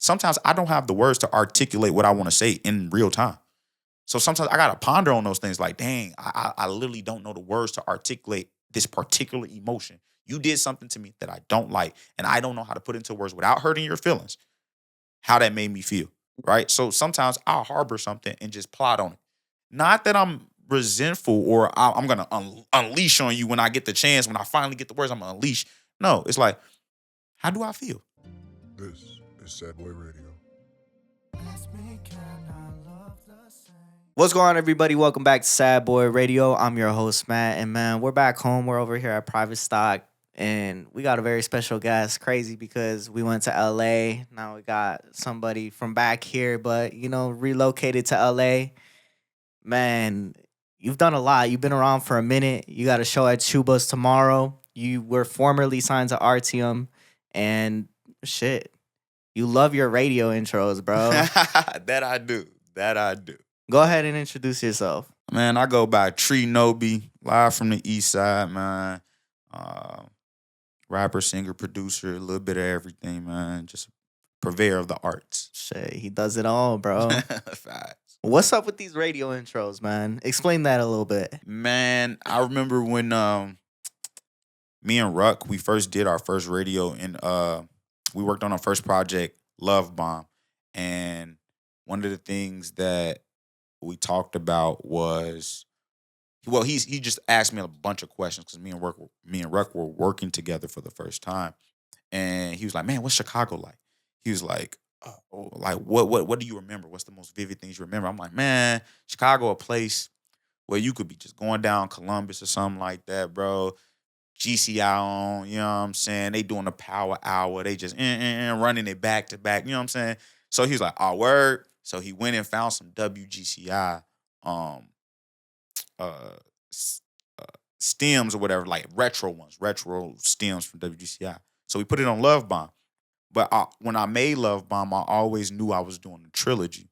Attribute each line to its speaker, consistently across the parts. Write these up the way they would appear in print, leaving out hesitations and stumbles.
Speaker 1: sometimes I don't have the words to articulate what I want to say in real time. So sometimes I gotta ponder on those things. Like, dang, I literally don't know the words to articulate this particular emotion. You did something to me that I don't like, and I don't know how to put into words without hurting your feelings. How that made me feel, right? So sometimes I'll harbor something and just plot on it. Not that I'm resentful or I'm gonna unleash on you when I get the chance. When I finally get the words, I'm gonna unleash. No, it's like, how do I feel?
Speaker 2: This is Sad Boy Radio.
Speaker 3: What's going on, everybody? Welcome back to Sad Boy Radio. I'm your host, Matt. And man, we're back home. We're over here at Private Stock. And we got a very special guest. Crazy because we went to LA. Now we got somebody from back here, but relocated to LA. Man, you've done a lot. You've been around for a minute. You got a show at Chubas tomorrow. You were formerly signed to Artium. And shit, you love your radio intros, bro.
Speaker 1: That I do. That I do.
Speaker 3: Go ahead and introduce yourself.
Speaker 1: Man, I go by Tree Nobi, live from the east side, man. Rapper, singer, producer, a little bit of everything, man. Just a purveyor of the arts.
Speaker 3: Shit, he does it all, bro.
Speaker 1: Facts.
Speaker 3: What's up with these radio intros, man? Explain that a little bit.
Speaker 1: Man, I remember when me and Ruck, we first did our first radio, and we worked on our first project, Love Bomb. And one of the things that we talked about was, well, he just asked me a bunch of questions because me and Ruck were working together for the first time, and he was like, "Man, what's Chicago like?" He was like, what do you remember? What's the most vivid things you remember?" I'm like, "Man, Chicago, a place where you could be just going down Columbus or something like that, bro. GCI on, you know what I'm saying? They doing the power hour. They just running it back to back, you know what I'm saying?" So he's like, "Oh, word." So he went and found some WGCI stems or whatever, like retro stems from WGCI. So we put it on Love Bomb. But when I made Love Bomb, I always knew I was doing a trilogy.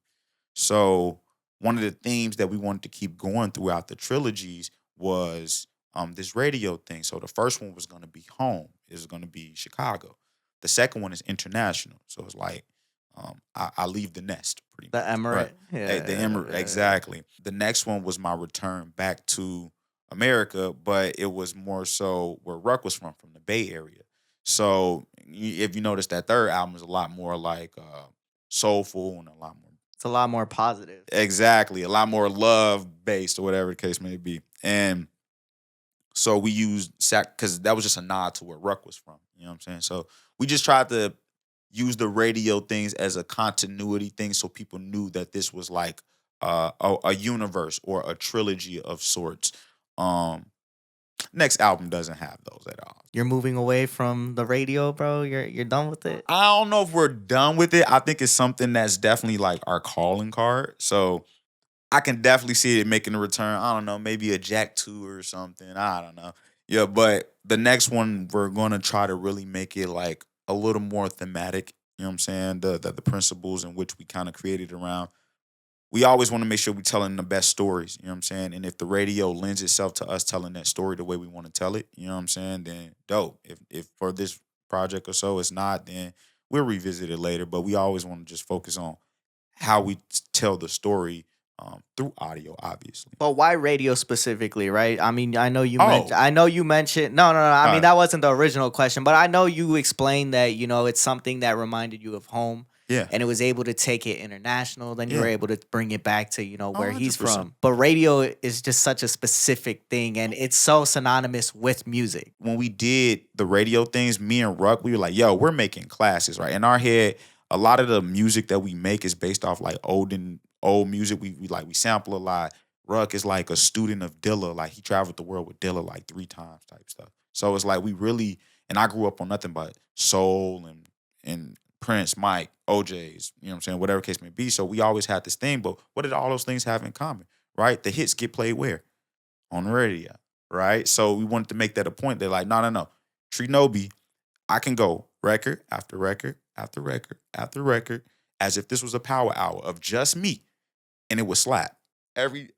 Speaker 1: So one of the themes that we wanted to keep going throughout the trilogies was this radio thing. So the first one was going to be home. It was going to be Chicago. The second one is international. So it's like, I leave the nest pretty much.
Speaker 3: The Emirate.
Speaker 1: Right.
Speaker 3: Yeah.
Speaker 1: The Emirate, exactly. The next one was my return back to America, but it was more so where Ruck was from the Bay Area. So if you notice, that third album is a lot more like soulful and a lot more.
Speaker 3: It's a lot more positive.
Speaker 1: Exactly. A lot more love based or whatever the case may be. And so we used because that was just a nod to where Ruck was from. You know what I'm saying? So we just tried to use the radio things as a continuity thing so people knew that this was like a universe or a trilogy of sorts. Next album doesn't have those at all.
Speaker 3: You're moving away from the radio, bro? You're done with it?
Speaker 1: I don't know if we're done with it. I think it's something that's definitely like our calling card. So I can definitely see it making a return. I don't know, maybe a Jack 2 or something. I don't know. Yeah, but the next one, we're going to try to really make it like a little more thematic. You know what I'm saying? The principles in which we kind of created around. We always want to make sure we're telling the best stories. You know what I'm saying? And if the radio lends itself to us telling that story the way we want to tell it, you know what I'm saying? Then dope. If for this project or so it's not, then we'll revisit it later. But we always want to just focus on how we tell the story through audio, obviously.
Speaker 3: But why radio specifically, right? I mean, I know you mentioned. No. I mean, that wasn't the original question, but I know you explained that it's something that reminded you of home.
Speaker 1: Yeah.
Speaker 3: And it was able to take it international. Then you were able to bring it back to where he's
Speaker 1: 100%.
Speaker 3: from. But radio is just such a specific thing, and it's so synonymous with music.
Speaker 1: When we did the radio things, me and Ruck, we were like, "Yo, we're making classes, right?" In our head, a lot of the music that we make is based off like old music. We sample a lot. Ruck is like a student of Dilla. Like he traveled the world with Dilla like 3 times type stuff. So it's like we really, and I grew up on nothing but soul and Prince, Mike, OJ's, you know what I'm saying, whatever case may be. So we always had this thing, but what did all those things have in common, right? The hits get played where? On the radio, right? So we wanted to make that a point. They're like, no. Tree Nobi, I can go record after record after record after record as if this was a power hour of just me, and it would slap every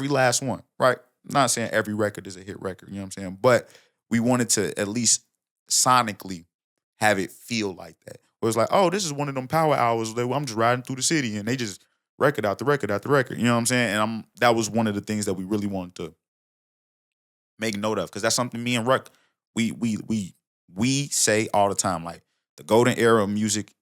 Speaker 1: last one, right? I'm not saying every record is a hit record, you know what I'm saying? But we wanted to at least sonically have it feel like that. Where it's like, oh, this is one of them power hours that I'm just riding through the city and they just record out the record out the record. You know what I'm saying? And that was one of the things that we really wanted to make note of because that's something me and Ruck we say all the time. Like the golden era of music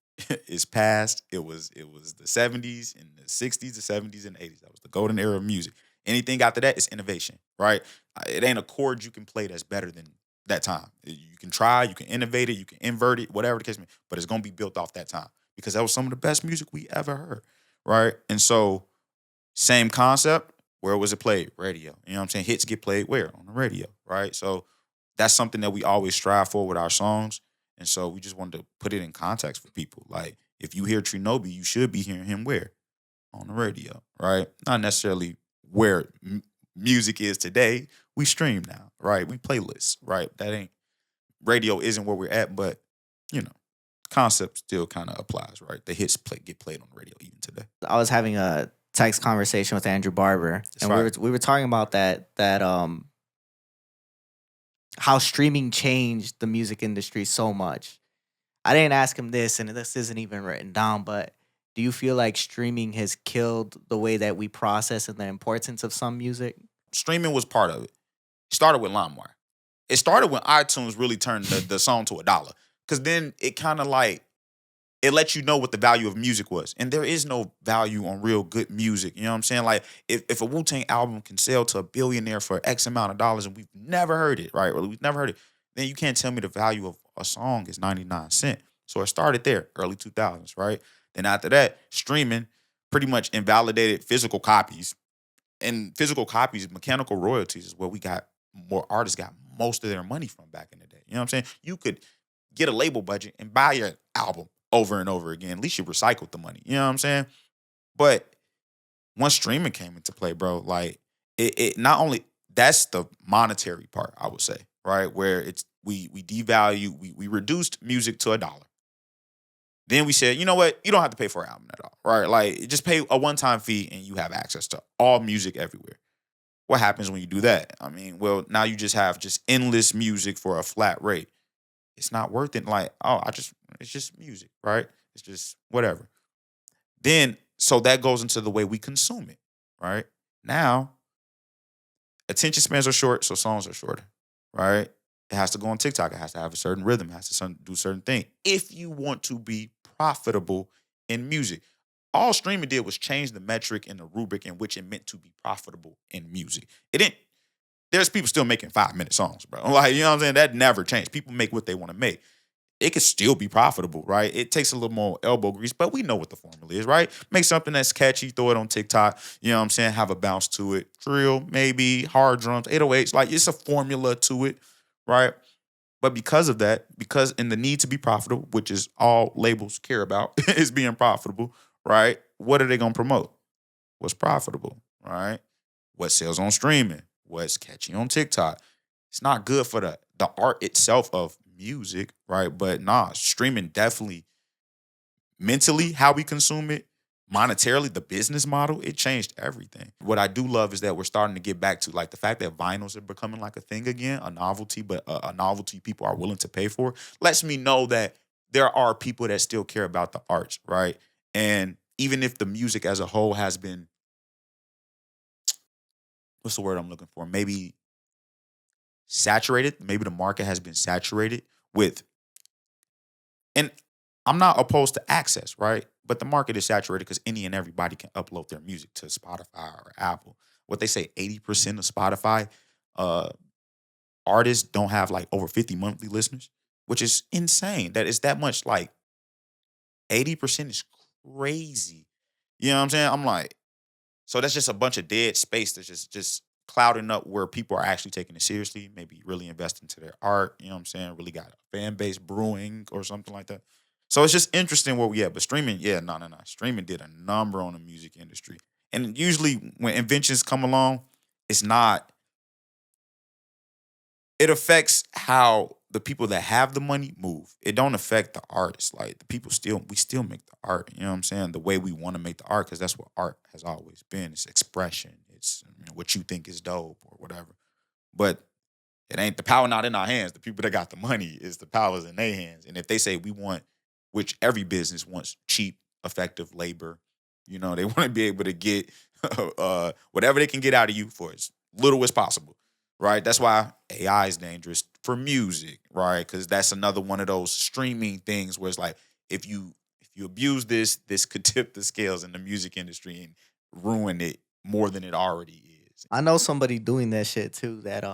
Speaker 1: is past. It was the 70s and the 60s, the 70s and the 80s. That was the golden era of music. Anything after that is innovation, right? It ain't a chord you can play that's better than that time. You can try, you can innovate it, you can invert it, whatever the case may be, but it's gonna be built off that time because that was some of the best music we ever heard, right? And so, same concept. Where was it played? Radio. You know what I'm saying? Hits get played where? On the radio, right? So that's something that we always strive for with our songs. And so we just wanted to put it in context for people. Like, if you hear Trinobi, you should be hearing him where? On the radio, right? Not necessarily where music is today. We stream now, right? We playlists, right? That ain't, radio isn't where we're at, but, you know, concept still kind of applies, right? The hits get played on the radio even today.
Speaker 3: I was having a text conversation with Andrew Barber, and
Speaker 1: right.
Speaker 3: we were talking about that how streaming changed the music industry so much. I didn't ask him this, and this isn't even written down, but do you feel like streaming has killed the way that we process and the importance of some music?
Speaker 1: Streaming was part of it. It started with LimeWire. It started when iTunes really turned the song to $1. Because then it kind of like, it lets you know what the value of music was. And there is no value on real good music. You know what I'm saying? Like, if a Wu-Tang album can sell to a billionaire for X amount of dollars and we've never heard it, right? Or we've never heard it, then you can't tell me the value of a song is 99 cents. So it started there, early 2000s, right? Then after that, streaming pretty much invalidated physical copies. And physical copies, mechanical royalties is where more artists got most of their money from back in the day. You know what I'm saying? You could get a label budget and buy your album over and over again. At least you recycled the money. You know what I'm saying? But once streaming came into play, bro, like it not only, that's the monetary part, I would say, right? Where it's we devalue, we reduced music to $1. Then we said, you know what? You don't have to pay for an album at all, right? Like, just pay a one-time fee and you have access to all music everywhere. What happens when you do that? I mean, well, now you just have endless music for a flat rate. It's not worth it. Like, it's just music, right? It's just whatever. Then, so that goes into the way we consume it, right? Now, attention spans are short, so songs are shorter, right? It has to go on TikTok. It has to have a certain rhythm. It has to do certain thing. If you want to be profitable in music, all streaming did was change the metric and the rubric in which it meant to be profitable in music. It didn't. There's people still making 5-minute songs, bro. Like, you know what I'm saying? That never changed. People make what they want to make. It could still be profitable, right? It takes a little more elbow grease, but we know what the formula is, right? Make something that's catchy, throw it on TikTok, you know what I'm saying? Have a bounce to it. Drill, maybe, hard drums, 808s. Like, it's a formula to it, right? But because of that, because in the need to be profitable, which is all labels care about, is being profitable, right? What are they going to promote? What's profitable, right? What sells on streaming? What's catchy on TikTok? It's not good for the art itself of music, right? But streaming definitely, mentally, how we consume it, monetarily, the business model, it changed everything. What I do love is that we're starting to get back to, like, the fact that vinyls are becoming like a thing again, a novelty, but a novelty people are willing to pay for, lets me know that there are people that still care about the arts, right? And even if the music as a whole has been, what's the word I'm looking for? Maybe saturated. Maybe the market has been saturated with, and I'm not opposed to access, right? But the market is saturated because any and everybody can upload their music to Spotify or Apple. What they say, 80% of Spotify artists don't have like over 50 monthly listeners, which is insane. That is that much. Like, 80% is crazy. You know what I'm saying? I'm like, so that's just a bunch of dead space that's just clouding up where people are actually taking it seriously, maybe really invest into their art, you know what I'm saying? Really got a fan base brewing or something like that. So it's just interesting where we at. But streaming, yeah, no. Streaming did a number on the music industry. And usually when inventions come along, it's not, it affects how the people that have the money move. It don't affect the artists. Like, the people we still make the art. You know what I'm saying? The way we want to make the art, because that's what art has always been. It's expression. It's, you know, what you think is dope or whatever. But it ain't, the power not in our hands. The people that got the money, is the power's in their hands. And if they say we want which every business wants cheap, effective labor. You know, they want to be able to get whatever they can get out of you for as little as possible, right? That's why AI is dangerous for music, right? Because that's another one of those streaming things where it's like if you abuse this could tip the scales in the music industry and ruin it more than it already is.
Speaker 3: I know somebody doing that shit too. That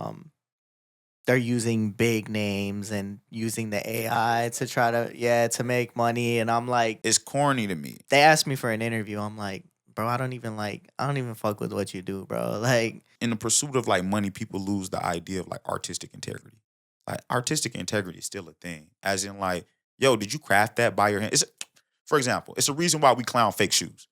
Speaker 3: they're using big names and using the AI to try to make money. And I'm like,
Speaker 1: It's corny to me.
Speaker 3: they asked me for an interview. I'm like, bro, I don't even fuck with what you do, bro. Like,
Speaker 1: In the pursuit of like money, people lose the idea of like artistic integrity. Like artistic integrity is still a thing. As in like, yo, did you craft that by your hand? For example, it's a reason why we clown fake shoes.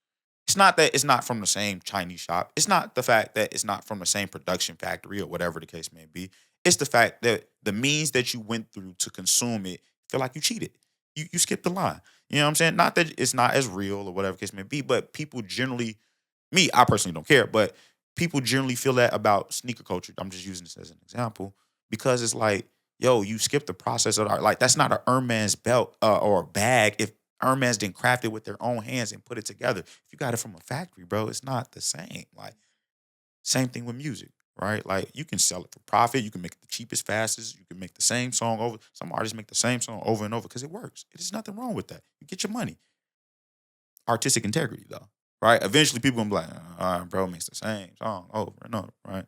Speaker 1: It's not that it's not from the same Chinese shop. It's not the fact that it's not from the same production factory or whatever the case may be. It's the fact that the means that you went through to consume it feel like you cheated. You skipped the line. You know what I'm saying? Not that it's not as real or whatever the case may be, but people generally, I personally don't care, but people generally feel that about sneaker culture. I'm just using this as an example because it's like, yo, you skipped the process of art. Like that's not an Hermes belt or a bag if Hermes didn't craft it with their own hands and put it together. If you got it from a factory, bro, it's not the same. Like same thing with music, right? Like you can sell it for profit. You can make it the cheapest, fastest. You can make the same song over. Some artists make the same song over and over because it works. There's nothing wrong with that. You get your money. Artistic integrity, though, right? Eventually, people gonna be like, all right, bro, makes the same song over and over, right?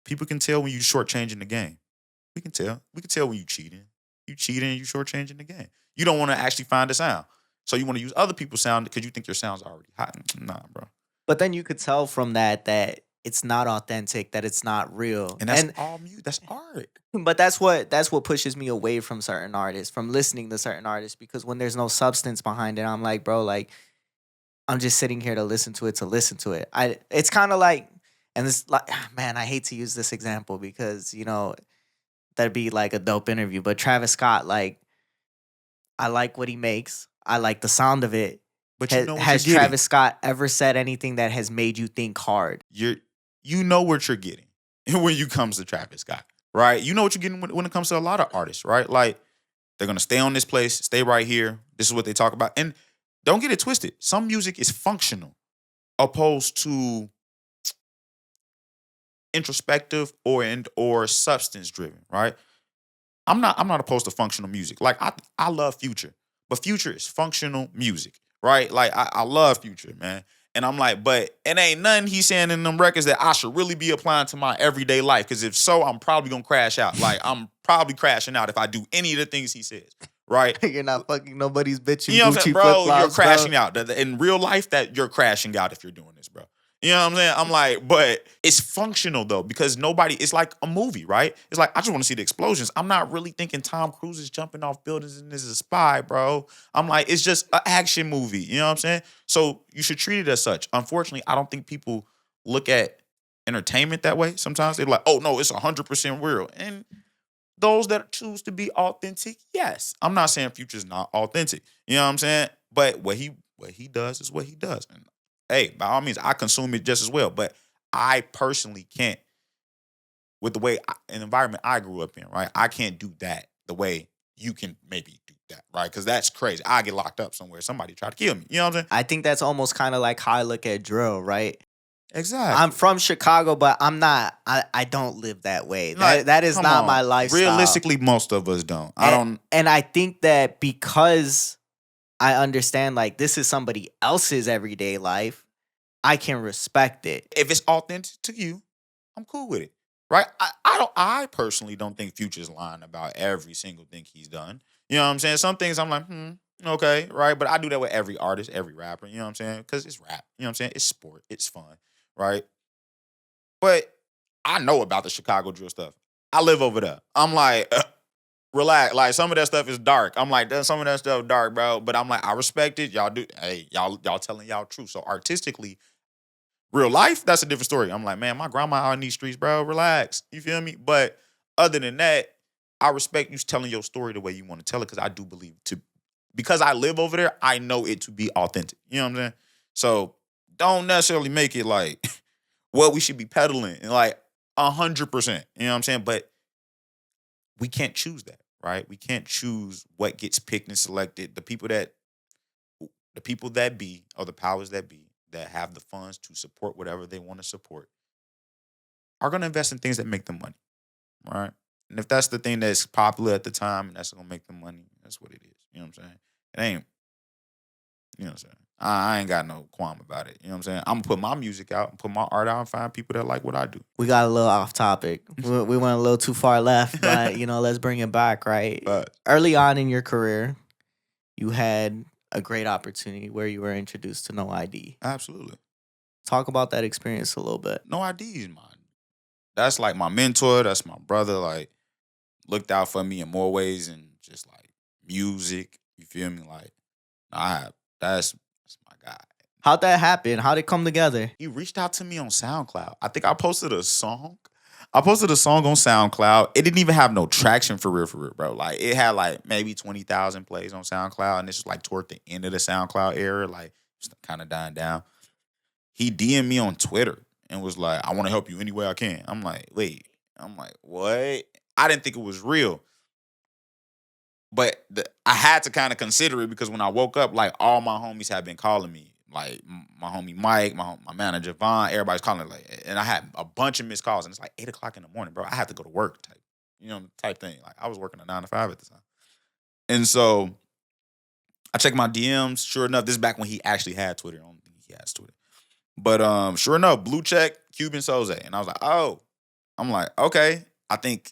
Speaker 1: People can tell when you shortchanging the game. We can tell. We can tell when you cheating. You cheating and you shortchanging the game. You don't want to actually find a sound. So you want to use other people's sound because you think your sound's already hot. Nah, bro.
Speaker 3: but then you could tell from that it's not authentic, that it's not real.
Speaker 1: And that's all music. That's art.
Speaker 3: But that's what pushes me away from certain artists, from listening to certain artists, because when there's no substance behind it, I'm like, bro, like I'm just sitting here to listen to it. It's kind of like, and this like, man, I hate to use this example because that'd be like a dope interview, but Travis Scott, like, I like what he makes, I like the sound of it.
Speaker 1: But you know what
Speaker 3: Has
Speaker 1: you're getting.
Speaker 3: Travis Scott ever said anything that has made you think hard?
Speaker 1: You know what you're getting when you comes to Travis Scott, right? You know what you're getting when it comes to a lot of artists, right? Like they're gonna stay on this place, stay right here. This is what they talk about, and don't get it twisted. Some music is functional, opposed to introspective or substance driven, right? I'm not opposed to functional music. Like I love Future, but Future is functional music, right? Like I love Future, man. And I'm like, but it ain't nothing he's saying in them records that I should really be applying to my everyday life. Because if so, I'm probably gonna crash out. Like I'm probably crashing out if I do any of the things he says, right?
Speaker 3: You're not fucking nobody's bitch.
Speaker 1: You know what I'm saying, bro? You're crashing out. In real life, that you're crashing out if you're doing this, bro. You know what I'm saying? I'm like, but it's functional though, because it's like a movie, right? It's like, I just want to see the explosions. I'm not really thinking Tom Cruise is jumping off buildings and this is a spy, bro. I'm like, it's just an action movie. You know what I'm saying? So you should treat it as such. Unfortunately, I don't think people look at entertainment that way. Sometimes they're like, oh no, it's 100% real. And those that choose to be authentic, yes. I'm not saying Future's not authentic. You know what I'm saying? But what he does is what he does. And hey, by all means, I consume it just as well. But I personally can't, with the way an environment I grew up in, right? I can't do that the way you can maybe do that, right? Because that's crazy. I get locked up somewhere. Somebody try to kill me. You know what I'm saying?
Speaker 3: I think that's almost kind of like how I look at drill, right?
Speaker 1: Exactly.
Speaker 3: I'm from Chicago, but I'm not. I don't live that way.
Speaker 1: Like,
Speaker 3: that is
Speaker 1: come
Speaker 3: not
Speaker 1: on.
Speaker 3: my lifestyle.
Speaker 1: Realistically, most of us don't.
Speaker 3: And I think that because I understand, like, this is somebody else's everyday life, I can respect it.
Speaker 1: If it's authentic to you, I'm cool with it, right? I personally don't think Future's lying about every single thing he's done. You know what I'm saying? Some things I'm like, okay, right? But I do that with every artist, every rapper. You know what I'm saying? Because it's rap. You know what I'm saying? It's sport. It's fun, right? But I know about the Chicago drill stuff. I live over there. I'm like, relax. Like some of that stuff is dark. I'm like, some of that stuff dark, bro. But I'm like, I respect it. Y'all do. Hey, y'all telling y'all truth. So artistically, real life, that's a different story. I'm like, man, my grandma out in these streets, bro. Relax. You feel me? But other than that, I respect you telling your story the way you want to tell it because I do believe because I live over there, I know it to be authentic. You know what I'm saying? So don't necessarily make it like what we should be peddling and like 100%. You know what I'm saying? But we can't choose that, right? We can't choose what gets picked and selected. The people that be, or the powers that be, that have the funds to support whatever they want to support, are going to invest in things that make them money, right? And if that's the thing that's popular at the time and that's going to make them money, that's what it is. You know what I'm saying? It ain't, you know what I'm saying? I ain't got no qualm about it. You know what I'm saying? I'm gonna put my music out and put my art out and find people that like what I do.
Speaker 3: We got a little off topic. We went a little too far left, but let's bring it back, right?
Speaker 1: But
Speaker 3: Early on in your career, you had a great opportunity where you were introduced to No ID.
Speaker 1: absolutely.
Speaker 3: Talk about that experience a little bit.
Speaker 1: No IDs, man. That's like my mentor. That's my brother. Like, looked out for me in more ways than just like music. You feel me? Like, that's my guy.
Speaker 3: How'd that happen? How'd it come together?
Speaker 1: He reached out to me on SoundCloud. I think I posted a song. I posted a song on SoundCloud. It didn't even have no traction for real, bro. Like, it had like maybe 20,000 plays on SoundCloud, and this was like toward the end of the SoundCloud era, like just kind of dying down. He DM'd me on Twitter and was like, I want to help you any way I can. I'm like, wait. I'm like, what? I didn't think it was real. But I had to kind of consider it because when I woke up, like, all my homies had been calling me. Like, my homie Mike, my manager Vaughn, everybody's calling. Like, and I had a bunch of missed calls. And it's like 8 o'clock in the morning, bro. I had to go to work type thing. Like, I was working a 9 to 5 at the time. And so I checked my DMs. Sure enough, this is back when he actually had Twitter. I don't think he has Twitter. But sure enough, blue check, Cuban Soze. And I was like, oh. I'm like, okay. I think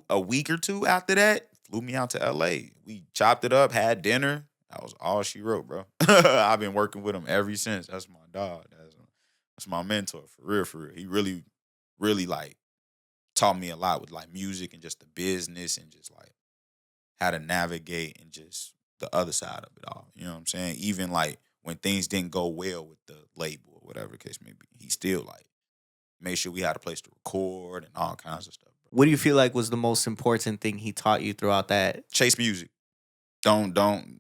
Speaker 1: a week or two after that, flew me out to LA. We chopped it up, had dinner. That was all she wrote, bro. I've been working with him ever since. That's my dog. That's my mentor, for real. He really, really, like, taught me a lot with, like, music and just the business and just, like, how to navigate and just the other side of it all. You know what I'm saying? Even, like, when things didn't go well with the label or whatever the case may be, he still, like, made sure we had a place to record and all kinds of stuff.
Speaker 3: What do you feel like was the most important thing he taught you throughout that?
Speaker 1: Chase music. Don't.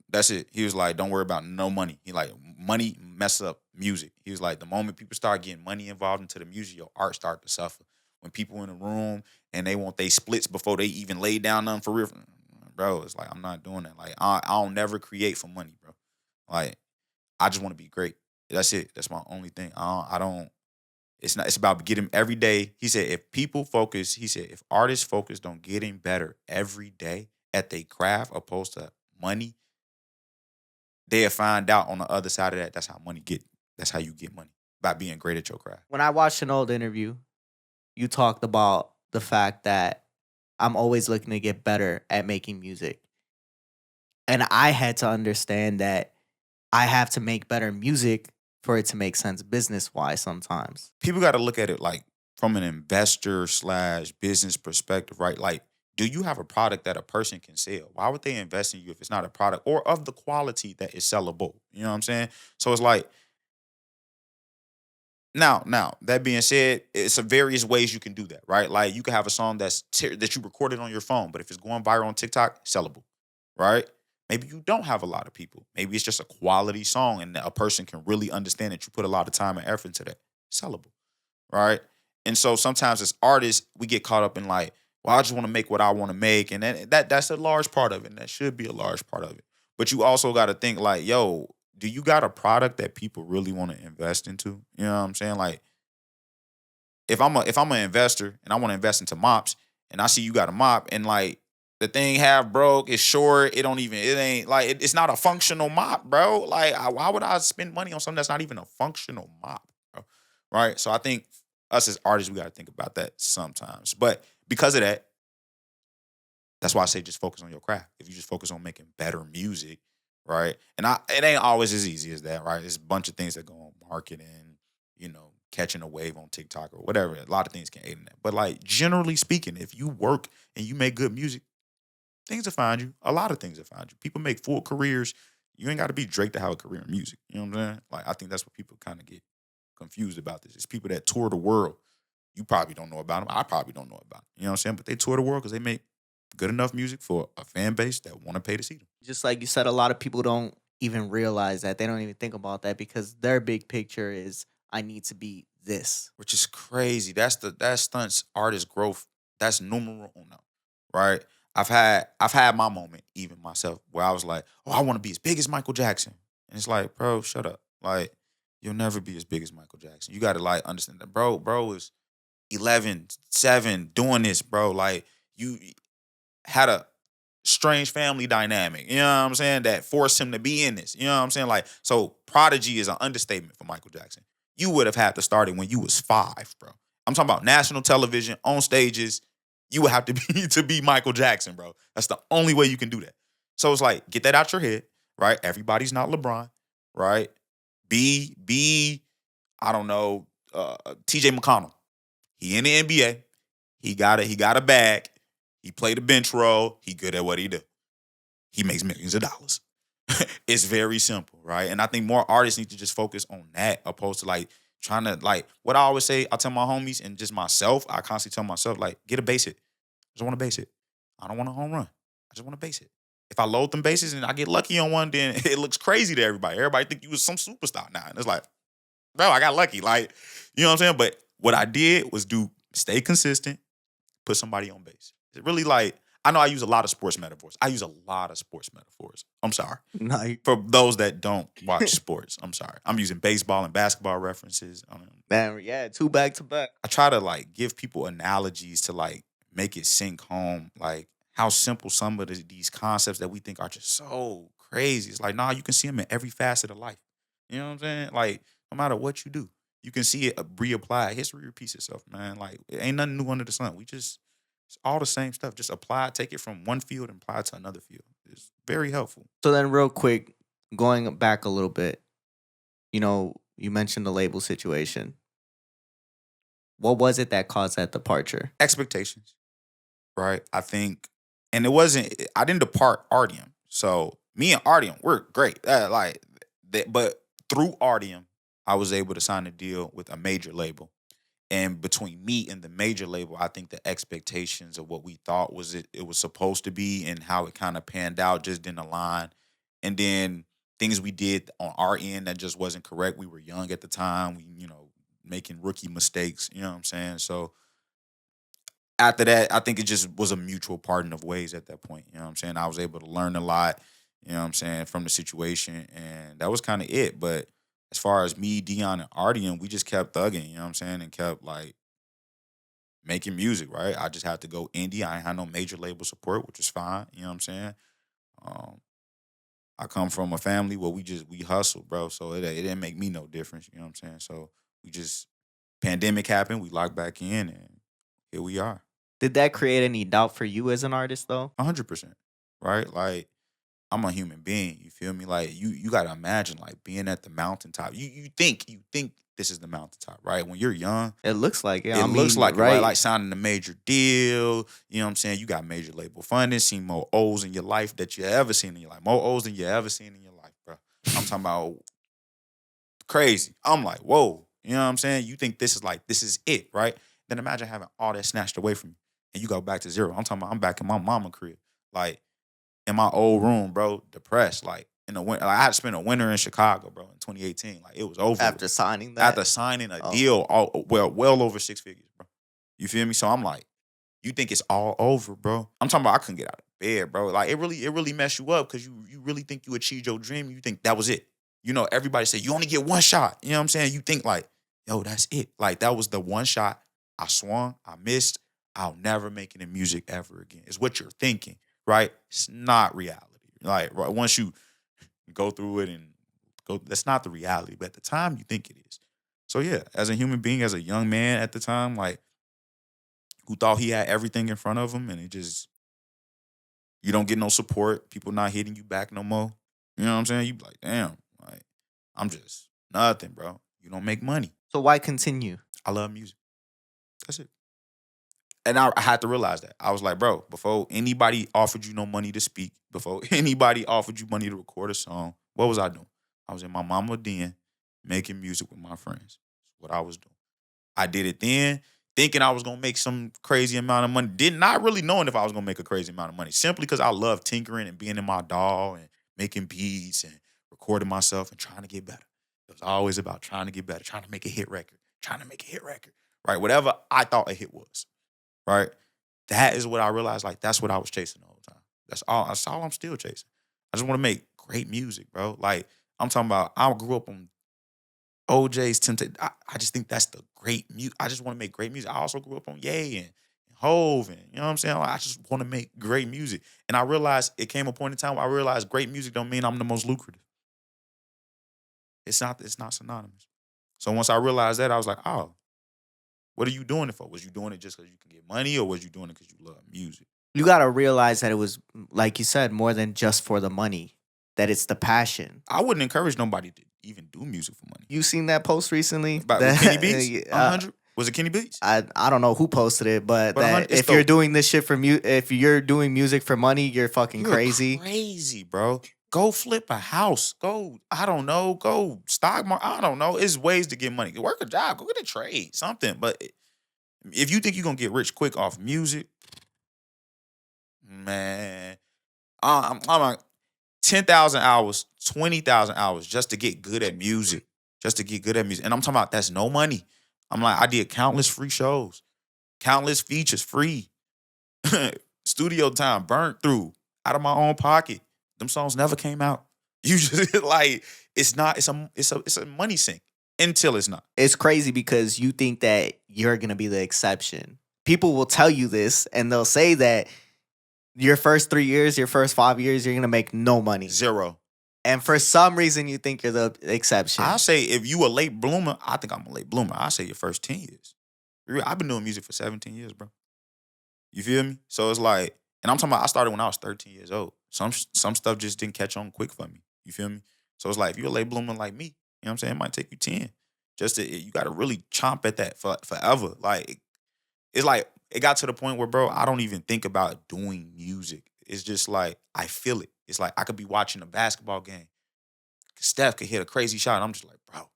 Speaker 1: That's it. He was like, don't worry about no money. He like, money mess up music. He was like, the moment people start getting money involved into the music, your art start to suffer. When people in a room and they want they splits before they even lay down nothing for real, bro, it's like, I'm not doing that. Like, I'll never create for money, bro. Like, I just want to be great. That's it. That's my only thing. I don't. It's not. It's about getting every day. He said, if artists focused on getting better every day at their craft opposed to money, they'll find out on the other side of that. That's how you get money, by being great at your craft.
Speaker 3: When I watched an old interview, you talked about the fact that I'm always looking to get better at making music. And I had to understand that I have to make better music for it to make sense business-wise sometimes.
Speaker 1: People got to look at it like from an investor / business perspective, right? Like, do you have a product that a person can sell? Why would they invest in you if it's not a product or of the quality that is sellable? You know what I'm saying? So it's like, now that being said, it's a various ways you can do that, right? Like, you can have a song that you recorded on your phone, but if it's going viral on TikTok, sellable, right? Maybe you don't have a lot of people. Maybe it's just a quality song and a person can really understand that you put a lot of time and effort into that. Sellable, right? And so sometimes as artists, we get caught up in like, well, I just want to make what I want to make. And that's a large part of it. And that should be a large part of it. But you also got to think like, yo, do you got a product that people really want to invest into? You know what I'm saying? Like, if I'm an investor and I want to invest into mops and I see you got a mop and like the thing half broke, it's short, it ain't like, it's not a functional mop, bro. Like, why would I spend money on something that's not even a functional mop, bro? Right? So I think us as artists, we got to think about that sometimes. But because of that, that's why I say just focus on your craft. If you just focus on making better music, right? And it ain't always as easy as that, right? There's a bunch of things that go on marketing, catching a wave on TikTok or whatever. A lot of things can aid in that. But like, generally speaking, if you work and you make good music, things will find you. A lot of things will find you. People make full careers. You ain't got to be Drake to have a career in music. You know what I'm saying? Like, I think that's what people kind of get confused about this. It's people that tour the world. You probably don't know about them. I probably don't know about them. You know what I'm saying? But they tour the world because they make good enough music for a fan base that want to pay to see them.
Speaker 3: Just like you said, a lot of people don't even realize that. They don't even think about that because their big picture is, I need to be this.
Speaker 1: Which is crazy. That stunts artist growth. That's numero uno. right? I've had my moment, even myself, where I was like, oh, I want to be as big as Michael Jackson. And it's like, bro, shut up. Like, you'll never be as big as Michael Jackson. You gotta like understand that, bro is 11, 7, doing this, bro. Like, you had a strange family dynamic, you know what I'm saying, that forced him to be in this. You know what I'm saying? Like, so prodigy is an understatement for Michael Jackson. You would have had to start it when you was 5, bro. I'm talking about national television, on stages. You would have to be to be Michael Jackson, bro. That's the only way you can do that. So it's like, get that out your head, right? Everybody's not LeBron, right? Be, I don't know, TJ McConnell. He in the NBA. He got a bag. He played a bench role. He good at what he do. He makes millions of dollars. It's very simple, right? And I think more artists need to just focus on that, opposed to like trying to, like, what I always say, I tell my homies and just myself, I constantly tell myself, like, get a base hit. I just want to base it. I don't want a home run. I just want to base it. If I load them bases and I get lucky on one, then it looks crazy to everybody. Everybody think you was some superstar now. And it's like, bro, I got lucky. Like, you know what I'm saying? But what I did was stay consistent, put somebody on base. It really, like, I know I use a lot of sports metaphors. I use a lot of sports metaphors. I'm sorry.
Speaker 3: No,
Speaker 1: For those that don't watch sports, I'm sorry. I'm using baseball and basketball references.
Speaker 3: man, yeah, 2 back to back.
Speaker 1: I try to like give people analogies to like make it sink home, like how simple some of these concepts that we think are just so crazy. It's like, nah, you can see them in every facet of life. You know what I'm saying? Like, no matter what you do, you can see it reapply. History repeats itself, man. Like, it ain't nothing new under the sun. It's all the same stuff. Just apply it, take it from one field and apply it to another field. It's very helpful.
Speaker 3: So then, real quick, going back a little bit, you mentioned the label situation. What was it that caused that departure?
Speaker 1: Expectations, right? I think, and I didn't depart Artium. So me and Artium, we're great. But through Artium, I was able to sign a deal with a major label. And between me and the major label, I think the expectations of what we thought it was supposed to be and how it kind of panned out just didn't align. And then things we did on our end that just wasn't correct. We were young at the time. We, making rookie mistakes. You know what I'm saying? So after that, I think it just was a mutual parting of ways at that point. You know what I'm saying? I was able to learn a lot, you know what I'm saying, from the situation. And that was kind of it. But as far as me, Dion, and Artium, we just kept thugging, you know what I'm saying? And kept like making music, right? I just had to go indie. I ain't had no major label support, which is fine, you know what I'm saying? Um, I come from a family where we hustle, bro. So it didn't make me no difference, you know what I'm saying? So pandemic happened, we locked back in, and here we are.
Speaker 3: Did that create any doubt for you as an artist, though?
Speaker 1: 100%, right? Like, I'm a human being, you feel me? Like, you gotta imagine, like, being at the mountaintop. You think this is the mountaintop, right? When you're young,
Speaker 3: It looks like it.
Speaker 1: it
Speaker 3: I
Speaker 1: looks
Speaker 3: mean,
Speaker 1: like it,
Speaker 3: right?
Speaker 1: right? Like signing a major deal, you know what I'm saying? You got major label funding, seen more O's in your life that you ever seen in your life. More O's than you ever seen in your life, bro. I'm talking about crazy. I'm like, whoa, you know what I'm saying? You think this is it, right? Then imagine having all that snatched away from you and you go back to zero. I'm talking about I'm back in my mama crib. Like, in my old room, bro, depressed. Like, in the winter, like, I had to spend a winter in Chicago, bro, in 2018. Like, it was over.
Speaker 3: After signing that?
Speaker 1: After signing a deal, well over 6 figures, bro. You feel me? So I'm like, you think it's all over, bro? I'm talking about I couldn't get out of bed, bro. Like, it really messed you up because you really think you achieved your dream. You think that was it. Everybody say you only get one shot. You know what I'm saying? You think like, yo, that's it. Like, that was the one shot. I swung, I missed. I'll never make it in music ever again. It's what you're thinking, right? It's not reality. Like, right, once you go through it and that's not the reality. But at the time, you think it is. So yeah, as a human being, as a young man at the time, like, who thought he had everything in front of him, and you don't get no support. People not hitting you back no more. You know what I'm saying? You be like, damn, like, I'm just nothing, bro. You don't make money.
Speaker 3: So why continue?
Speaker 1: I love music. That's it. And I had to realize that. I was like, bro, before anybody offered you no money to speak, before anybody offered you money to record a song, what was I doing? I was in my mama den making music with my friends. That's what I was doing. I did it then, thinking I was going to make some crazy amount of money. Did not really knowing if I was going to make a crazy amount of money. Simply because I love tinkering and being in my DAW and making beats and recording myself and trying to get better. It was always about trying to get better, trying to make a hit record, right? Whatever I thought a hit was. Right? that is what I realized. Like that's what I was chasing the whole time. That's all. That's all I'm still chasing. I just want to make great music, bro. Like I'm talking about. I grew up on OJ's Temptation. I just think that's the great music. I just want to make great music. I also grew up on Ye and Hove, and you know what I'm saying. Like, I just want to make great music. And I realized it came a point in time where I realized great music don't mean I'm the most lucrative. It's not. It's not synonymous. So once I realized that, I was like, oh, what are you doing it for? Was you doing it just because you can get money, or was you doing it because you love music?
Speaker 3: You got to realize that it was, like you said, more than just for the money, that it's the passion.
Speaker 1: I wouldn't encourage nobody to even do music for money.
Speaker 3: You seen that post recently?
Speaker 1: About
Speaker 3: That-
Speaker 1: Kenny Beats?
Speaker 3: uh,
Speaker 1: 100? Was it Kenny Beats?
Speaker 3: I don't know who posted it, but
Speaker 1: But
Speaker 3: that
Speaker 1: it's
Speaker 3: if you're
Speaker 1: the-
Speaker 3: doing this shit for if you're doing music for money, you're fucking
Speaker 1: You're
Speaker 3: crazy.
Speaker 1: crazy, bro. Go flip a house. Go, I don't know. Go stock market. I don't know. It's ways to get money. Work a job. Go get a trade. Something. But if you think you're gonna get rich quick off music, man, I'm like 10,000 hours, 20,000 hours just to get good at music. Just to get good at music. And I'm talking about that's no money. I'm like, I did countless free shows, countless features free. Studio time burnt through out of my own pocket. Them songs never came out. You just like it's not. It's a money sink until it's not.
Speaker 3: It's crazy because you think that you're gonna be the exception. People will tell you this, and they'll say that your first 3 years, your first 5 years, you're gonna make no money.
Speaker 1: Zero.
Speaker 3: And for some reason, you think you're the exception.
Speaker 1: I say if you a late bloomer, I think I'm a late bloomer. I say your first 10 years. I've been doing music for 17 years, bro. You feel me? So it's like, and I'm talking about I started when I was 13 years old. Some stuff just didn't catch on quick for me. You feel me? So it's like if you're a late bloomer like me, you know what I'm saying? It might take you 10. You gotta really chomp at that forever. Like it's like it got to the point where, bro, I don't even think about doing music. It's just like I feel it. It's like I could be watching a basketball game. Steph could hit a crazy shot. And I'm just like, bro,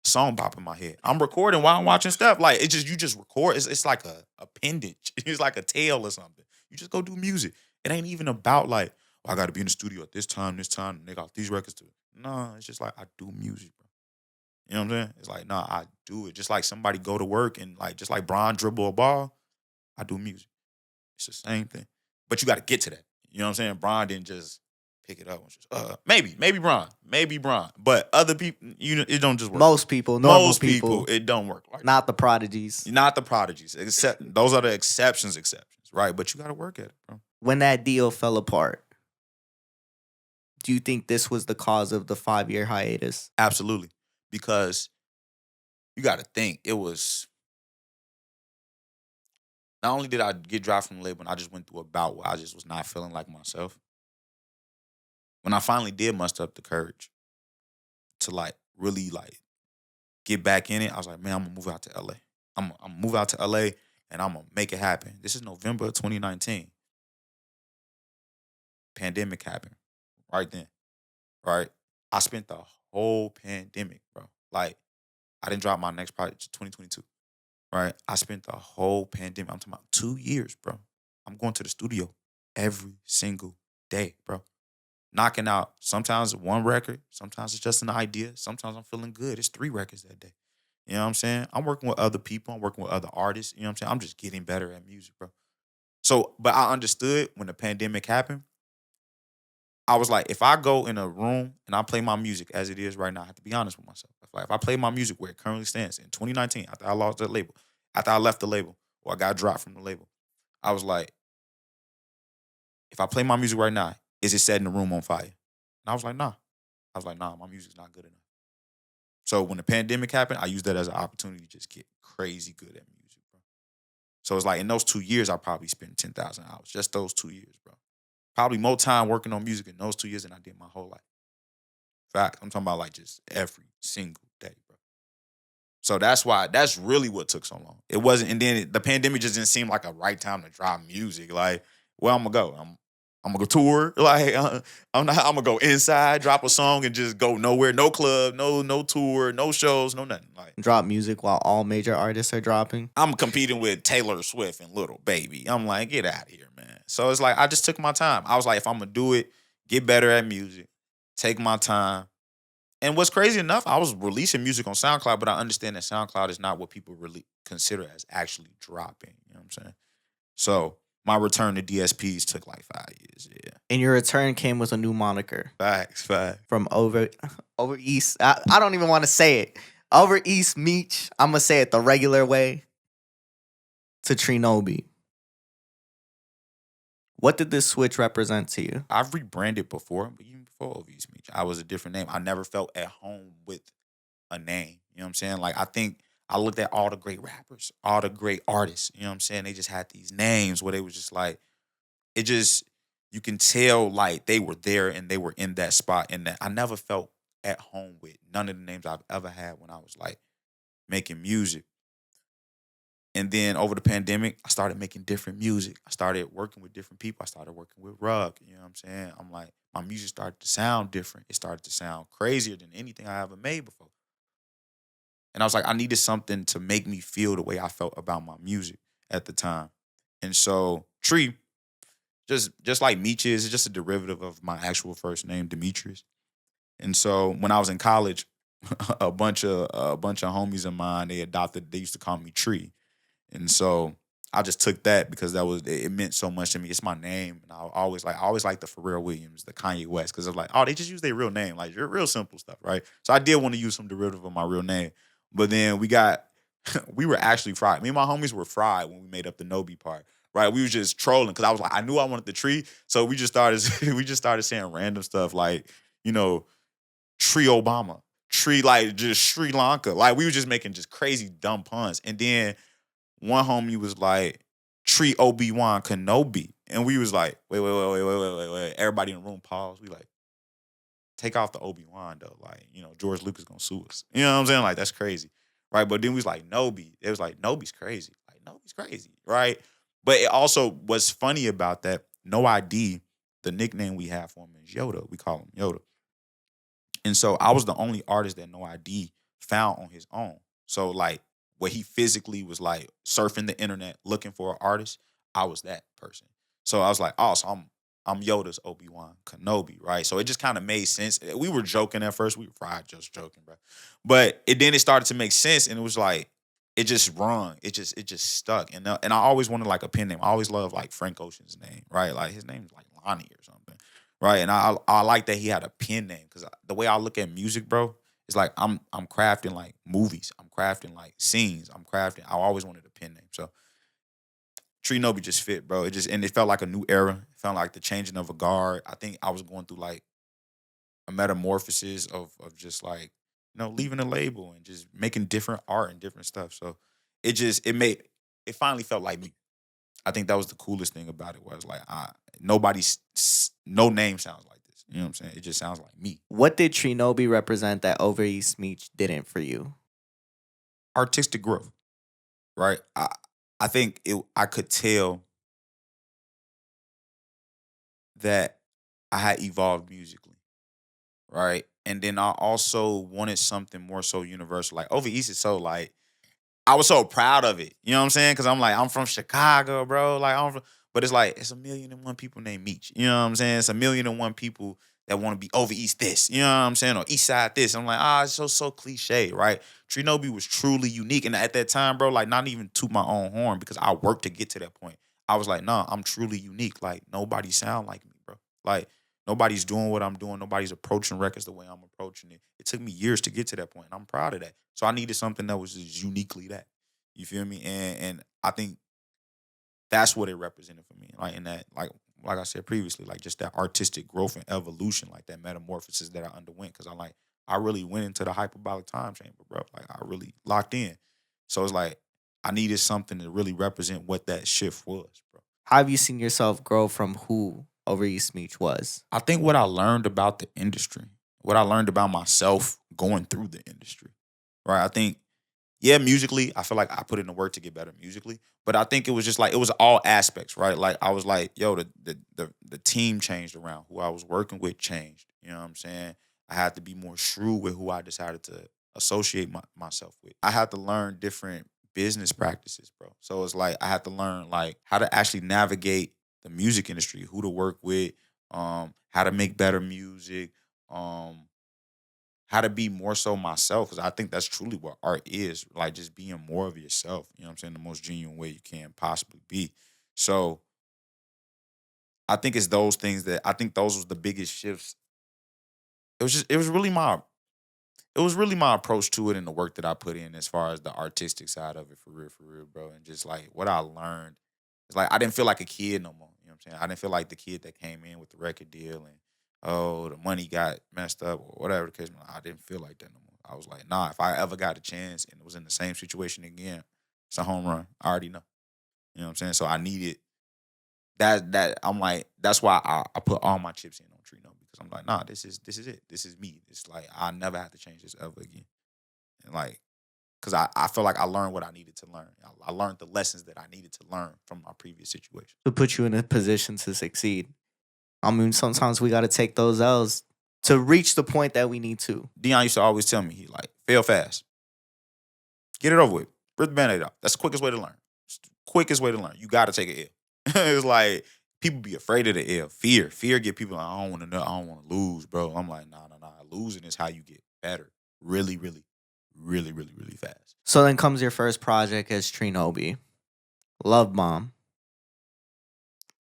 Speaker 1: song pop in my head. I'm recording while I'm watching Steph. Like it just you just record. It's like a appendage. It's like a tail or something. You just go do music. It ain't even about like, oh, I got to be in the studio at this time, and they got these records to it. No, it's just like I do music, bro. You know what I'm saying? It's like, nah, I do it. Just like somebody go to work and like, just like Bron dribble a ball, I do music. It's the same thing. But you got to get to that. You know what I'm saying? Bron didn't just pick it up. And just, maybe Bron. But other people, it don't just work.
Speaker 3: Most people, normal
Speaker 1: Most
Speaker 3: people,
Speaker 1: it don't work. Like
Speaker 3: not the prodigies.
Speaker 1: not the prodigies. Except those are the exceptions, right? But you got to work at it, bro.
Speaker 3: When that deal fell apart, do you think this was the cause of the 5-year hiatus?
Speaker 1: Absolutely. Because you got to think it was. Not only did I get dropped from the label, and I just went through a bout where I just was not feeling like myself. When I finally did muster up the courage to like really like get back in it, I was like, man, I'm gonna move out to LA. I'm gonna move out to LA and I'm gonna make it happen. This is November of 2019. Pandemic happened right then, right? I spent the whole pandemic, bro. Like, I didn't drop my next project to 2022, right? I spent the whole pandemic. I'm talking about 2 years, bro. I'm going to the studio every single day, bro. Knocking out sometimes one record, sometimes it's just an idea, sometimes I'm feeling good. It's 3 records that day. You know what I'm saying? I'm working with other people, I'm working with other artists. You know what I'm saying? I'm just getting better at music, bro. So, but I understood when the pandemic happened. I was like, if I go in a room and I play my music as it is right now, I have to be honest with myself. If I play my music where it currently stands in 2019, after I lost that label, after I left the label, or I got dropped from the label, I was like, if I play my music right now, is it setting the room on fire? And I was like, nah. I was like, nah, my music's not good enough. So when the pandemic happened, I used that as an opportunity to just get crazy good at music, bro. So it's like in those 2 years, I probably spent 10,000 hours, just those 2 years, bro. Probably more time working on music in those 2 years than I did my whole life. Fact, I'm talking about like just every single day, bro. So that's really what took so long. It wasn't, and then the pandemic just didn't seem like a right time to drop music. Like, where I'm gonna go? I'm gonna go tour. Like, I'm gonna go inside, drop a song, and just go nowhere. No club, no tour, no shows, no nothing. Like,
Speaker 3: Drop music while all major artists are dropping.
Speaker 1: I'm competing with Taylor Swift and Little Baby. I'm like, get out of here, man. So it's like I just took my time. I was like, if I'm gonna do it, get better at music, take my time. And what's crazy enough, I was releasing music on SoundCloud, but I understand that SoundCloud is not what people really consider as actually dropping. You know what I'm saying? So my return to DSPs took like 5 years. Yeah.
Speaker 3: And your return came with a new moniker
Speaker 1: Facts.
Speaker 3: from over East. I don't even want to say it. Over East Meech. I'm gonna say it the regular way. To Trinobi. What did this switch represent to you?
Speaker 1: I've rebranded before, but even before OV's Meech, I was a different name. I never felt at home with a name. You know what I'm saying? Like, I think I looked at all the great rappers, all the great artists. You know what I'm saying? They just had these names where they was just like, it just, you can tell like they were there and they were in that spot. And that I never felt at home with none of the names I've ever had when I was like making music. And then over the pandemic, I started making different music. I started working with different people. I started working with Rug. You know what I'm saying? I'm like, my music started to sound different. It started to sound crazier than anything I ever made before. And I was like, I needed something to make me feel the way I felt about my music at the time. And so Tree, just like Meech is just a derivative of my actual first name, Demetrius. And so when I was in college, a bunch of homies of mine, they used to call me Tree. And so I just took that because it meant so much to me. It's my name. And I always like the Pharrell Williams, the Kanye West, because I was like, oh, they just use their real name. Like, you're real simple stuff, right? So I did want to use some derivative of my real name. But then we were actually fried. Me and my homies were fried when we made up the Nobi part, right? We was just trolling because I was like, I knew I wanted the Tree. So we just started saying random stuff like, you know, Tree Obama, Tree like just Sri Lanka. Like, we were just making just crazy dumb puns. And then one homie was like, Tree Obi-Wan Kenobi. And we was like, wait. Everybody in the room paused. We like, take off the Obi-Wan though. Like, you know, George Lucas gonna sue us. You know what I'm saying? Like, that's crazy. Right. But then we was like, Nobi. It was like, Nobi's crazy. Like, Nobi's crazy. Right. But it also, what's funny about that, No ID, the nickname we have for him is Yoda. We call him Yoda. And so I was the only artist that No ID found on his own. So like, where he physically was like surfing the internet looking for an artist, I was that person. So I was like, oh, so I'm Yoda's Obi-Wan Kenobi, right? So it just kind of made sense. We were joking at first. We were probably just joking, bro. But then it started to make sense, and it was like, it just rung. It just stuck. And I always wanted like a pen name. I always loved like Frank Ocean's name, right? Like, his name is like Lonnie or something, right? And I like that he had a pen name, because the way I look at music, bro, it's like I'm crafting like movies. I'm crafting like scenes. I always wanted a pen name. So Tree Nobi just fit, bro. It felt like a new era. It felt like the changing of a guard. I think I was going through like a metamorphosis of just like, you know, leaving a label and just making different art and different stuff. So it finally felt like me. I think that was the coolest thing about it, was like, no name sounds like this. You know what I'm saying? It just sounds like me.
Speaker 3: What did Trinobi represent that Over East Meech didn't for you?
Speaker 1: Artistic growth, right? I think I could tell that I had evolved musically, right? And then I also wanted something more so universal. Like, Over East is so like, I was so proud of it. You know what I'm saying? Because I'm like, I'm from Chicago, bro. Like, but it's like, it's 1,000,001 people named Meech. You know what I'm saying? It's 1,000,001 people that want to be Over East this. You know what I'm saying? Or East Side this. I'm like, it's so cliche, right? Trinobi was truly unique. And at that time, bro, like, not even toot my own horn, because I worked to get to that point. I was like, nah, I'm truly unique. Like, nobody sound like me, bro. Like, nobody's doing what I'm doing. Nobody's approaching records the way I'm approaching it. It took me years to get to that point, and I'm proud of that. So I needed something that was just uniquely that. You feel me? And I think that's what it represented for me. Like, in that, like I said previously, like, just that artistic growth and evolution, like that metamorphosis that I underwent. Because I really went into the hyperbolic time chamber, bro. Like, I really locked in. So it's like, I needed something to really represent what that shift was, bro.
Speaker 3: How have you seen yourself grow from who Over East Meech was?
Speaker 1: I think what I learned about the industry, what I learned about myself going through the industry, right? I think, yeah, musically, I feel like I put in the work to get better musically, but I think it was just like, it was all aspects, right? Like, I was like, yo, the team changed around. Who I was working with changed. You know what I'm saying? I had to be more shrewd with who I decided to associate myself with. I had to learn different business practices, bro. So it's like, I had to learn like how to actually navigate the music industry, who to work with, how to make better music, how to be more so myself. Because I think that's truly what art is, like, just being more of yourself. You know what I'm saying? The most genuine way you can possibly be. So I think it's those things that I think those was the biggest shifts. It was really my approach to it and the work that I put in as far as the artistic side of it, for real, bro. And just like what I learned. It's like I didn't feel like a kid no more. You know what I'm saying? I didn't feel like the kid that came in with the record deal and oh, the money got messed up or whatever the case. I didn't feel like that no more. I was like, nah, if I ever got a chance and was in the same situation again, it's a home run. I already know. You know what I'm saying? So I needed that I'm like, that's why I put all my chips in on Trino because I'm like, nah, this is it. This is me. It's like I never have to change this ever again. And like, cause I feel like I learned what I needed to learn. I learned the lessons that I needed to learn from my previous situation.
Speaker 3: To put you in a position to succeed. I mean, sometimes we got to take those L's to reach the point that we need to.
Speaker 1: Dion used to always tell me, he like, fail fast. Get it over with. Rip the band-aid off. That's the quickest way to learn. It's the quickest way to learn. You gotta take an L. It's like people be afraid of the L. Fear get people like, I don't want to know, I don't want to lose, bro. I'm like, nah. Losing is how you get better. Really, really, really, really, really fast.
Speaker 3: So then comes your first project as Trinobi, Love Bomb.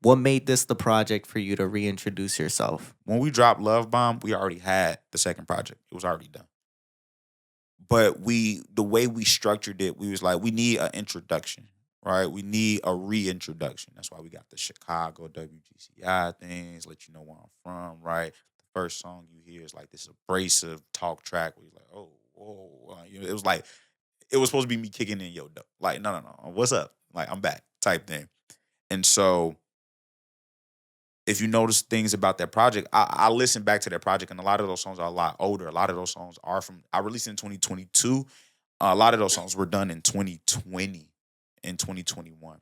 Speaker 3: What made this the project for you to reintroduce yourself?
Speaker 1: When we dropped Love Bomb, we already had the second project. It was already done. But the way we structured it, we was like, we need an introduction, right? We need a reintroduction. That's why we got the Chicago WGCI things, let you know where I'm from, right? The first song you hear is like this abrasive talk track where you're like, oh, whoa. You know, it was like, it was supposed to be me kicking in yo dope. Like, no. What's up? Like, I'm back type thing. And so if you notice things about that project, I listened back to that project, and a lot of those songs are a lot older. A lot of those songs are from, I released in 2022. A lot of those songs were done in 2020 and 2021.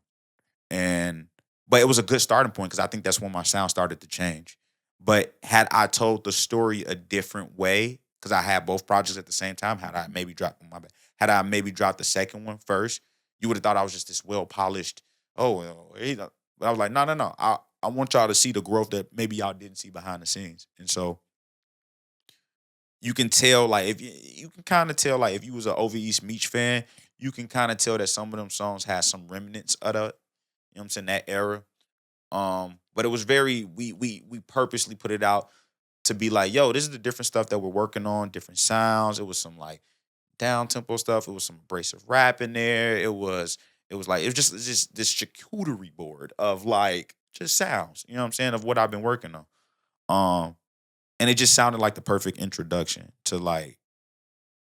Speaker 1: But it was a good starting point because I think that's when my sound started to change. But had I told the story a different way, because I had both projects at the same time, had I maybe dropped the second one first, you would have thought I was just this well-polished, but I was like, no. I want y'all to see the growth that maybe y'all didn't see behind the scenes. And so you can tell, like, if you can kind of tell, like, if you was an Over East Meech fan, you can kind of tell that some of them songs had some remnants of the, you know what I'm saying, that era. But it was very, we purposely put it out to be like, yo, this is the different stuff that we're working on, different sounds. It was some like down tempo stuff. It was some abrasive rap in there. It was just this charcuterie board of like just sounds, you know what I'm saying, of what I've been working on. And it just sounded like the perfect introduction to like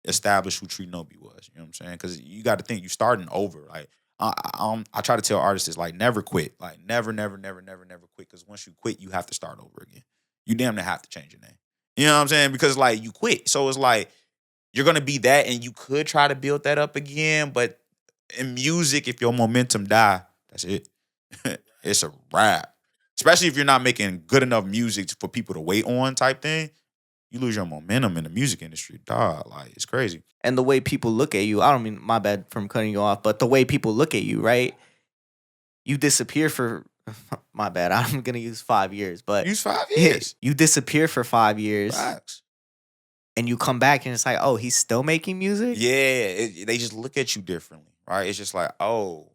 Speaker 1: establish who Trinobi was, you know what I'm saying? Because you got to think, you starting over. Like I try to tell artists is like never quit, like never quit. Because once you quit, you have to start over again. You damn near have to change your name. You know what I'm saying? Because like you quit, so it's like you're gonna be that, and you could try to build that up again. But in music, if your momentum die, that's it. It's a wrap. Especially if you're not making good enough music for people to wait on, type thing. You lose your momentum in the music industry, dog. Like, it's crazy.
Speaker 3: And the way people look at you, I don't mean, my bad from cutting you off, but the way people look at you, right? You disappear for, my bad, I'm going to use 5 years, but.
Speaker 1: Use 5 years.
Speaker 3: You disappear for 5 years.
Speaker 1: Facts.
Speaker 3: And you come back and it's like, oh, he's still making music?
Speaker 1: Yeah, they just look at you differently, right? It's just like, oh,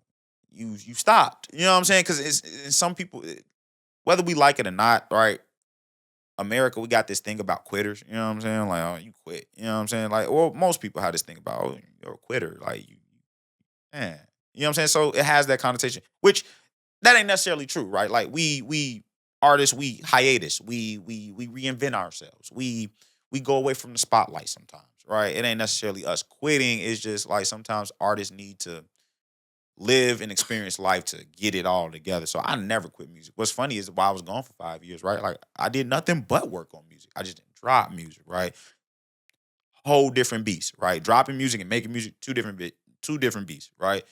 Speaker 1: you stopped. You know what I'm saying? Because some people, whether we like it or not, right? America, we got this thing about quitters. You know what I'm saying? Like, oh, you quit. You know what I'm saying? Like, well, most people have this thing about, oh, you're a quitter. Like, man. You know what I'm saying? So it has that connotation, which that ain't necessarily true, right? Like, we artists, we hiatus. We reinvent ourselves. We go away from the spotlight sometimes, right? It ain't necessarily us quitting. It's just like sometimes artists need to live and experience life to get it all together. So I never quit music. What's funny is while I was gone for 5 years, right? Like I did nothing but work on music. I just didn't drop music, right? Whole different beast, right? Dropping music and making music, two different beasts, right?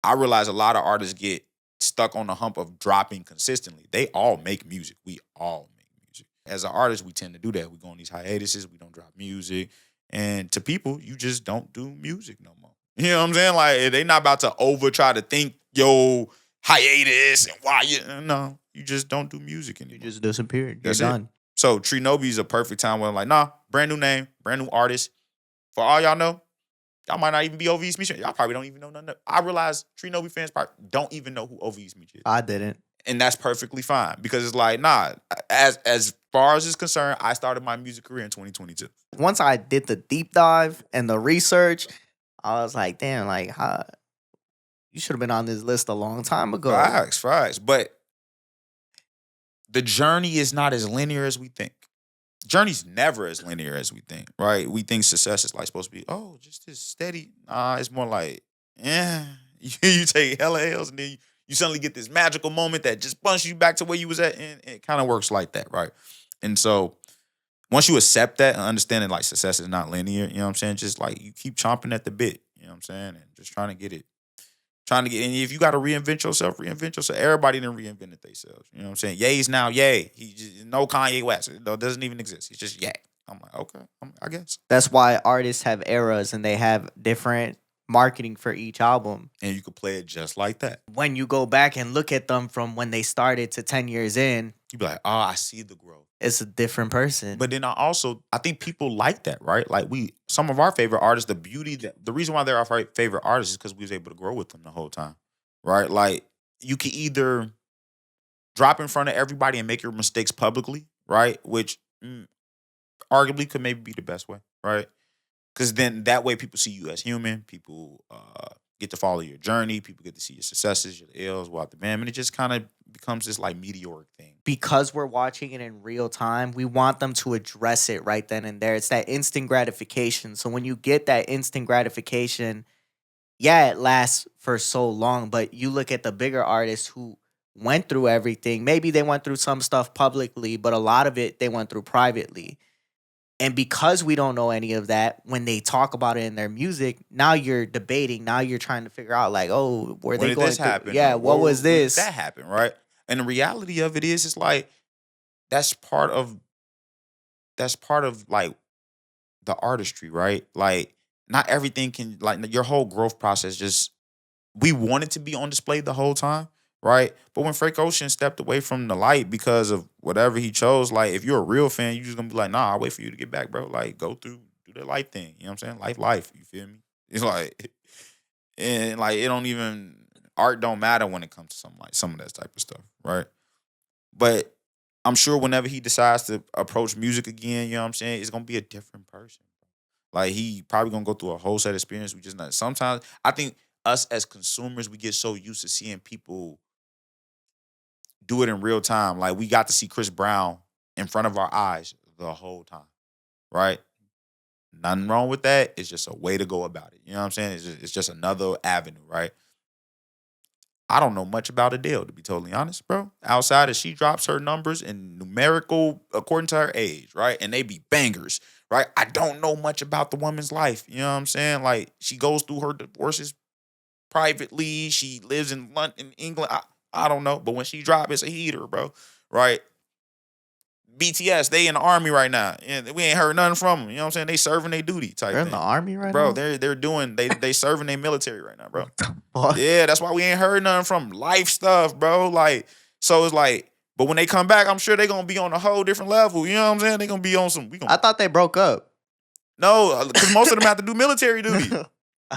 Speaker 1: I realize a lot of artists get stuck on the hump of dropping consistently. They all make music. We all make music. As an artist, we tend to do that. We go on these hiatuses. We don't drop music. And to people, you just don't do music no more. You know what I'm saying? Like, they not about to try to think, yo, hiatus and why no, you just don't do music anymore.
Speaker 3: You just disappeared. You're
Speaker 1: That's
Speaker 3: done.
Speaker 1: it. So Trinobi is a perfect time where I'm like, nah, brand new name, brand new artist. For all y'all know, Y'all might not even be OVE Smith. Y'all probably don't even know nothing. I realize Tree Novi fans probably don't even know who OVE Smith is.
Speaker 3: I didn't.
Speaker 1: And that's perfectly fine because it's like, nah, as far as it's concerned, I started my music career in 2022.
Speaker 3: Once I did the deep dive and the research, I was like, damn, like, how, you should have been on this list a long time ago.
Speaker 1: Facts. But the journey is not as linear as we think. Journey's never as linear as we think, right? We think success is like supposed to be, oh, just this steady. Nah, it's more like, you take hella L's and then you suddenly get this magical moment that just punches you back to where you was at, and it kind of works like that, right? And so once you accept that and understanding like success is not linear, you know what I'm saying? Just like you keep chomping at the bit, you know what I'm saying? And just trying to get it. And if you got to reinvent yourself. Everybody done reinvented themselves. You know what I'm saying? Ye's now Ye. He just, no Kanye West. It doesn't even exist. He's just Ye. I'm like, okay, I guess.
Speaker 3: That's why artists have eras and they have different marketing for each album.
Speaker 1: And you could play it just like that.
Speaker 3: When you go back and look at them from when they started to 10 years in,
Speaker 1: you be like, oh, I see the growth.
Speaker 3: It's a different person.
Speaker 1: But then I think people like that, right? Like some of our favorite artists, the reason why they're our favorite artists is because we was able to grow with them the whole time, right? Like you can either drop in front of everybody and make your mistakes publicly, right? Which arguably could maybe be the best way, right? Because then that way people see you as human. People get to follow your journey. People get to see your successes, your L's, what the band. And it just kind of becomes this like meteoric thing.
Speaker 3: Because we're watching it in real time, we want them to address it right then and there. It's that instant gratification. So when you get that instant gratification, yeah, it lasts for so long. But you look at the bigger artists who went through everything. Maybe they went through some stuff publicly, but a lot of it they went through privately. And because we don't know any of that, when they talk about it in their music, now you're debating. Now you're trying to figure out, like, oh, were they going to happen? Yeah, what was this?
Speaker 1: That happened, right? And the reality of it is, it's like that's part of like the artistry, right? Like not everything can, like your whole growth process. Just we want it to be on display the whole time, right? But when Frank Ocean stepped away from the light because of whatever he chose, like if you're a real fan, you're just gonna be like, nah, I'll wait for you to get back, bro. Like go do the life thing. You know what I'm saying? Life. You feel me? It's like, and like it don't even, art don't matter when it comes to some of that type of stuff, right? But I'm sure whenever he decides to approach music again, you know what I'm saying, it's gonna be a different person. Like he probably gonna go through a whole set of experience. We just not. Sometimes I think us as consumers, we get so used to seeing people do it in real time. Like we got to see Chris Brown in front of our eyes the whole time, right? Nothing wrong with that. It's just a way to go about it. You know what I'm saying? It's just another avenue, right? I don't know much about Adele, to be totally honest, bro. Outside of she drops her numbers in numerical according to her age, right? And they be bangers, right? I don't know much about the woman's life. You know what I'm saying? Like she goes through her divorces privately. She lives in London, England. I don't know. But when she drop, it's a heater, bro. Right? BTS, they in the army right now. And we ain't heard nothing from them. You know what I'm saying? They serving their duty type
Speaker 3: They're in
Speaker 1: thing.
Speaker 3: the army right
Speaker 1: bro,
Speaker 3: now?
Speaker 1: they're doing, they serving their military right now, bro.
Speaker 3: What?
Speaker 1: Yeah, that's why we ain't heard nothing from them. Life stuff, bro. Like, so it's like, but when they come back, I'm sure they gonna be on a whole different level. You know what I'm saying? They gonna be on some,
Speaker 3: I thought they broke up.
Speaker 1: No, because most of them have to do military duty.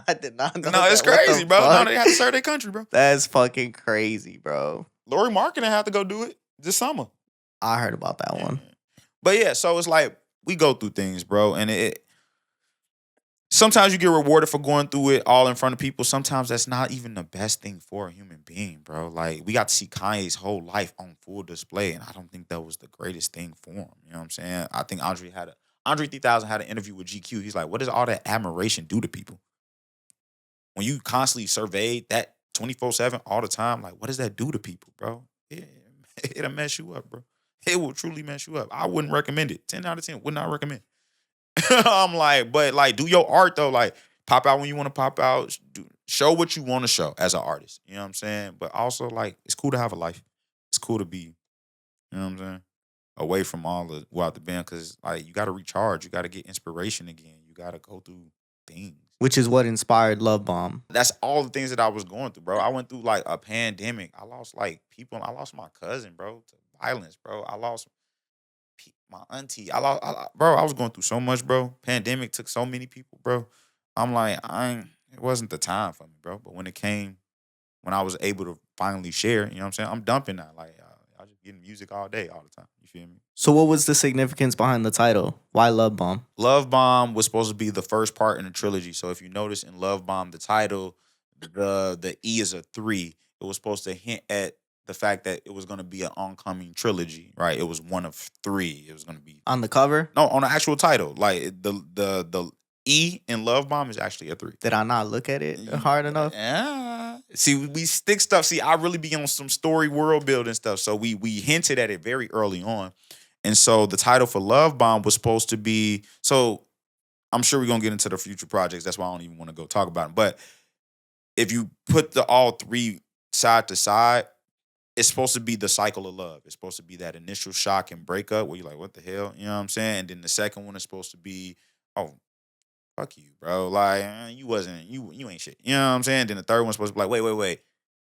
Speaker 3: I did not know.
Speaker 1: No, it's
Speaker 3: that. What
Speaker 1: crazy,
Speaker 3: the
Speaker 1: bro. No,
Speaker 3: fuck?
Speaker 1: they have to serve their country, bro.
Speaker 3: That's fucking crazy, bro.
Speaker 1: Lori Markkinen have to go do it this summer.
Speaker 3: I heard about that one.
Speaker 1: But yeah, so it's like we go through things, bro, and it sometimes you get rewarded for going through it all in front of people. Sometimes that's not even the best thing for a human being, bro. Like we got to see Kanye's whole life on full display, and I don't think that was the greatest thing for him. You know what I'm saying? I think Andre 3000 had an interview with GQ. He's like, "What does all that admiration do to people? When you constantly surveyed that 24/7 all the time, like what does that do to people, bro? It'll mess you up, bro. It will truly mess you up. I wouldn't recommend it. 10 out of 10 would not recommend. I'm like, but like, do your art though. Like, pop out when you want to pop out. Show what you want to show as an artist. You know what I'm saying? But also, like, it's cool to have a life. It's cool to be, you know what I'm saying, away from all the without the band, because like you got to recharge. You got to get inspiration again. You got to go through things.
Speaker 3: Which is what inspired Love Bomb.
Speaker 1: That's all the things that I was going through, bro. I went through like a pandemic. I lost like people. I lost my cousin, bro, to violence, bro. I lost my auntie. Bro, I was going through so much, bro. Pandemic took so many people, bro. I'm like, it wasn't the time for me, bro. But when I was able to finally share, you know what I'm saying? I'm dumping that. Like, I was just getting music all day, all the time. You feel me?
Speaker 3: So what was the significance behind the title? Why Love Bomb?
Speaker 1: Love Bomb was supposed to be the first part in the trilogy. So if you notice in Love Bomb, the title, the E is a 3. It was supposed to hint at the fact that it was going to be an oncoming trilogy, right? It was one of 3. It was going to be
Speaker 3: On the cover?
Speaker 1: no on the actual title. Like the E in Love Bomb is actually a 3.
Speaker 3: Did I not look at it hard enough?
Speaker 1: Yeah. See, we stick stuff. See, I really be on some story world building stuff. So we hinted at it very early on. And so the title for Love Bomb was supposed to be, so I'm sure we're gonna get into the future projects. That's why I don't even want to go talk about them. But if you put the all 3 side to side, it's supposed to be the cycle of love. It's supposed to be that initial shock and breakup where you're like, what the hell? You know what I'm saying? And then the second one is supposed to be, oh, fuck you, bro. Like, you ain't shit. You know what I'm saying? Then the third one's supposed to be like, wait.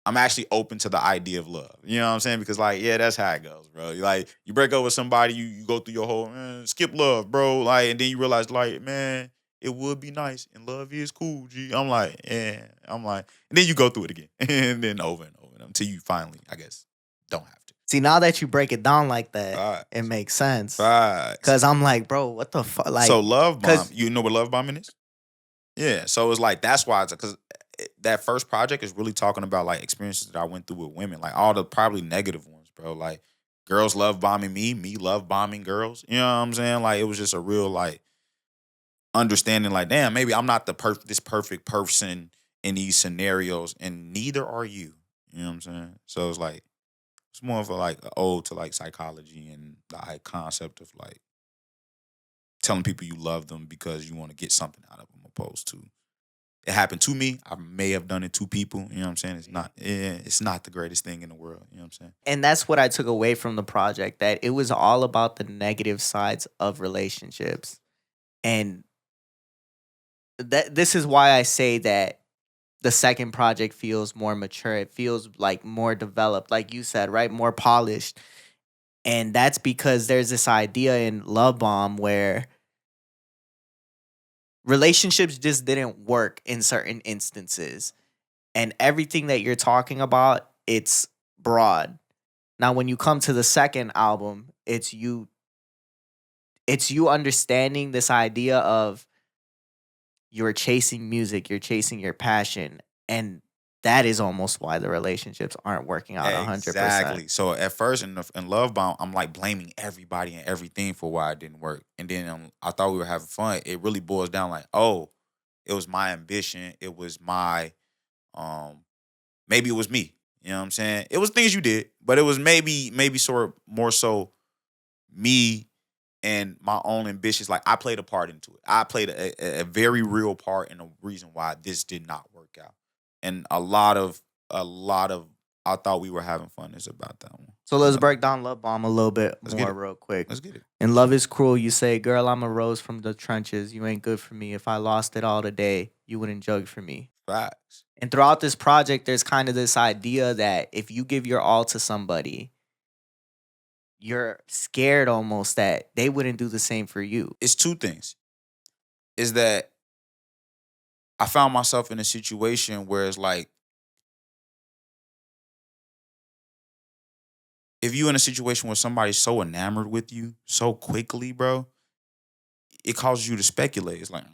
Speaker 1: I'm actually open to the idea of love. You know what I'm saying? Because like, yeah, that's how it goes, bro. Like, you break up with somebody, you go through your whole skip love, bro. Like, and then you realize, like, man, it would be nice and love is cool, G. I'm like, yeah. I'm like, and then you go through it again, and then over and over until you finally, I guess, don't have to.
Speaker 3: See, now that you break it down like that,
Speaker 1: Facts.
Speaker 3: it makes sense.
Speaker 1: Facts.
Speaker 3: Cause I'm like, bro, what the fuck? Like,
Speaker 1: So love bomb,
Speaker 3: 'cause-
Speaker 1: you know what love bombing is? Yeah. So it's like that's why it's because that first project is really talking about like experiences that I went through with women, like all the probably negative ones, bro. Like girls love bombing me love bombing girls. You know what I'm saying? Like it was just a real like understanding. Like damn, maybe I'm not this perfect person in these scenarios, and neither are you. You know what I'm saying? So it's like it's more of a like a ode to like psychology and the like, concept of like telling people you love them because you want to get something out of them, opposed to it happened to me. I may have done it to people. You know what I'm saying? It's not the greatest thing in the world. You know what I'm saying?
Speaker 3: and that's what I took away from the project, that it was all about the negative sides of relationships. And that this is why I say that the second project feels more mature. It feels like more developed, like you said, right? More polished. And that's because there's this idea in Love Bomb where relationships just didn't work in certain instances. And everything that you're talking about, it's broad. Now, when you come to the second album, it's you understanding this idea of you're chasing music, you're chasing your passion, and that is almost why the relationships aren't working out 100%.
Speaker 1: Exactly. So at first in Love Bomb, I'm like blaming everybody and everything for why it didn't work. And then I thought we were having fun. It really boils down like, oh, it was my ambition. It was my, maybe it was me. You know what I'm saying? It was things you did, but it was maybe sort of more so me and my own ambitions. Like I played a part into it. I played a very real part in the reason why this did not work out. And a lot of I thought we were having fun is about that one.
Speaker 3: So let's break down Love Bomb a little bit
Speaker 1: Let's get
Speaker 3: more
Speaker 1: it.
Speaker 3: real quick.
Speaker 1: Let's get it.
Speaker 3: In Love is Cruel, you say, girl, I'm a rose from the trenches. You ain't good for me. If I lost it all today, you wouldn't jug for me.
Speaker 1: Facts.
Speaker 3: And throughout this project, there's kind of this idea that if you give your all to somebody, you're scared almost that they wouldn't do the same for you.
Speaker 1: It's two things. Is that I found myself in a situation where it's like if you in a situation where somebody's so enamored with you so quickly, bro, it causes you to speculate. It's like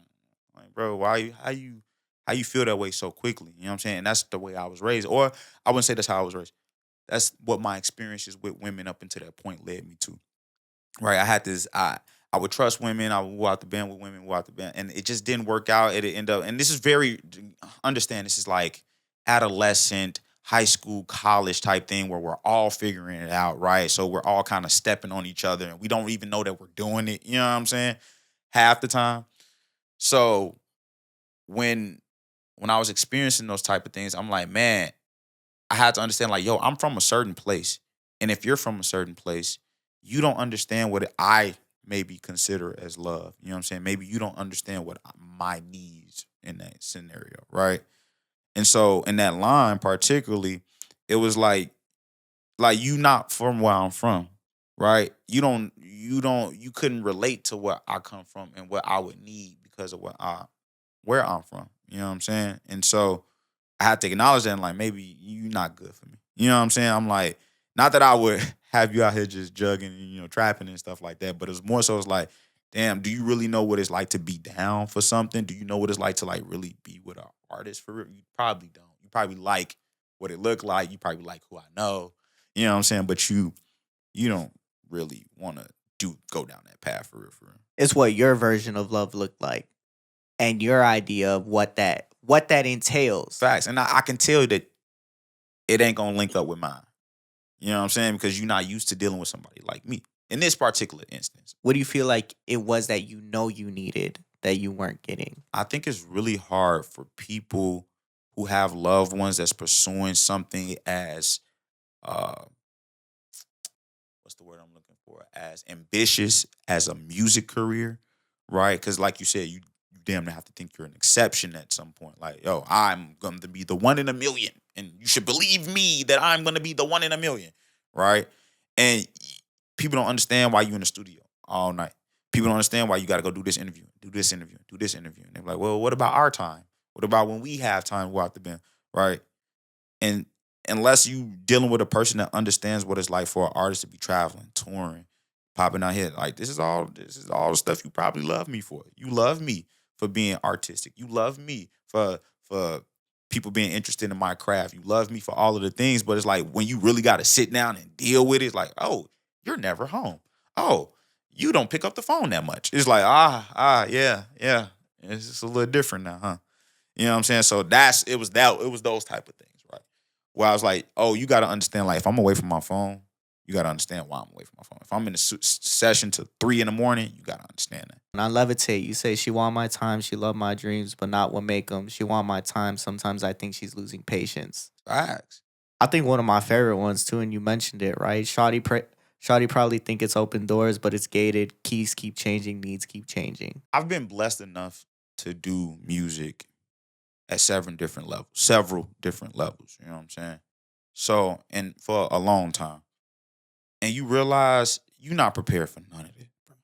Speaker 1: bro, how you feel that way so quickly? You know what I'm saying? And that's the way I was raised. Or I wouldn't say that's how I was raised. That's what my experiences with women up until that point led me to. Right. I had this I would trust women, I would go out the band with women, go out the band. And it just didn't work out. It ended up, and this is very understand this is like adolescent, high school, college type thing where we're all figuring it out, right? So we're all kind of stepping on each other and we don't even know that we're doing it. You know what I'm saying? Half the time. So when I was experiencing those type of things, I'm like, man, I had to understand, like, yo, I'm from a certain place. And if you're from a certain place, you don't understand what I maybe consider as love. You know what I'm saying? Maybe you don't understand what my needs in that scenario, right? And so in that line particularly, it was like you not from where I'm from, right? You couldn't relate to where I come from and what I would need because of what where I'm from. You know what I'm saying? And so I had to acknowledge that and like maybe you're not good for me. You know what I'm saying? I'm like, not that I would have you out here just jugging and trapping and stuff like that, but it's more so it's like, damn, do you really know what it's like to be down for something? Do you know what it's like to like really be with an artist for real? You probably don't. You probably like what it looked like. You probably like who I know. You know what I'm saying? But you don't really want to go down that path for real, for real.
Speaker 3: It's what your version of love looked like, and your idea of what that entails.
Speaker 1: Facts. And I can tell that it ain't gonna link up with mine. You know what I'm saying? Because you're not used to dealing with somebody like me. In this particular instance,
Speaker 3: What do you feel like it was that you needed that you weren't getting?
Speaker 1: I think it's really hard for people who have loved ones that's pursuing something as uh what's the word I'm looking for? As ambitious as a music career, right? Because like you said, you damn near have to think you're an exception at some point. Like, yo, I'm going to be the one in a million, and you should believe me that I'm going to be the one in a million, right? And people don't understand why you in the studio all night. People don't understand why you got to go do this interview, do this interview, do this interview. And they're like, well, what about our time? What about when we have time to go out the bin, right? And unless you dealing with a person that understands what it's like for an artist to be traveling, touring, popping out here, like this is all the stuff you probably love me for. You love me for being artistic. You love me for people being interested in my craft. You love me for all of the things, but it's like when you really got to sit down and deal with it, it's like, oh, you're never home. Oh, you don't pick up the phone that much. It's like, yeah, yeah. It's just a little different now, huh? You know what I'm saying? So it was those type of things, right? Where I was like, oh, you got to understand, like, if I'm away from my phone, you got to understand why I'm away from my phone. If I'm in a session till 3 a.m, you got to understand that.
Speaker 3: And I levitate. You say she want my time, she love my dreams, but not what make them. She want my time. Sometimes I think she's losing patience.
Speaker 1: Facts.
Speaker 3: I think one of my favorite ones too, and you mentioned it, right? Shawty probably think it's open doors, but it's gated. Keys keep changing, needs keep changing.
Speaker 1: I've been blessed enough to do music at several different levels. You know what I'm saying? So, and for a long time. And you realize you're not prepared for none of it, bro.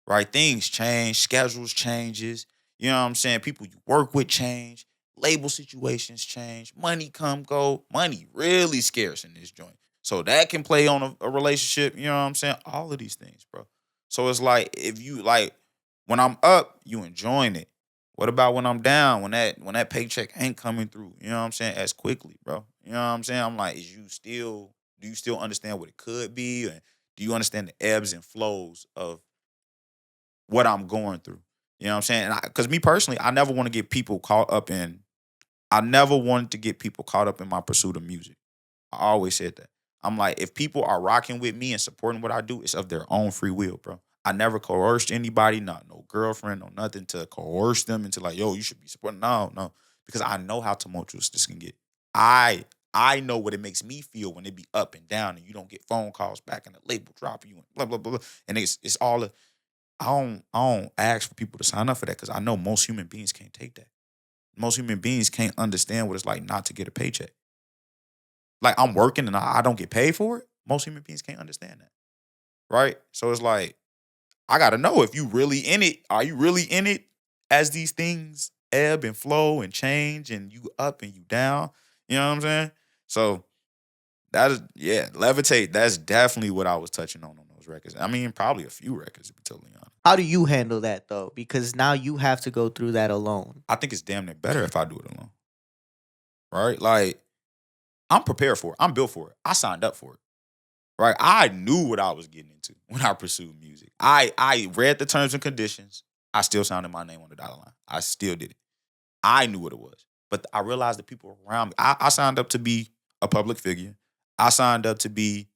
Speaker 1: Right? Things change, schedules changes. You know what I'm saying? People you work with change, label situations change, money come go. Money really scarce in this joint. So that can play on a relationship. You know what I'm saying? All of these things, bro. So it's like if you like when I'm up, you enjoying it. What about when I'm down? When that paycheck ain't coming through? You know what I'm saying? As quickly, bro. You know what I'm saying? I'm like, do you still understand what it could be? And do you understand the ebbs and flows of what I'm going through? You know what I'm saying? Because me personally, I never want to get people caught up in. I never wanted to get people caught up in my pursuit of music. I always said that. I'm like, if people are rocking with me and supporting what I do, it's of their own free will, bro. I never coerced anybody, not no girlfriend, no nothing to coerce them into like, yo, you should be supporting. No, no, because I know how tumultuous this can get. I know what it makes me feel when it be up and down and you don't get phone calls back and the label drop you and blah blah blah. Blah. And it's all. I don't ask for people to sign up for that because I know most human beings can't take that. Most human beings can't understand what it's like not to get a paycheck. Like I'm working and I don't get paid for it. Most human beings can't understand that, right? So it's like I gotta know if you really in it. Are you really in it as these things ebb and flow and change and you up and you down? You know what I'm saying? So that is levitate. That's definitely what I was touching on those records. I mean, probably a few records to be totally honest.
Speaker 3: How do you handle that though? Because now you have to go through that alone.
Speaker 1: I think it's damn near better if I do it alone, right? Like I'm prepared for it. I'm built for it. I signed up for it. Right? I knew what I was getting into when I pursued music. I read the terms and conditions. I still sounded my name on the dollar line. I still did it. I knew what it was. But I realized the people around me, I signed up to be a public figure. I signed up to be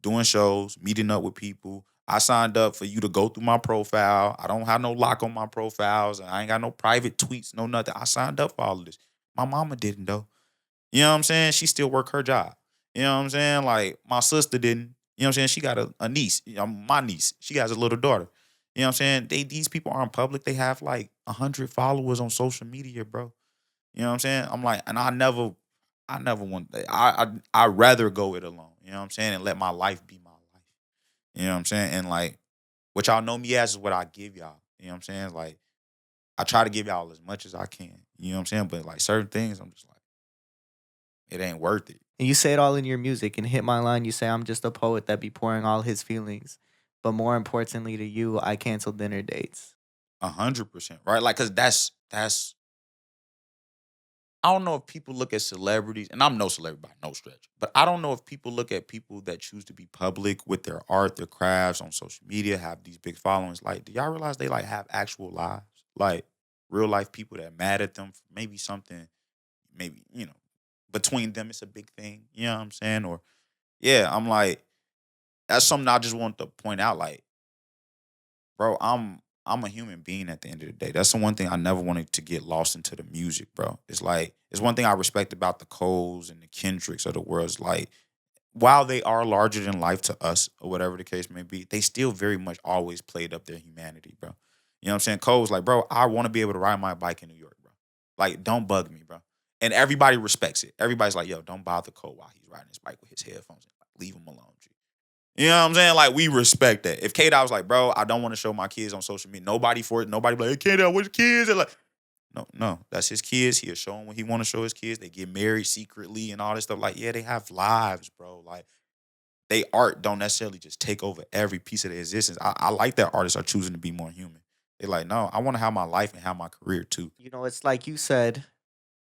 Speaker 1: doing shows, meeting up with people. I signed up for you to go through my profile. I don't have no lock on my profiles. I ain't got no private tweets, no nothing. I signed up for all of this. My mama didn't though. You know what I'm saying? She still work her job. You know what I'm saying? Like my sister didn't. You know what I'm saying? She got a niece. My niece. She has a little daughter. You know what I'm saying? These people aren't public. They have like 100 followers on social media, bro. You know what I'm saying? I'm like, and I never want that. I rather go it alone. You know what I'm saying? And let my life be my life. You know what I'm saying? And like what y'all know me as is what I give y'all. You know what I'm saying? Like I try to give y'all as much as I can. You know what I'm saying? But like certain things, I'm just like, it ain't worth it.
Speaker 3: And you say it all in your music. And Hit My Line, you say, I'm just a poet that be pouring all his feelings. But more importantly to you, I cancel dinner dates.
Speaker 1: 100%, right? Like, cause that's I don't know if people look at celebrities, and I'm no celebrity by no stretch, but I don't know if people look at people that choose to be public with their art, their crafts on social media, have these big followings. Like, do y'all realize they like have actual lives? Like real life people that mad at them for maybe something, maybe, between them it's a big thing. You know what I'm saying? Or yeah, I'm like, that's something I just want to point out. Like, bro, I'm a human being at the end of the day. That's the one thing I never wanted to get lost into the music, bro. It's like it's one thing I respect about the Coles and the Kendricks of the world. Is like while they are larger than life to us or whatever the case may be, they still very much always played up their humanity, bro. You know what I'm saying? Cole's like, bro, I want to be able to ride my bike in New York, bro. Like, don't bug me, bro. And everybody respects it. Everybody's like, yo, don't bother Cole while he's riding his bike with his headphones. Like, leave him alone, G. You know what I'm saying? Like, we respect that. If K-Dot was like, bro, I don't want to show my kids on social media. Nobody for it. Nobody be like, hey, K-Dot, where's your kids? They're like, no, that's his kids. He'll show them what he want to show his kids. They get married secretly and all this stuff. Like, yeah, they have lives, bro. Like, they art don't necessarily just take over every piece of their existence. I like that artists are choosing to be more human. They're like, no, I want to have my life and have my career too.
Speaker 3: You know, it's like you said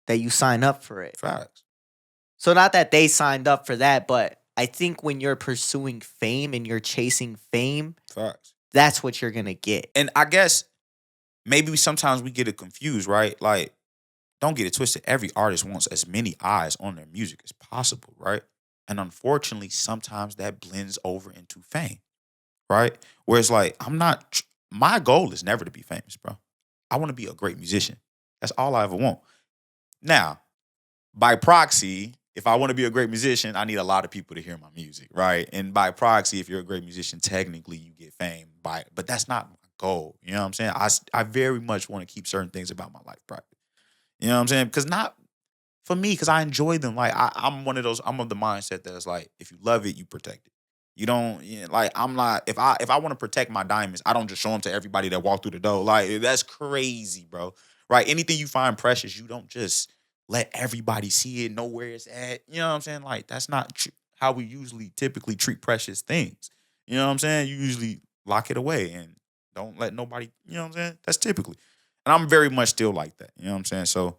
Speaker 3: that you sign up for it.
Speaker 1: Facts.
Speaker 3: So not that they signed up for that, but I think when you're pursuing fame and you're chasing fame,
Speaker 1: Facts.
Speaker 3: that's what you're going to get.
Speaker 1: And I guess maybe sometimes we get it confused, right? Like, don't get it twisted. Every artist wants as many eyes on their music as possible, right? And unfortunately, sometimes that blends over into fame, right? Where it's like, my goal is never to be famous, bro. I want to be a great musician. That's all I ever want. Now, by proxy, if I want to be a great musician, I need a lot of people to hear my music, right? And by proxy, if you're a great musician, technically you get fame but that's not my goal. You know what I'm saying? I very much want to keep certain things about my life private. You know what I'm saying? Because not for me, because I enjoy them. Like I'm one of those. I'm of the mindset that is like, if you love it, you protect it. You don't like. I'm not. If I want to protect my diamonds, I don't just show them to everybody that walk through the door. Like that's crazy, bro. Right? Anything you find precious, you don't just let everybody see it, know where it's at. You know what I'm saying? Like that's not how we usually typically treat precious things. You know what I'm saying? You usually lock it away and don't let nobody. You know what I'm saying? That's typically. And I'm very much still like that. You know what I'm saying? So.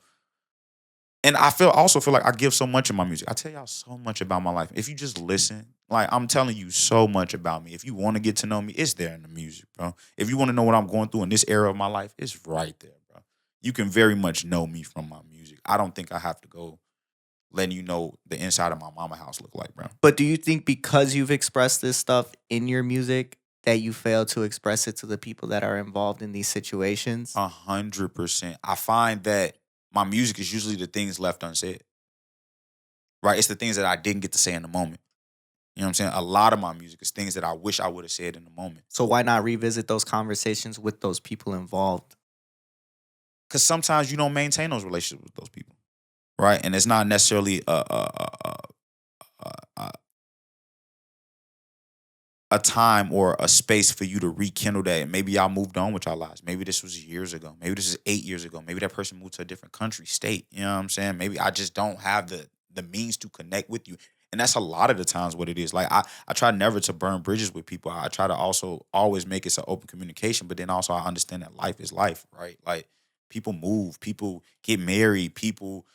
Speaker 1: And I also feel like I give so much in my music. I tell y'all so much about my life. If you just listen, like I'm telling you so much about me. If you want to get to know me, it's there in the music, bro. If you want to know what I'm going through in this era of my life, it's right there, bro. You can very much know me from my music. I don't think I have to go letting you know the inside of my mama house look like, bro.
Speaker 3: But do you think because you've expressed this stuff in your music that you fail to express it to the people that are involved in these situations?
Speaker 1: 100%. I find that my music is usually the things left unsaid. Right? It's the things that I didn't get to say in the moment. You know what I'm saying? A lot of my music is things that I wish I would have said in the moment.
Speaker 3: So why not revisit those conversations with those people involved?
Speaker 1: Because sometimes you don't maintain those relationships with those people. Right? And it's not necessarily a time or a space for you to rekindle that. And maybe y'all moved on with y'all lives. Maybe this was years ago. Maybe this is 8 years ago. Maybe that person moved to a different country, state. You know what I'm saying? Maybe I just don't have the means to connect with you. And that's a lot of the times what it is. Like I try never to burn bridges with people. I try to also always make it an open communication, but then also I understand that life is life, right? Like people move, people get married, people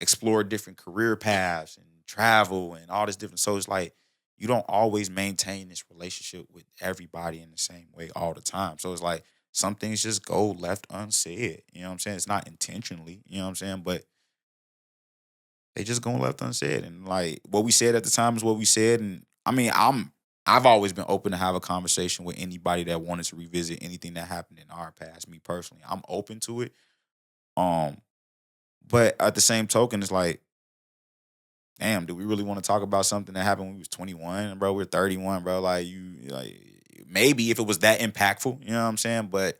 Speaker 1: explore different career paths and travel and all this different. So it's like you don't always maintain this relationship with everybody in the same way all the time. So it's like some things just go left unsaid. You know what I'm saying? It's not intentionally, you know what I'm saying? But they just go left unsaid. And like what we said at the time is what we said. And I mean, I've always been open to have a conversation with anybody that wanted to revisit anything that happened in our past. Me personally, I'm open to it. But at the same token, it's like, damn, do we really want to talk about something that happened when we was 21, bro? We're 31, bro. Like maybe if it was that impactful, you know what I'm saying? But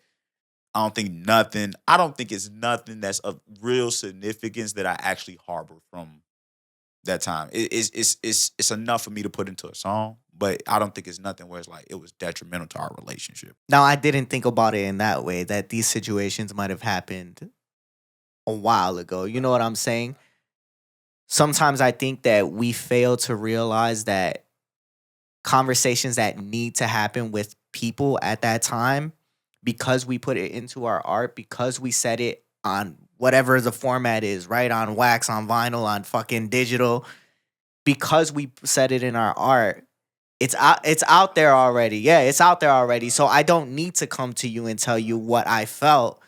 Speaker 1: I don't think it's nothing that's of real significance that I actually harbor from that time. It's enough for me to put into a song, but I don't think it's nothing where it's like it was detrimental to our relationship.
Speaker 3: Now, I didn't think about it in that way, that these situations might have happened a while ago. You know what I'm saying? Sometimes I think that we fail to realize that conversations that need to happen with people at that time, because we put it into our art, because we set it on whatever the format is, right? On wax, on vinyl, on fucking digital, because we set it in our art, it's out there already. Yeah, it's out there already. So I don't need to come to you and tell you what I felt.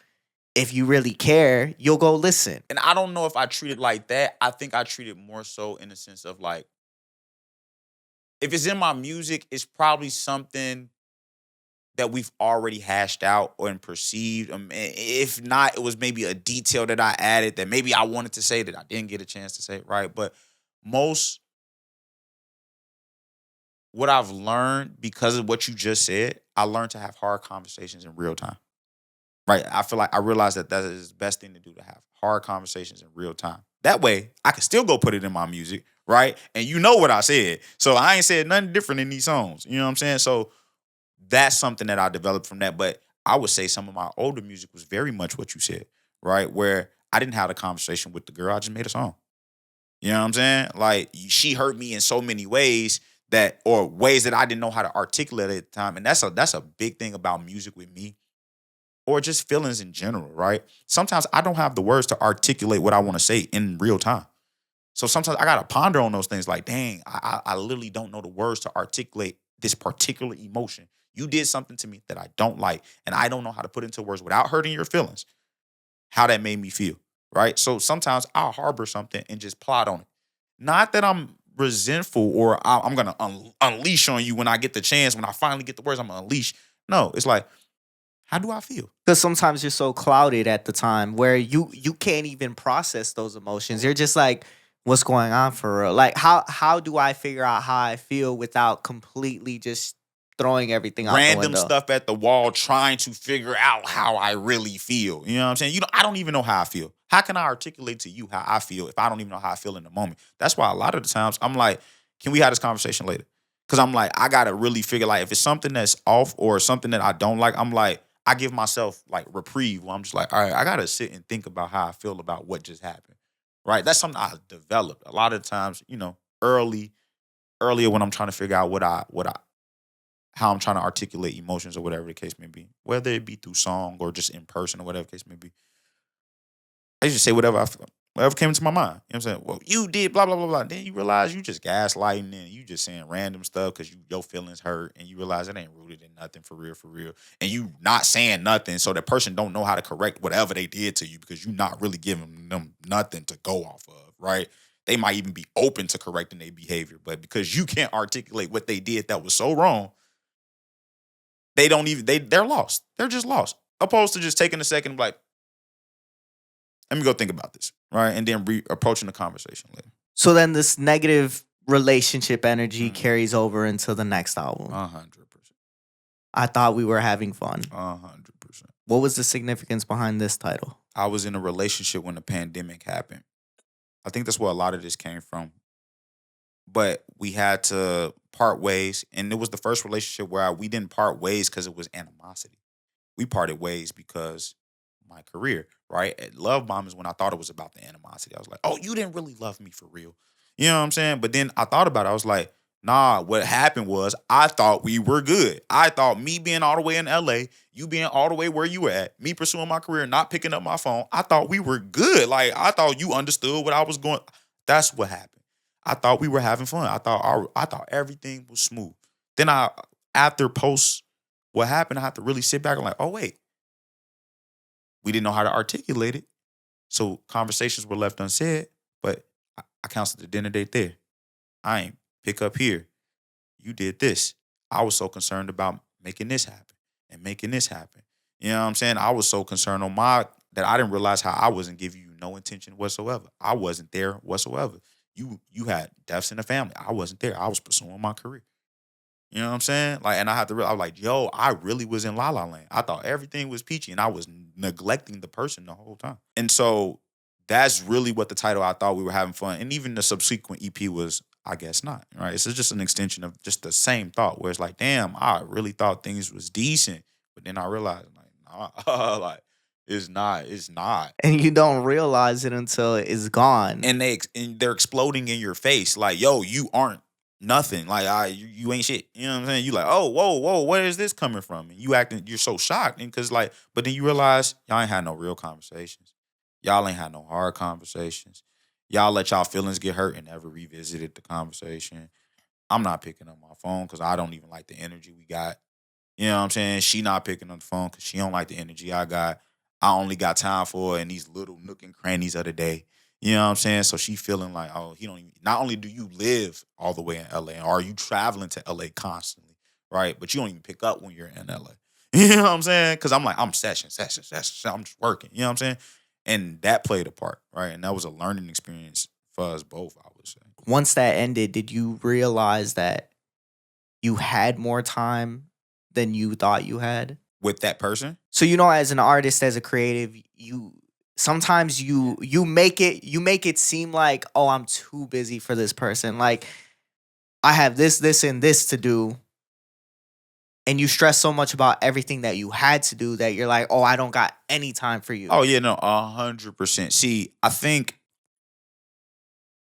Speaker 3: If you really care, you'll go listen.
Speaker 1: And I don't know if I treat it like that. I think I treat it more so in the sense of like, if it's in my music, it's probably something that we've already hashed out or perceived. If not, it was maybe a detail that I added that maybe I wanted to say that I didn't get a chance to say, right? But most, what I've learned because of what you just said, I learned to have hard conversations in real time. Right. I feel like I realized that is the best thing to do, to have hard conversations in real time. That way I can still go put it in my music. Right. And you know what I said. So I ain't said nothing different in these songs. You know what I'm saying? So that's something that I developed from that. But I would say some of my older music was very much what you said. Right. Where I didn't have a conversation with the girl. I just made a song. You know what I'm saying? Like, she hurt me in so many ways or ways that I didn't know how to articulate at the time. And that's a big thing about music with me. Or just feelings in general, right? Sometimes I don't have the words to articulate what I want to say in real time. So sometimes I got to ponder on those things like, dang, I literally don't know the words to articulate this particular emotion. You did something to me that I don't like, and I don't know how to put into words without hurting your feelings, how that made me feel, right? So sometimes I'll harbor something and just plot on it. Not that I'm resentful or I'm going to unleash on you when I get the chance, when I finally get the words, I'm going to unleash. No, it's like, how do I feel?
Speaker 3: Because sometimes you're so clouded at the time where you can't even process those emotions. You're just like, what's going on for real? Like, how do I figure out how I feel without completely just throwing everything out the
Speaker 1: Random
Speaker 3: window?
Speaker 1: stuff at the wall, trying to figure out how I really feel. You know what I'm saying? I don't even know how I feel. How can I articulate to you how I feel if I don't even know how I feel in the moment? That's why a lot of the times I'm like, can we have this conversation later? Because I'm like, I got to really figure, like, if it's something that's off or something that I don't like, I'm like, I give myself like reprieve where I'm just like, all right, I got to sit and think about how I feel about what just happened. Right? That's something I developed. A lot of times, earlier when I'm trying to figure out how I'm trying to articulate emotions or whatever the case may be, whether it be through song or just in person or whatever the case may be. I just say whatever came into my mind. You know what I'm saying? Well, you did blah, blah, blah, blah. Then you realize you just gaslighting and you just saying random stuff because your feelings hurt and you realize it ain't rooted in nothing for real. And you not saying nothing so that person don't know how to correct whatever they did to you because you're not really giving them nothing to go off of, right? They might even be open to correcting their behavior, but because you can't articulate what they did that was so wrong, they're lost. They're just lost. Opposed to just taking a second and be like, let me go think about this, right? And then approaching the conversation later.
Speaker 3: So then this negative relationship energy carries over into the next album.
Speaker 1: 100%.
Speaker 3: I thought we were having fun.
Speaker 1: 100%.
Speaker 3: What was the significance behind this title?
Speaker 1: I was in a relationship when the pandemic happened. I think that's where a lot of this came from. But we had to part ways, and it was the first relationship where we didn't part ways because it was animosity. We parted ways because my career, right? At Love Bomb is when I thought it was about the animosity. I was like, oh, you didn't really love me for real. You know what I'm saying? But then I thought about it. I was like, nah, what happened was I thought we were good. I thought me being all the way in LA, you being all the way where you were at, me pursuing my career, not picking up my phone, I thought we were good. Like, I thought you understood what I was going. That's what happened. I thought we were having fun. I thought everything was smooth. Then after post what happened, I had to really sit back and like, oh, wait. We didn't know how to articulate it. So conversations were left unsaid, but I canceled the dinner date there. I ain't pick up here. You did this. I was so concerned about making this happen and making this happen. You know what I'm saying? I was so concerned on that I didn't realize how I wasn't giving you no intention whatsoever. I wasn't there whatsoever. You had deaths in the family. I wasn't there. I was pursuing my career. You know what I'm saying? Like, and I had to realize, I was like, yo, I really was in La La Land. I thought everything was peachy and I was neglecting the person the whole time. And so that's really what the title, I thought we were having fun. And even the subsequent EP was I guess not. Right? It's just an extension of just the same thought where it's like, damn, I really thought things was decent, but then I realized like, nah, like it's not.
Speaker 3: And you don't realize it until it's gone.
Speaker 1: And they're exploding in your face like, yo, you aren't nothing. Like you ain't shit. You know what I'm saying? You like, oh, whoa, where is this coming from? And you're so shocked, and cause like, but then you realize y'all ain't had no real conversations. Y'all ain't had no hard conversations. Y'all let y'all feelings get hurt and never revisited the conversation. I'm not picking up my phone because I don't even like the energy we got. You know what I'm saying? She not picking up the phone because she don't like the energy I got. I only got time for her in these little nook and crannies of the day. You know what I'm saying? So she feeling like, oh, he don't even, not only do you live all the way in LA, or are you traveling to LA constantly, right? But you don't even pick up when you're in LA. You know what I'm saying? Because I'm like, I'm session. I'm just working. You know what I'm saying? And that played a part, right? And that was a learning experience for us both, I would say.
Speaker 3: Once that ended, did you realize that you had more time than you thought you had?
Speaker 1: With that person?
Speaker 3: So as an artist, as a creative, you sometimes you make it seem like, oh, I'm too busy for this person. Like I have this, and this to do. And you stress so much about everything that you had to do that you're like, oh, I don't got any time for you.
Speaker 1: Oh, yeah, no, 100%. See, I think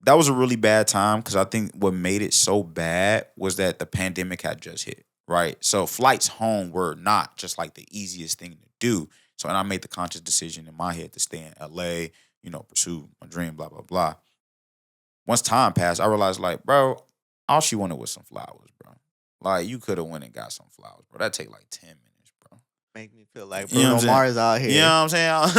Speaker 1: that was a really bad time because I think what made it so bad was that the pandemic had just hit, right? So flights home were not just like the easiest thing to do. So, and I made the conscious decision in my head to stay in LA, pursue my dream, blah, blah, blah. Once time passed, I realized, like, bro, all she wanted was some flowers, bro. Like, you could have went and got some flowers, bro. That take like 10 minutes, bro.
Speaker 3: Make me feel like
Speaker 1: You know
Speaker 3: Bruno
Speaker 1: what I'm
Speaker 3: Mars out here.
Speaker 1: You know what I'm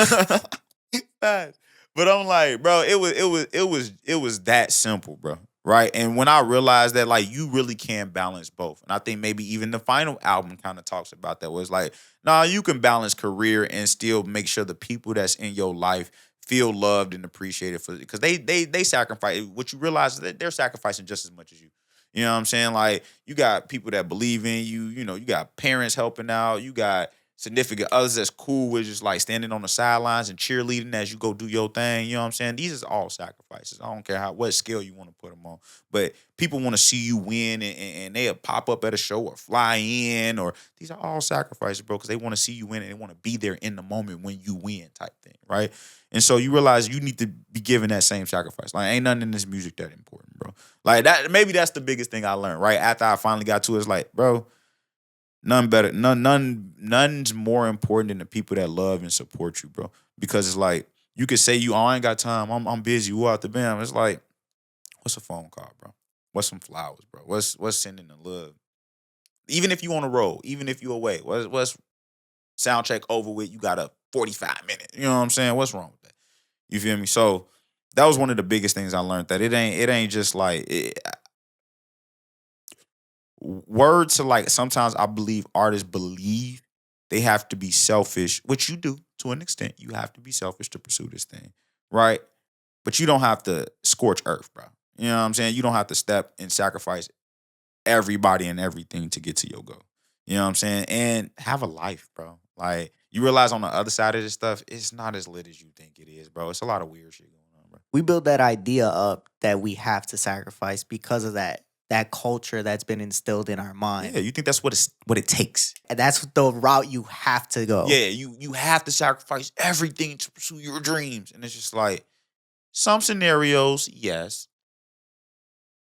Speaker 1: saying? Facts. But I'm like, bro, it was that simple, bro. Right. And when I realized that, like, you really can balance both. And I think maybe even the final album kind of talks about that, was like, nah, you can balance career and still make sure the people that's in your life feel loved and appreciated for, because they sacrifice. What you realize is that they're sacrificing just as much as you. You know what I'm saying? Like, you got people that believe in you, you got parents helping out, you got significant others that's cool with just like standing on the sidelines and cheerleading as you go do your thing. You know what I'm saying? These is all sacrifices. I don't care what scale you want to put them on. But people want to see you win, and they'll pop up at a show or fly in, or these are all sacrifices, bro, because they want to see you win and they want to be there in the moment when you win type thing, right? And so you realize you need to be given that same sacrifice. Like, ain't nothing in this music that important, bro. Like, that, maybe that's the biggest thing I learned, right? After I finally got to it, it's like, bro, none's more important than the people that love and support you, bro. Because it's like, you could say I ain't got time, I'm busy, we're out the bam. It's like, what's a phone call, bro? What's some flowers, bro? What's sending the love? Even if you on a road, even if you away, what's sound check over with, you got a 45 minutes. You know what I'm saying? What's wrong with that? You feel me? So that was one of the biggest things I learned, that it ain't just like words to, like, sometimes I believe artists believe they have to be selfish, which you do to an extent. You have to be selfish to pursue this thing, right? But you don't have to scorch earth, bro. You know what I'm saying? You don't have to step and sacrifice everybody and everything to get to your goal. You know what I'm saying? And have a life, bro. Like, you realize on the other side of this stuff, it's not as lit as you think it is, bro. It's a lot of weird shit going on, bro.
Speaker 3: We build that idea up that we have to sacrifice because of that culture that's been instilled in our mind.
Speaker 1: Yeah, you think that's what it takes.
Speaker 3: And that's the route you have to go.
Speaker 1: Yeah, you have to sacrifice everything to pursue your dreams. And it's just like, some scenarios, yes.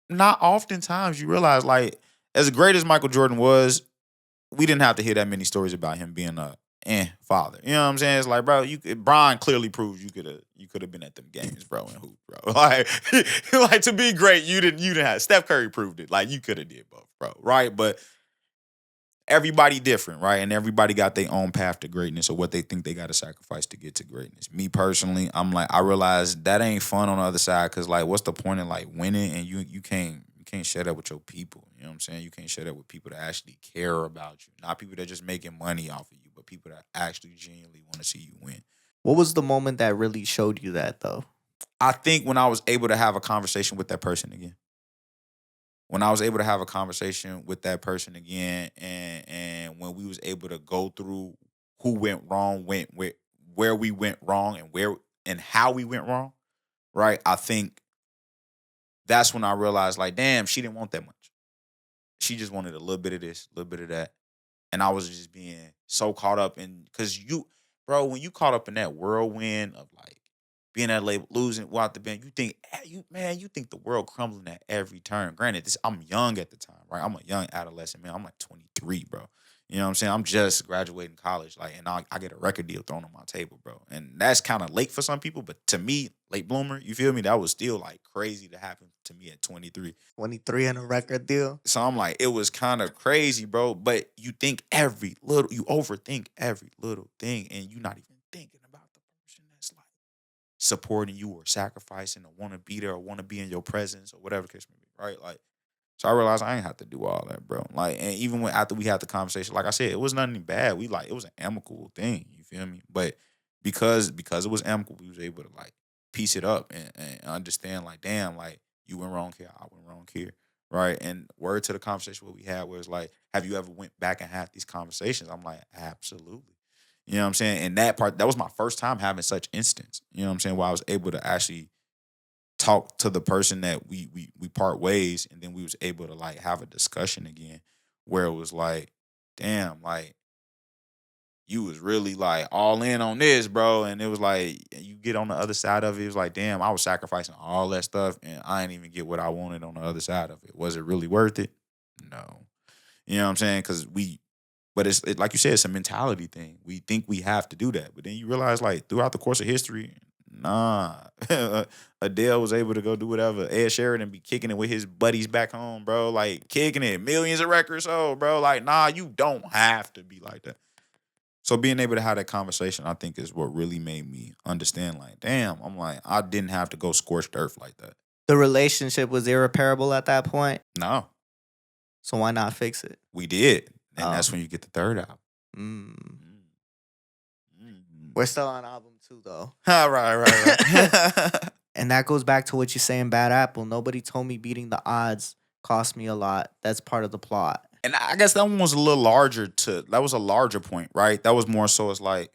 Speaker 1: Not oftentimes. You realize, like, as great as Michael Jordan was, we didn't have to hear that many stories about him being a father. You know what I'm saying? It's like, bro, Brian clearly proves you could have been at them games, bro, and hoop, bro. Like to be great, you didn't have. Steph Curry proved it. Like, you could have did both, bro, right? But everybody different, right? And everybody got their own path to greatness, or what they think they got to sacrifice to get to greatness. Me personally, I'm like, I realize that ain't fun on the other side, because, like, what's the point of, like, winning and you can't share that with your people? You know what I'm saying? You can't share that with people that actually care about you, not people that just making money off of you, but people that actually genuinely want to see you win.
Speaker 3: What was the moment that really showed you that, though?
Speaker 1: I think when I was able to have a conversation with that person again. When I was able to have a conversation with that person again, and when we was able to go through who went wrong, where we went wrong, and how we went wrong, right? I think that's when I realized, like, damn, she didn't want that much. She just wanted a little bit of this, a little bit of that. And I was just being so caught up in, because bro, when you caught up in that whirlwind of like being at label, losing without the band, you think, you think the world crumbling at every turn. Granted, I'm young at the time, right? I'm a young adolescent, man. I'm like 23, bro. You know what I'm saying? I'm just graduating college, like, and I get a record deal thrown on my table, bro. And that's kind of late for some people, but to me, late bloomer, you feel me? That was still like crazy to happen to me at 23.
Speaker 3: 23 and a record deal.
Speaker 1: So I'm like, it was kind of crazy, bro. But you overthink every little thing, and you're not even thinking about the person that's like supporting you or sacrificing or want to be there or want to be in your presence or whatever the case may be, right? Like, so I realized I ain't have to do all that, bro. Like, and even when after we had the conversation, like I said, it was nothing bad. It was an amicable thing, you feel me? But because it was amicable, we was able to like piece it up and understand, like, damn, like you went wrong here, I went wrong here. Right. And word to the conversation what we had was like, have you ever went back and had these conversations? I'm like, absolutely. You know what I'm saying? And that was my first time having such instance. You know what I'm saying? Where I was able to actually talk to the person that we part ways, and then we was able to like have a discussion again where it was like, damn, like you was really like all in on this, bro. And it was like, you get on the other side of it, it was like, damn, I was sacrificing all that stuff and I didn't even get what I wanted on the other side of it. Was it really worth it? No. You know what I'm saying? But it's like you said, it's a mentality thing. We think we have to do that. But then you realize, like, throughout the course of history, nah. Adele was able to go do whatever. Ed Sheeran be kicking it with his buddies back home, bro. Like, kicking it. Millions of records sold, bro. Like, nah, you don't have to be like that. So being able to have that conversation, I think, is what really made me understand, like, damn, I'm like, I didn't have to go scorched earth like that.
Speaker 3: The relationship was irreparable at that point.
Speaker 1: No.
Speaker 3: So why not fix it?
Speaker 1: We did. And that's when you get the third album.
Speaker 3: We're still on album 2, though.
Speaker 1: right.
Speaker 3: And that goes back to what you say in Bad Apple. Nobody told me beating the odds cost me a lot. That's part of the plot.
Speaker 1: And I guess that one was a little larger that was a larger point, right? That was more so it's like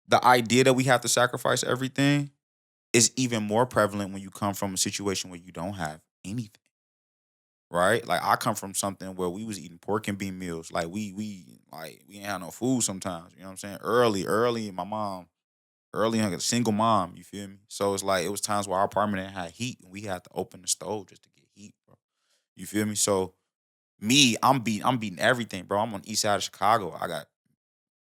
Speaker 1: the idea that we have to sacrifice everything is even more prevalent when you come from a situation where you don't have anything. Right? Like, I come from something where we was eating pork and bean meals. Like, we ain't have no food sometimes. You know what I'm saying? Early, my mom, a single mom, you feel me? So it's like, it was times where our apartment didn't have heat and we had to open the stove just to get heat, bro. You feel me? So I'm beating everything, bro. I'm on the east side of Chicago. I got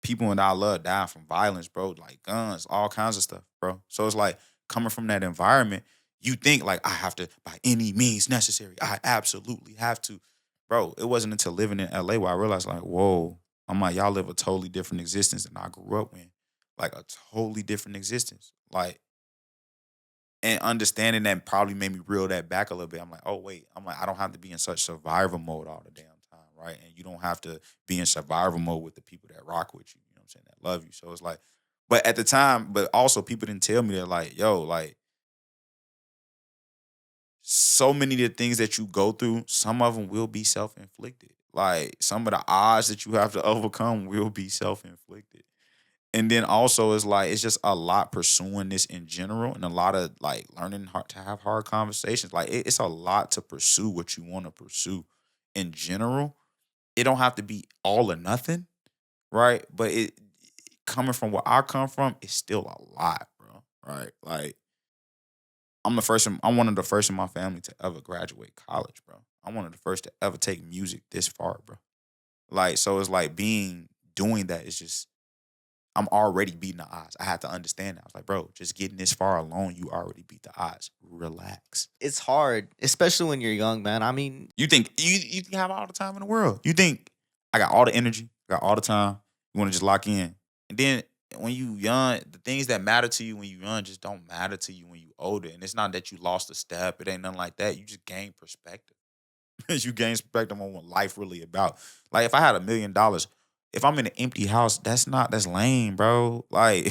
Speaker 1: people that I love dying from violence, bro. Like guns, all kinds of stuff, bro. So it's like, coming from that environment, you think like, I have to, by any means necessary, I absolutely have to. Bro, it wasn't until living in LA where I realized, like, whoa, I'm like, y'all live a totally different existence than I grew up in. Like, a totally different existence. Like, and understanding that probably made me reel that back a little bit. I'm like, oh, wait. I'm like, I don't have to be in such survival mode all the damn time, right? And you don't have to be in survival mode with the people that rock with you, you know what I'm saying, that love you. So it's like, but at the time, but also people didn't tell me that, like, yo, like, so many of the things that you go through, some of them will be self-inflicted. Like, some of the odds that you have to overcome will be self-inflicted. And then also it's like, it's just a lot pursuing this in general, and a lot of like learning to have hard conversations. Like, it's a lot to pursue what you want to pursue in general. It don't have to be all or nothing, right? But it coming from where I come from, it's still a lot, bro. Right? Like, I'm one of the first in my family to ever graduate college, bro. I'm one of the first to ever take music this far, bro. Like, so it's like doing that is just, I'm already beating the odds. I had to understand that. I was like, bro, just getting this far alone, you already beat the odds. Relax.
Speaker 3: It's hard, especially when you're young, man. I mean,
Speaker 1: you think you have all the time in the world. You think I got all the energy, I got all the time. You want to just lock in. And then when you young, the things that matter to you when you young just don't matter to you when you older. And it's not that you lost a step. It ain't nothing like that. You just gain perspective. You gain perspective on what life really about. Like, if I had $1 million, if I'm in an empty house, that's lame, bro. Like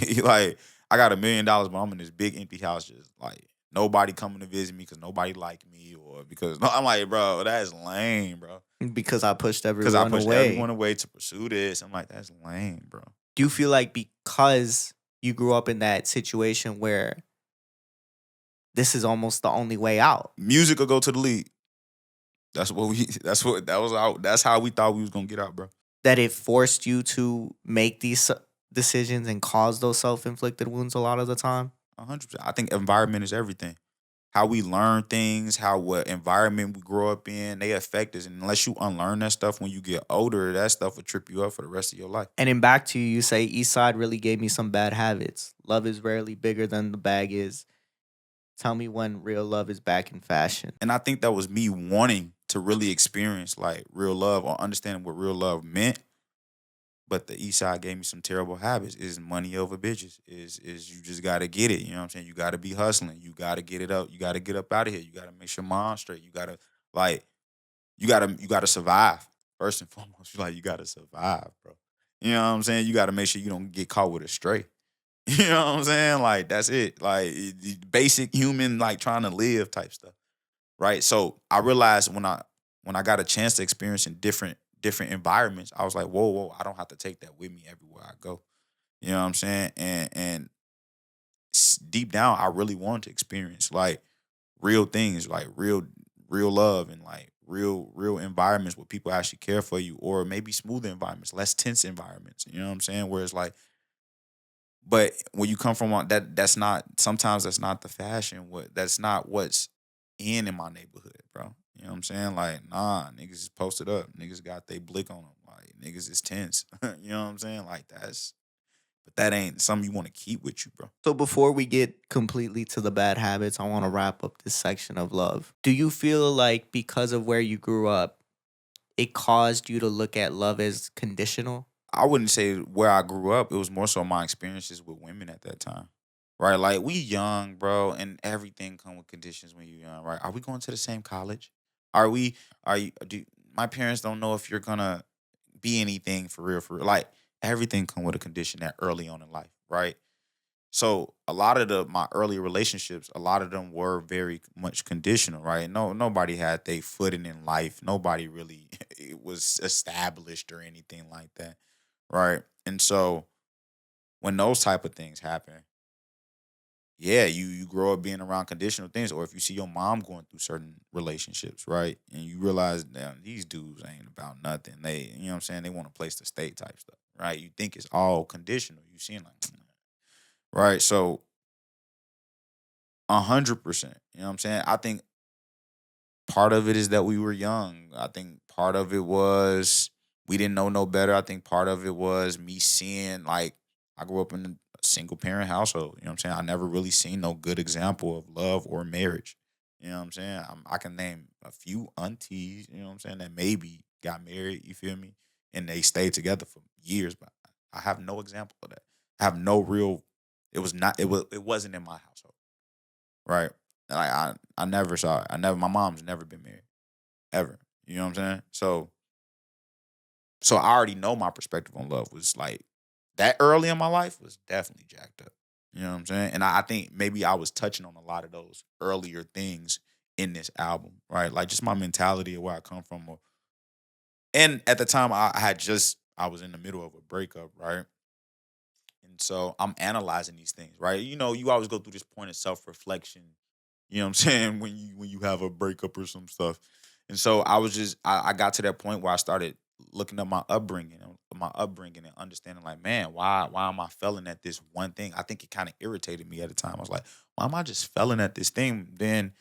Speaker 1: I got $1 million, but I'm in this big empty house, just like nobody coming to visit me because nobody like me, or because I'm like, bro, that's lame, bro.
Speaker 3: Because I pushed everyone
Speaker 1: away to pursue this. I'm like, that's lame, bro.
Speaker 3: Do you feel like because you grew up in that situation where this is almost the only way out.
Speaker 1: Music will go to the league. That's how we thought we was gonna get out, bro.
Speaker 3: That it forced you to make these decisions and cause those self-inflicted wounds a lot of the time.
Speaker 1: 100%. I think environment is everything. How we learn things, what environment we grow up in, they affect us. And unless you unlearn that stuff when you get older, that stuff will trip you up for the rest of your life.
Speaker 3: And in Back to You, you say East Side really gave me some bad habits. Love is rarely bigger than the bag is. Tell me when real love is back in fashion.
Speaker 1: And I think that was me wanting to really experience like real love or understanding what real love meant. But the East Side gave me some terrible habits. Is money over bitches. Is you just gotta get it. You know what I'm saying? You gotta be hustling. You gotta get it up. You gotta get up out of here. You gotta make sure mom's straight. You gotta like you gotta survive. First and foremost, you gotta survive, bro. You know what I'm saying? You gotta make sure you don't get caught with a stray. You know what I'm saying? Like that's it. Like basic human like trying to live type stuff. Right? So I realized when I got a chance to experience in different environments, I was like, whoa, I don't have to take that with me everywhere I go. You know what I'm saying? And deep down, I really wanted to experience like real things, like real love and like real environments where people actually care for you, or maybe smoother environments, less tense environments. You know what I'm saying? Where it's like, but when you come from that's not the fashion. That's not what's in my neighborhood, bro. You know what I'm saying? Like, nah, niggas is posted up. Niggas got they blick on them. Like, niggas is tense. You know what I'm saying? Like, but that ain't something you want to keep with you, bro.
Speaker 3: So before we get completely to the bad habits, I want to wrap up this section of love. Do you feel like because of where you grew up, it caused you to look at love as conditional?
Speaker 1: I wouldn't say where I grew up. It was more so my experiences with women at that time. Right? Like, we young, bro, and everything come with conditions when you're young, right? Are we going to the same college? My parents don't know if you're gonna be anything for real. Like, everything come with a condition that early on in life, right? So a lot of my early relationships, a lot of them were very much conditional, right? Nobody had their footing in life. Nobody really it was established or anything like that, right? And so when those type of things happen, yeah, you grow up being around conditional things, or if you see your mom going through certain relationships, right, and you realize, damn, these dudes ain't about nothing. They, you know what I'm saying, they want a place to stay type stuff, right? You think it's all conditional. You seeing like, right? So 100%, you know what I'm saying. I think part of it is that we were young. I think part of it was we didn't know no better. I think part of it was me seeing like I grew up in a single parent household. You know what I'm saying? I never really seen no good example of love or marriage. You know what I'm saying? I can name a few aunties, you know what I'm saying, that maybe got married, you feel me? And they stayed together for years, but I have no example of that. I have no real it wasn't in my household. Right? Like I never saw it. My mom's never been married. Ever. You know what I'm saying? So I already know my perspective on love was like that early in my life was definitely jacked up. You know what I'm saying? And I think maybe I was touching on a lot of those earlier things in this album, right? Like just my mentality of where I come from. And at the time I was in the middle of a breakup, right? And so I'm analyzing these things, right? You know, you always go through this point of self-reflection, you know what I'm saying, when you have a breakup or some stuff. And so I got to that point where I started looking at my upbringing and understanding like, man, why am I failing at this one thing? I think it kind of irritated me at the time. I was like, why am I just failing at this thing? Then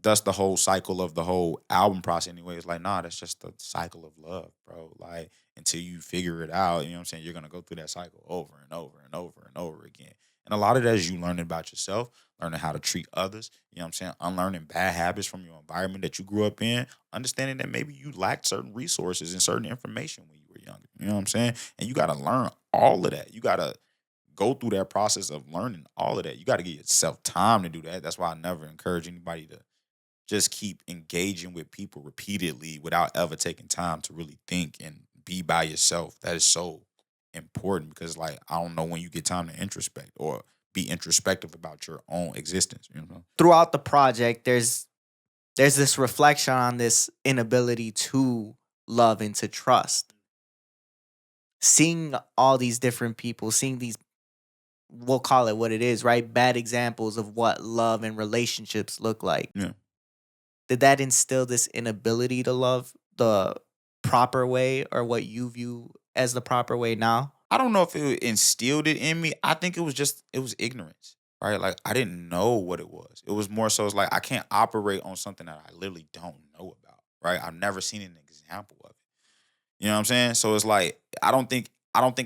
Speaker 1: that's the whole cycle of the whole album process anyway. It's like, nah, that's just the cycle of love, bro. Like until you figure it out, you know what I'm saying? You're gonna go through that cycle over and over and over and over again. And a lot of that is you learning about yourself, learning how to treat others, you know what I'm saying? Unlearning bad habits from your environment that you grew up in, understanding that maybe you lacked certain resources and certain information when you were younger. You know what I'm saying? And you gotta learn all of that. You gotta go through that process of learning all of that. You gotta give yourself time to do that. That's why I never encourage anybody to just keep engaging with people repeatedly without ever taking time to really think and be by yourself. That is so important because, like, I don't know when you get time to introspect or be introspective about your own existence. You know,
Speaker 3: Throughout the project, there's this reflection on this inability to love and to trust. Seeing all these different people, seeing these we'll call it what it is, right? Bad examples of what love and relationships look like.
Speaker 1: Yeah.
Speaker 3: Did that instill this inability to love the proper way or what you view as the proper way now?
Speaker 1: I don't know if it instilled it in me. I think it was ignorance, right? Like I didn't know what it was. It was more so it's like I can't operate on something that I literally don't know about, right? I've never seen an example of it. You know what I'm saying? So it's like I don't think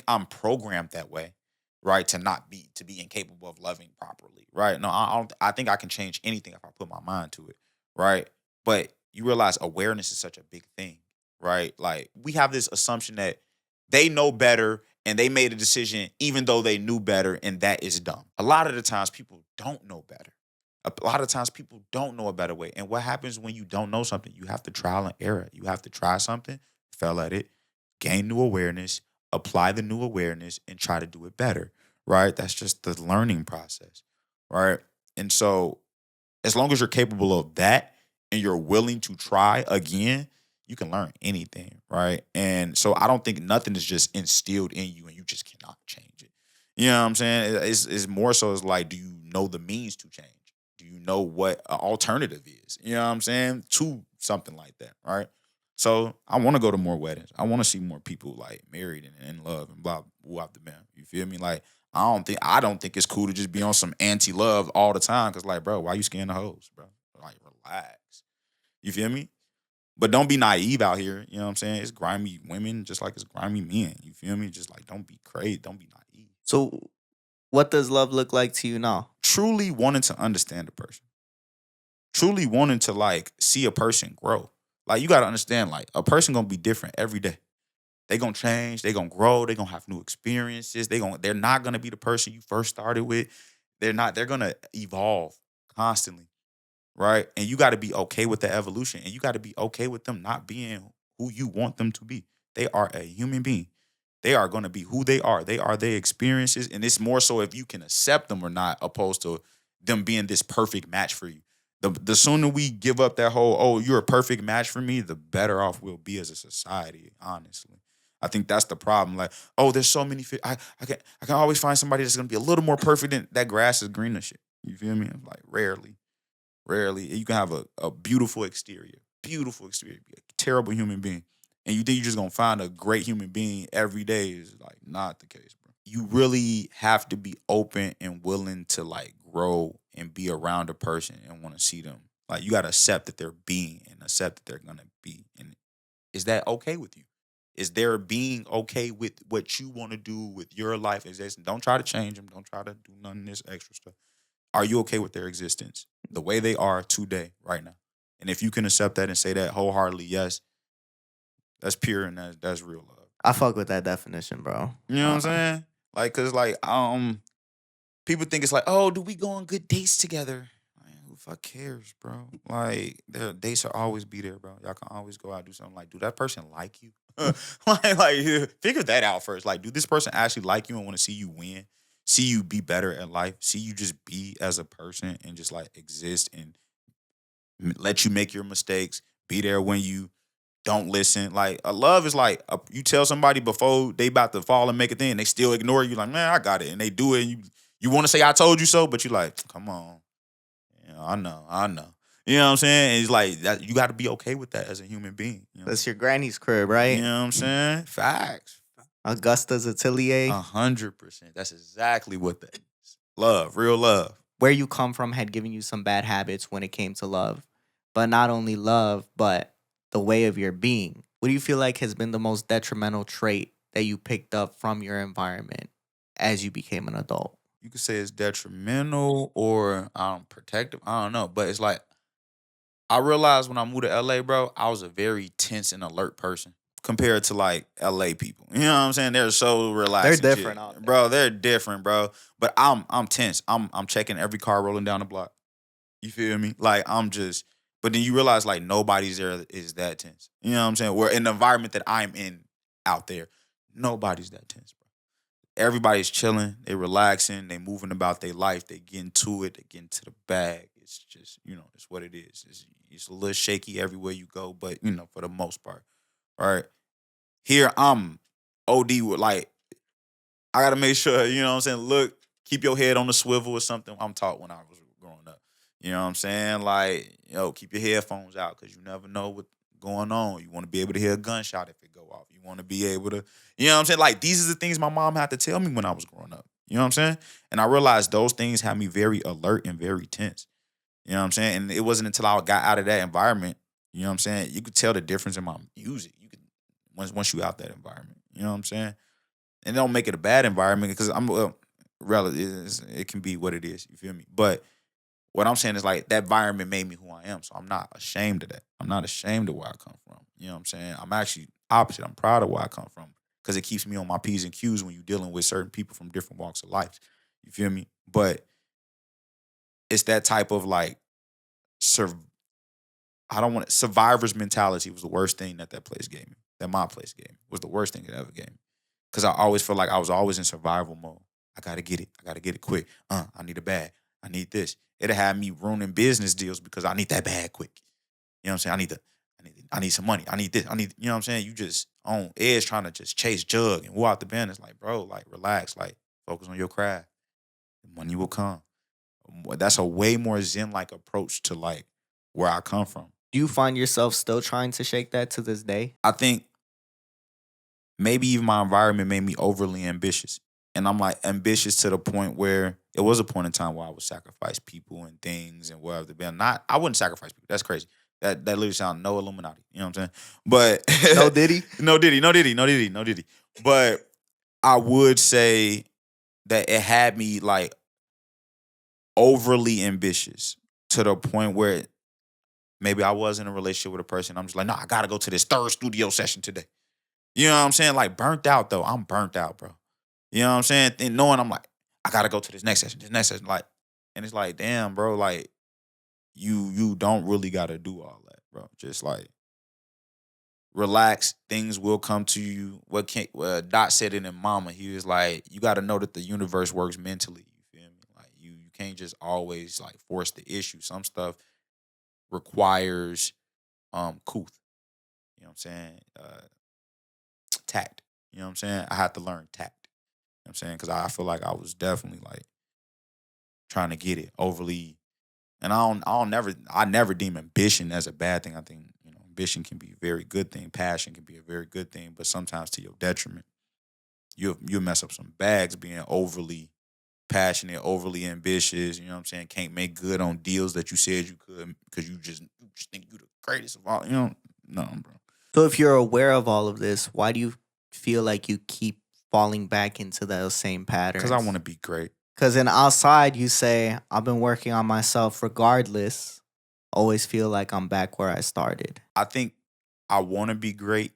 Speaker 1: I'm programmed that way, right? To be incapable of loving properly, right? No, I don't. I think I can change anything if I put my mind to it, right? But you realize awareness is such a big thing, right? Like we have this assumption that they know better and they made a decision even though they knew better, and that is dumb. A lot of the times people don't know better. A lot of times people don't know a better way. And what happens when you don't know something? You have to trial and error. You have to try something, fail at it, gain new awareness, apply the new awareness, and try to do it better. Right? That's just the learning process. Right. And so as long as you're capable of that and you're willing to try again, you can learn anything, right? And so I don't think nothing is just instilled in you and you just cannot change it. You know what I'm saying? It's more so it's like, do you know the means to change? Do you know what an alternative is? You know what I'm saying? To something like that, right? So I want to go to more weddings. I want to see more people like married and in love and blah blah the bam. You feel me? Like I don't think it's cool to just be on some anti-love all the time. Cause like, bro, why you scaring the hoes, bro? Like, relax. You feel me? But don't be naive out here. You know what I'm saying? It's grimy women just like it's grimy men. You feel me? Just like don't be crazy. Don't be naive.
Speaker 3: So, what does love look like to you now?
Speaker 1: Truly wanting to understand a person. Truly wanting to like see a person grow. Like you gotta understand, like a person gonna be different every day. They gonna change, they gonna grow, they gonna have new experiences. They're not gonna be the person you first started with. They're gonna evolve constantly, right? And you gotta be okay with the evolution. And you gotta be okay with them not being who you want them to be. They are a human being. They are gonna be who they are. They are their experiences. And it's more so if you can accept them or not, opposed to them being this perfect match for you. The sooner we give up that whole, oh, you're a perfect match for me, the better off we'll be as a society, honestly. I think that's the problem. Like, oh, there's so many. I can always find somebody that's gonna be a little more perfect than that grass is greener shit. You feel me? Like rarely. You can have a beautiful exterior, be a terrible human being, and you think you're just gonna find a great human being every day is like not the case, bro. You really have to be open and willing to like grow and be around a person and want to see them. Like you gotta accept that they're being and accept that they're gonna be. And is that okay with you? Is there being okay with what you want to do with your life? Don't try to change them. Don't try to do none of this extra stuff. Are you okay with their existence the way they are today, right now? And if you can accept that and say that wholeheartedly, yes, that's pure and that's real love.
Speaker 3: I fuck with that definition, bro.
Speaker 1: You know what I'm saying? Like, cause like people think it's like, oh, do we go on good dates together? Man, who fuck cares, bro? Like, their dates will always be there, bro. Y'all can always go out and do something. Like, do that person like you? Figure that out first. Like, do this person actually like you and want to see you win? See you be better in life? See you just be as a person and just like exist and let you make your mistakes. Be there when you don't listen. Like, a love is like you tell somebody before they about to fall and make a thing, they still ignore you. Like, man, I got it, and they do it. And you want to say I told you so, but you like, come on, I know. You know what I'm saying? And it's like that. You got to be okay with that as a human being. You know?
Speaker 3: That's your granny's crib, right?
Speaker 1: You know what I'm saying? Facts.
Speaker 3: Augusta's Atelier.
Speaker 1: 100%. That's exactly what that is. Love, real love.
Speaker 3: Where you come from had given you some bad habits when it came to love, but not only love, but the way of your being. What do you feel like has been the most detrimental trait that you picked up from your environment as you became an adult?
Speaker 1: You could say it's detrimental or protective. I don't know, but it's like I realized when I moved to LA, bro, I was a very tense and alert person compared to like LA people. You know what I'm saying? They're so relaxed.
Speaker 3: They're different out there.
Speaker 1: Bro. They're different, bro. But I'm tense. I'm checking every car rolling down the block. You feel me? Like but then you realize like nobody's there is that tense. You know what I'm saying? Where in the environment that I'm in out there, nobody's that tense, bro. Everybody's chilling, they relaxing, they moving about their life, they getting to it, they getting to the bag. It's just, it's what it is. It's a little shaky everywhere you go, but for the most part. Right. Here I'm OD with like I gotta make sure, you know what I'm saying, look keep your head on the swivel or something I'm taught when I was growing up. You know what I'm saying? Like, keep your headphones out because you never know what's going on. You want to be able to hear a gunshot if it go off. You want to be able to, you know what I'm saying? Like, these are the things my mom had to tell me when I was growing up. You know what I'm saying? And I realized those things had me very alert and very tense. You know what I'm saying? And it wasn't until I got out of that environment, you know what I'm saying? You could tell the difference in my music. You could once you out that environment. You know what I'm saying? And it don't make it a bad environment because it can be what it is. You feel me? But what I'm saying is like that environment made me who I am. So I'm not ashamed of that. I'm not ashamed of where I come from. You know what I'm saying? I'm actually opposite. I'm proud of where I come from because it keeps me on my P's and Q's when you're dealing with certain people from different walks of life. You feel me? But it's that type of like survivor's mentality was the worst thing that place gave me. That my place gave me was the worst thing it ever gave me. Because I always felt like I was always in survival mode. I gotta get it. I gotta get it quick. I need a bag. I need this. It'd had me ruining business deals because I need that bag quick. You know what I'm saying? I need some money. I need this. You know what I'm saying? You just on edge trying to just chase jug and walk out the business. Like, bro, like relax. Like, focus on your craft. Money will come. That's a way more zen-like approach to like where I come from.
Speaker 3: Do you find yourself still trying to shake that to this day?
Speaker 1: I think maybe even my environment made me overly ambitious. And I'm like ambitious to the point where it was a point in time where I would sacrifice people and things and whatever. I wouldn't sacrifice people. That's crazy. That literally sounds no Illuminati. You know what I'm saying? But
Speaker 3: No Diddy?
Speaker 1: No Diddy. But I would say that it had me like overly ambitious to the point where maybe I was in a relationship with a person. I'm just like, no, I gotta go to this third studio session today. You know what I'm saying? Like burnt out though. I'm burnt out, bro. You know what I'm saying? And knowing I'm like, I gotta go to this next session. Like, and it's like, damn, bro, like you don't really gotta do all that, bro. Just like relax. Things will come to you. Dot said it in Mama. He was like, you gotta know that the universe works mentally. You feel me? Like you can't just always like force the issue. Some stuff requires couth. You know what I'm saying? Tact. You know what I'm saying? I had to learn tact. You know what I'm saying? Because I feel like I was definitely like trying to get it overly, and I never deem ambition as a bad thing. I think ambition can be a very good thing. Passion can be a very good thing, but sometimes to your detriment. You'll mess up some bags being overly passionate, overly ambitious. You know what I'm saying? Can't make good on deals that you said you could because you just think you're the greatest of all. No, bro.
Speaker 3: So if you're aware of all of this, why do you feel like you keep falling back into those same patterns?
Speaker 1: Because I want to be great.
Speaker 3: Because then outside you say, I've been working on myself regardless. Always feel like I'm back where I started.
Speaker 1: I think I want to be great.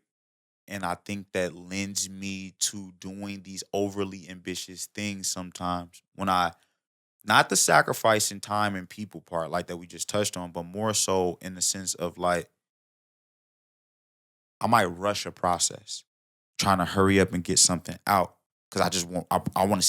Speaker 1: And I think that lends me to doing these overly ambitious things sometimes when not the sacrificing time and people part like that we just touched on, but more so in the sense of like, I might rush a process trying to hurry up and get something out because I want to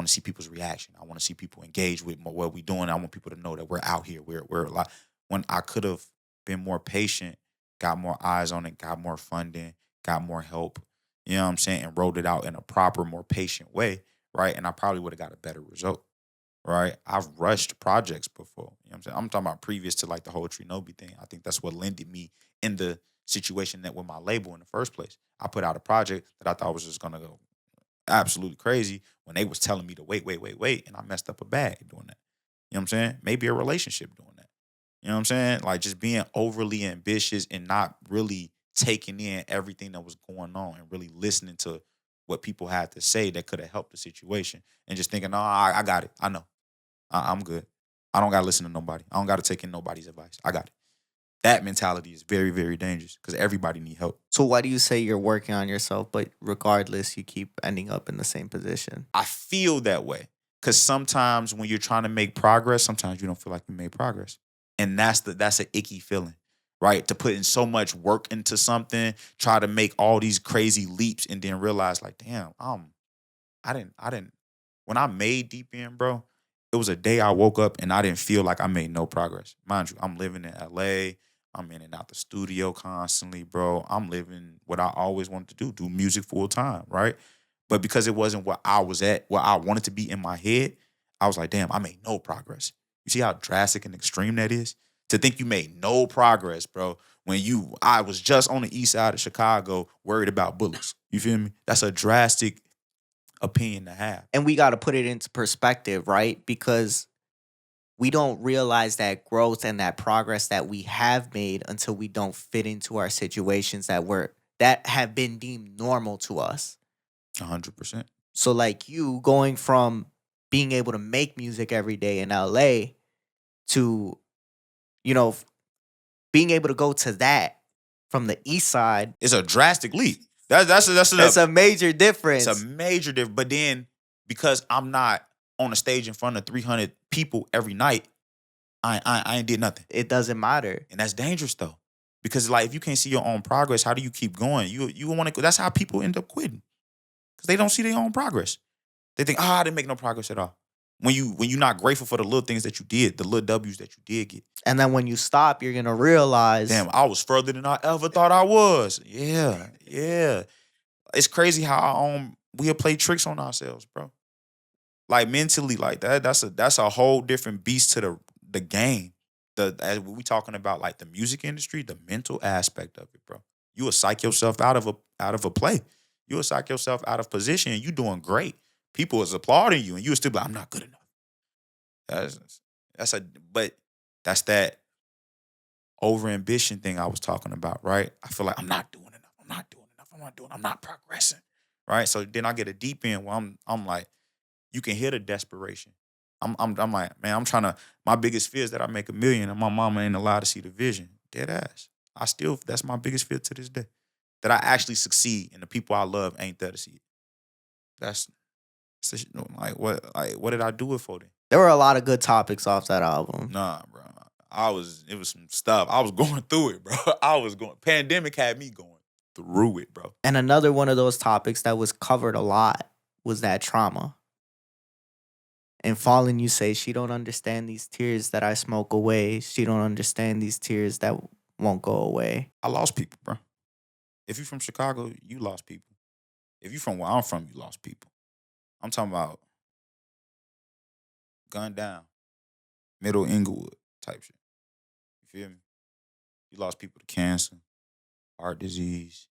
Speaker 1: see people's reaction. I want to see people engage with what we're doing. I want people to know that we're out here. We're like, when I could have been more patient, got more eyes on it, got more funding, got more help, you know what I'm saying, and rolled it out in a proper, more patient way, right? And I probably would have got a better result, right? I've rushed projects before, you know what I'm saying? I'm talking about previous to like the whole Trinobi thing. I think that's what lended me in the situation that with my label in the first place. I put out a project that I thought was just gonna go absolutely crazy when they was telling me to wait, and I messed up a bag doing that. You know what I'm saying? Maybe a relationship doing that. You know what I'm saying? Like just being overly ambitious and not really taking in everything that was going on and really listening to what people had to say that could have helped the situation and just thinking, no, I got it. I know. I'm good. I don't got to listen to nobody. I don't got to take in nobody's advice. I got it. That mentality is very, very dangerous because everybody need help.
Speaker 3: So why do you say you're working on yourself, but regardless, you keep ending up in the same position?
Speaker 1: I feel that way because sometimes when you're trying to make progress, sometimes you don't feel like you made progress. And that's an icky feeling, right? To put in so much work into something, try to make all these crazy leaps and then realize like, damn, I didn't, when I made Deep End, bro, it was a day I woke up and I didn't feel like I made no progress. Mind you, I'm living in LA. I'm in and out the studio constantly, bro. I'm living what I always wanted to do music full time, right? But because it wasn't what I was at, what I wanted to be in my head, I was like, damn, I made no progress. You see how drastic and extreme that is? To think you made no progress, bro, when I was just on the east side of Chicago worried about bullets. You feel me? That's a drastic opinion to have.
Speaker 3: And we got to put it into perspective, right? Because we don't realize that growth and that progress that we have made until we don't fit into our situations that have been deemed normal to us.
Speaker 1: 100%.
Speaker 3: So like you going from being able to make music every day in LA to, being able to go to that from the east side.
Speaker 1: It's a drastic leap. That's
Speaker 3: a major difference.
Speaker 1: It's a major difference. But then because I'm not on a stage in front of 300 people every night, I ain't did nothing.
Speaker 3: It doesn't matter.
Speaker 1: And that's dangerous though. Because like if you can't see your own progress, how do you keep going? You want to. That's how people end up quitting. Because they don't see their own progress. They think, I didn't make no progress at all. When you're not grateful for the little things that you did, the little W's that you did get.
Speaker 3: And then when you stop, you're gonna realize,
Speaker 1: damn, I was further than I ever thought I was. Yeah. It's crazy how we'll play tricks on ourselves, bro. Like mentally, like that's a whole different beast to the game. As we talking about like the music industry, the mental aspect of it, bro. You will psych yourself out of a play. You will psych yourself out of position and you doing great. People is applauding you and you will still be like, I'm not good enough. That's that over ambition thing I was talking about, right? I feel like I'm not doing enough. I'm not progressing. Right? So then I get a deep end where I'm like, you can hear the desperation. I'm like, man, my biggest fear is that I make $1 million and my mama ain't allowed to see the vision. Dead ass. That's my biggest fear to this day. That I actually succeed and the people I love ain't there to see it. That's what did I do it for then?
Speaker 3: There were a lot of good topics off that album.
Speaker 1: Nah, bro. It was some stuff. I was going through it, bro. Pandemic had me going through it, bro.
Speaker 3: And another one of those topics that was covered a lot was that trauma. And Fallen, you say, she don't understand these tears that I smoke away. She don't understand these tears that won't go away.
Speaker 1: I lost people, bro. If you from Chicago, you lost people. If you from where I'm from, you lost people. I'm talking about gunned down, middle Inglewood type shit. You feel me? You lost people to cancer, heart disease,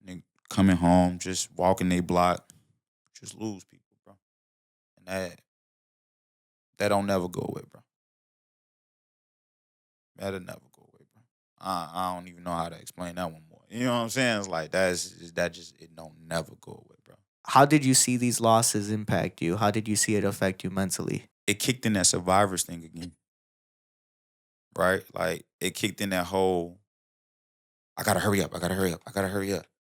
Speaker 1: nigga coming home, just walking their block, just lose people, bro. And that don't never go away, bro. That'll never go away, bro. I don't even know how to explain that one more. You know what I'm saying? It's like it don't never go away, bro.
Speaker 3: How did you see these losses impact you? How did you see it affect you mentally?
Speaker 1: It kicked in that survivors thing again. Right? Like, it kicked in that whole, I gotta hurry up.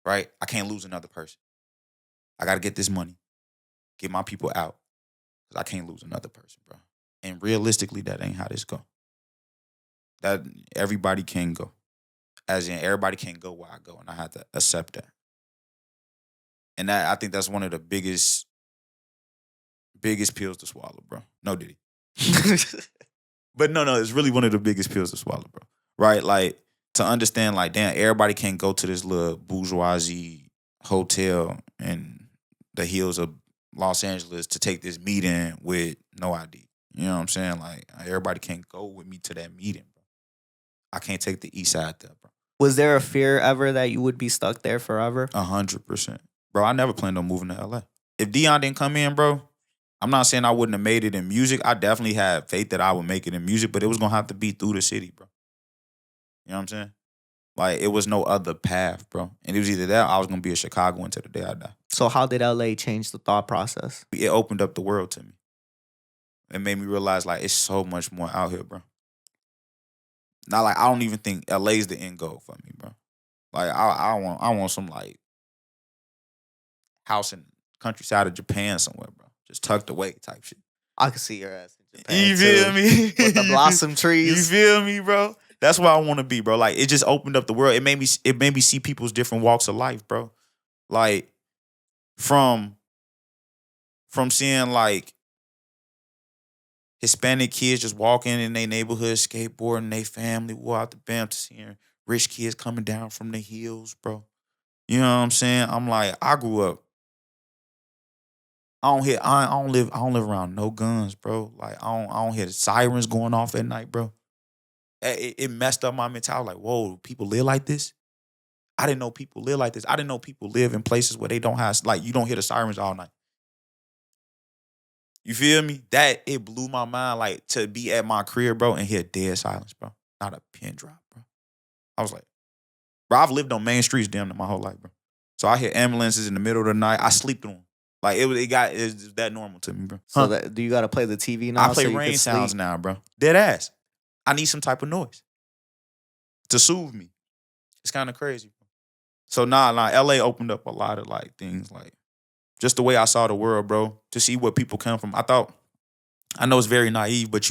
Speaker 1: Right? I can't lose another person. I gotta get this money. Get my people out. Because I can't lose another person, bro. And realistically, that ain't how this go. That everybody can go. As in, everybody can't go where I go. And I have to accept that. And I think that's one of the biggest pills to swallow, bro. No, Diddy. But no, it's really one of the biggest pills to swallow, bro. Right? Like, to understand, like, damn, everybody can't go to this little bourgeoisie hotel in the hills of Los Angeles to take this meeting with no ID. You know what I'm saying? Like, everybody can't go with me to that meeting, bro. I can't take the east side there, bro.
Speaker 3: Was there a fear ever that you would be stuck there forever?
Speaker 1: 100%. Bro, I never planned on moving to LA. If Dion didn't come in, bro, I'm not saying I wouldn't have made it in music. I definitely had faith that I would make it in music, but it was going to have to be through the city, bro. You know what I'm saying? Like, it was no other path, bro. And it was either that or I was going to be a Chicagoan till the day I die.
Speaker 3: So how did LA change the thought process?
Speaker 1: It opened up the world to me. It made me realize, like, it's so much more out here, bro. Not like, I don't even think LA's the end goal for me, bro. Like, I want some, like, house in countryside of Japan somewhere, bro. Just tucked away type shit.
Speaker 3: I could see your ass in Japan.
Speaker 1: You feel me?
Speaker 3: With the blossom trees.
Speaker 1: You feel me, bro? That's where I want to be, bro. Like, it just opened up the world. It made me see people's different walks of life, bro. Like, from seeing, like, Hispanic kids just walking in their neighborhood, skateboarding, their family, walk out the bam, to seeing rich kids coming down from the hills, bro. You know what I'm saying? I'm like, I grew up I don't live around no guns, bro. Like I don't hear the sirens going off at night, bro. It messed up my mentality. Like, whoa, people live like this? I didn't know people live like this. I didn't know people live in places where they don't have, like, you don't hear the sirens all night. You feel me? That, it blew my mind, like, to be at my crib, bro, and hear dead silence, bro. Not a pin drop, bro. I was like, bro, I've lived on main streets damn near my whole life, bro. So I hear ambulances in the middle of the night. I sleep through them. Like, it's that normal to me, bro.
Speaker 3: So do you got to play the TV now?
Speaker 1: I play
Speaker 3: so you
Speaker 1: rain
Speaker 3: can
Speaker 1: sounds
Speaker 3: sleep?
Speaker 1: now, bro. Dead ass. I need some type of noise to soothe me. It's kind of crazy. So nah, LA opened up a lot of like things, like just the way I saw the world, bro. To see where people come from. I know it's very naive, but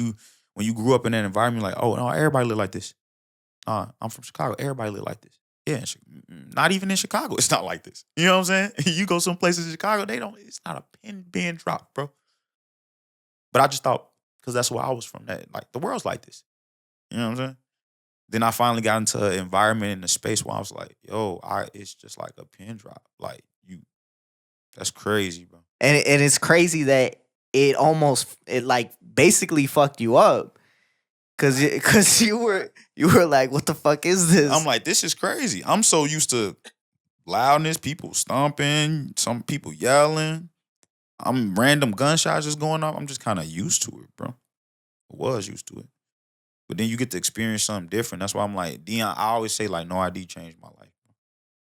Speaker 1: when you grew up in that environment, like, oh no, everybody live like this. I'm from Chicago. Everybody live like this. Yeah, not even in Chicago, it's not like this. You know what I'm saying? You go some places in Chicago, it's not a pin being dropped, bro. But I just thought, because that's where I was from, that like the world's like this. You know what I'm saying? Then I finally got into an environment in a space where I was like, yo, it's just like a pin drop. Like, that's crazy, bro.
Speaker 3: And it's crazy that it like basically fucked you up. Cause you were like, what the fuck is this?
Speaker 1: I'm like, this is crazy. I'm so used to loudness, people stomping, some people yelling. I'm random gunshots just going off. I'm just kind of used to it, bro. I was used to it. But then you get to experience something different. That's why I'm like, Dion, I always say, like, No ID changed my life.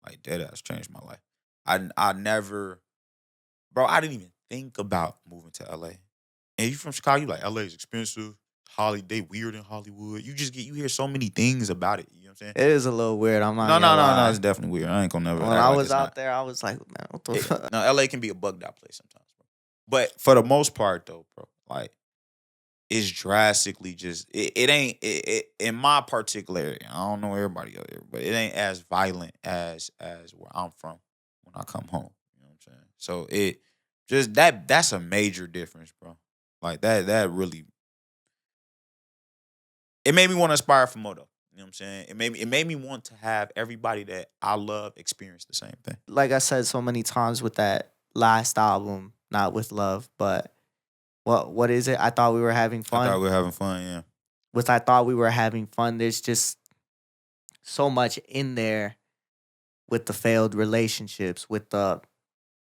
Speaker 1: Like, deadass changed my life. I never, bro, I didn't even think about moving to LA. And you from Chicago, you like, LA is expensive. They weird in Hollywood. You hear so many things about it. You know what I'm saying?
Speaker 3: It is a little weird. I'm not
Speaker 1: No,
Speaker 3: gonna lie.
Speaker 1: it's definitely weird. I ain't gonna never.
Speaker 3: When I was out there, I was like, man, what the fuck?
Speaker 1: No, LA can be a bugged out place sometimes, bro. But for the most part, though, bro, like, it's drastically just it ain't in my particular area. I don't know everybody out there, but it ain't as violent as where I'm from when I come home. You know what I'm saying? So it just that's a major difference, bro. Like that really, it made me want to aspire for more, though. You know what I'm saying? It made me want to have everybody that I love experience the same thing.
Speaker 3: Like I said so many times with that last album, not with love, but what is it? I thought we were having fun.
Speaker 1: I thought we were having fun, yeah.
Speaker 3: With I thought we were having fun, there's just so much in there with the failed relationships, with the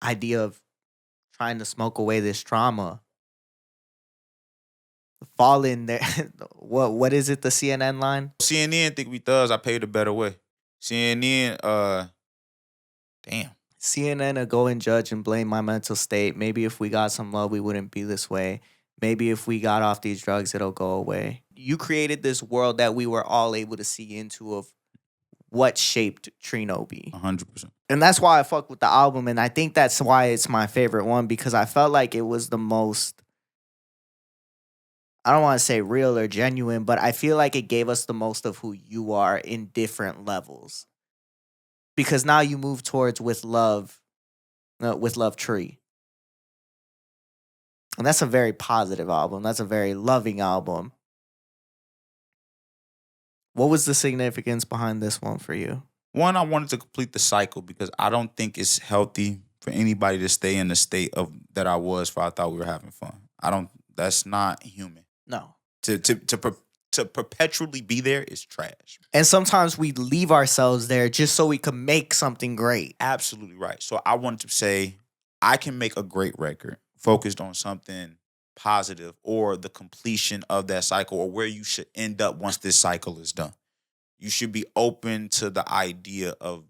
Speaker 3: idea of trying to smoke away this trauma. Fall in there. What is it? The CNN line?
Speaker 1: CNN think we thugs. I paid a better way. CNN, damn.
Speaker 3: CNN will go and judge and blame my mental state. Maybe if we got some love, we wouldn't be this way. Maybe if we got off these drugs, it'll go away. You created this world that we were all able to see into of what shaped Trino B.
Speaker 1: 100%.
Speaker 3: And that's why I fuck with the album. And I think that's why it's my favorite one, because I felt like it was the most, I don't want to say real or genuine, but I feel like it gave us the most of who you are in different levels. Because now you move towards With Love Tree. And that's a very positive album. That's a very loving album. What was the significance behind this one for you?
Speaker 1: One, I wanted to complete the cycle because I don't think it's healthy for anybody to stay in the state of that I was for I thought we were having fun. That's not human.
Speaker 3: No.
Speaker 1: To perpetually be there is trash.
Speaker 3: And sometimes we leave ourselves there just so we can make something great.
Speaker 1: Absolutely right. So I wanted to say I can make a great record focused on something positive or the completion of that cycle or where you should end up once this cycle is done. You should be open to the idea of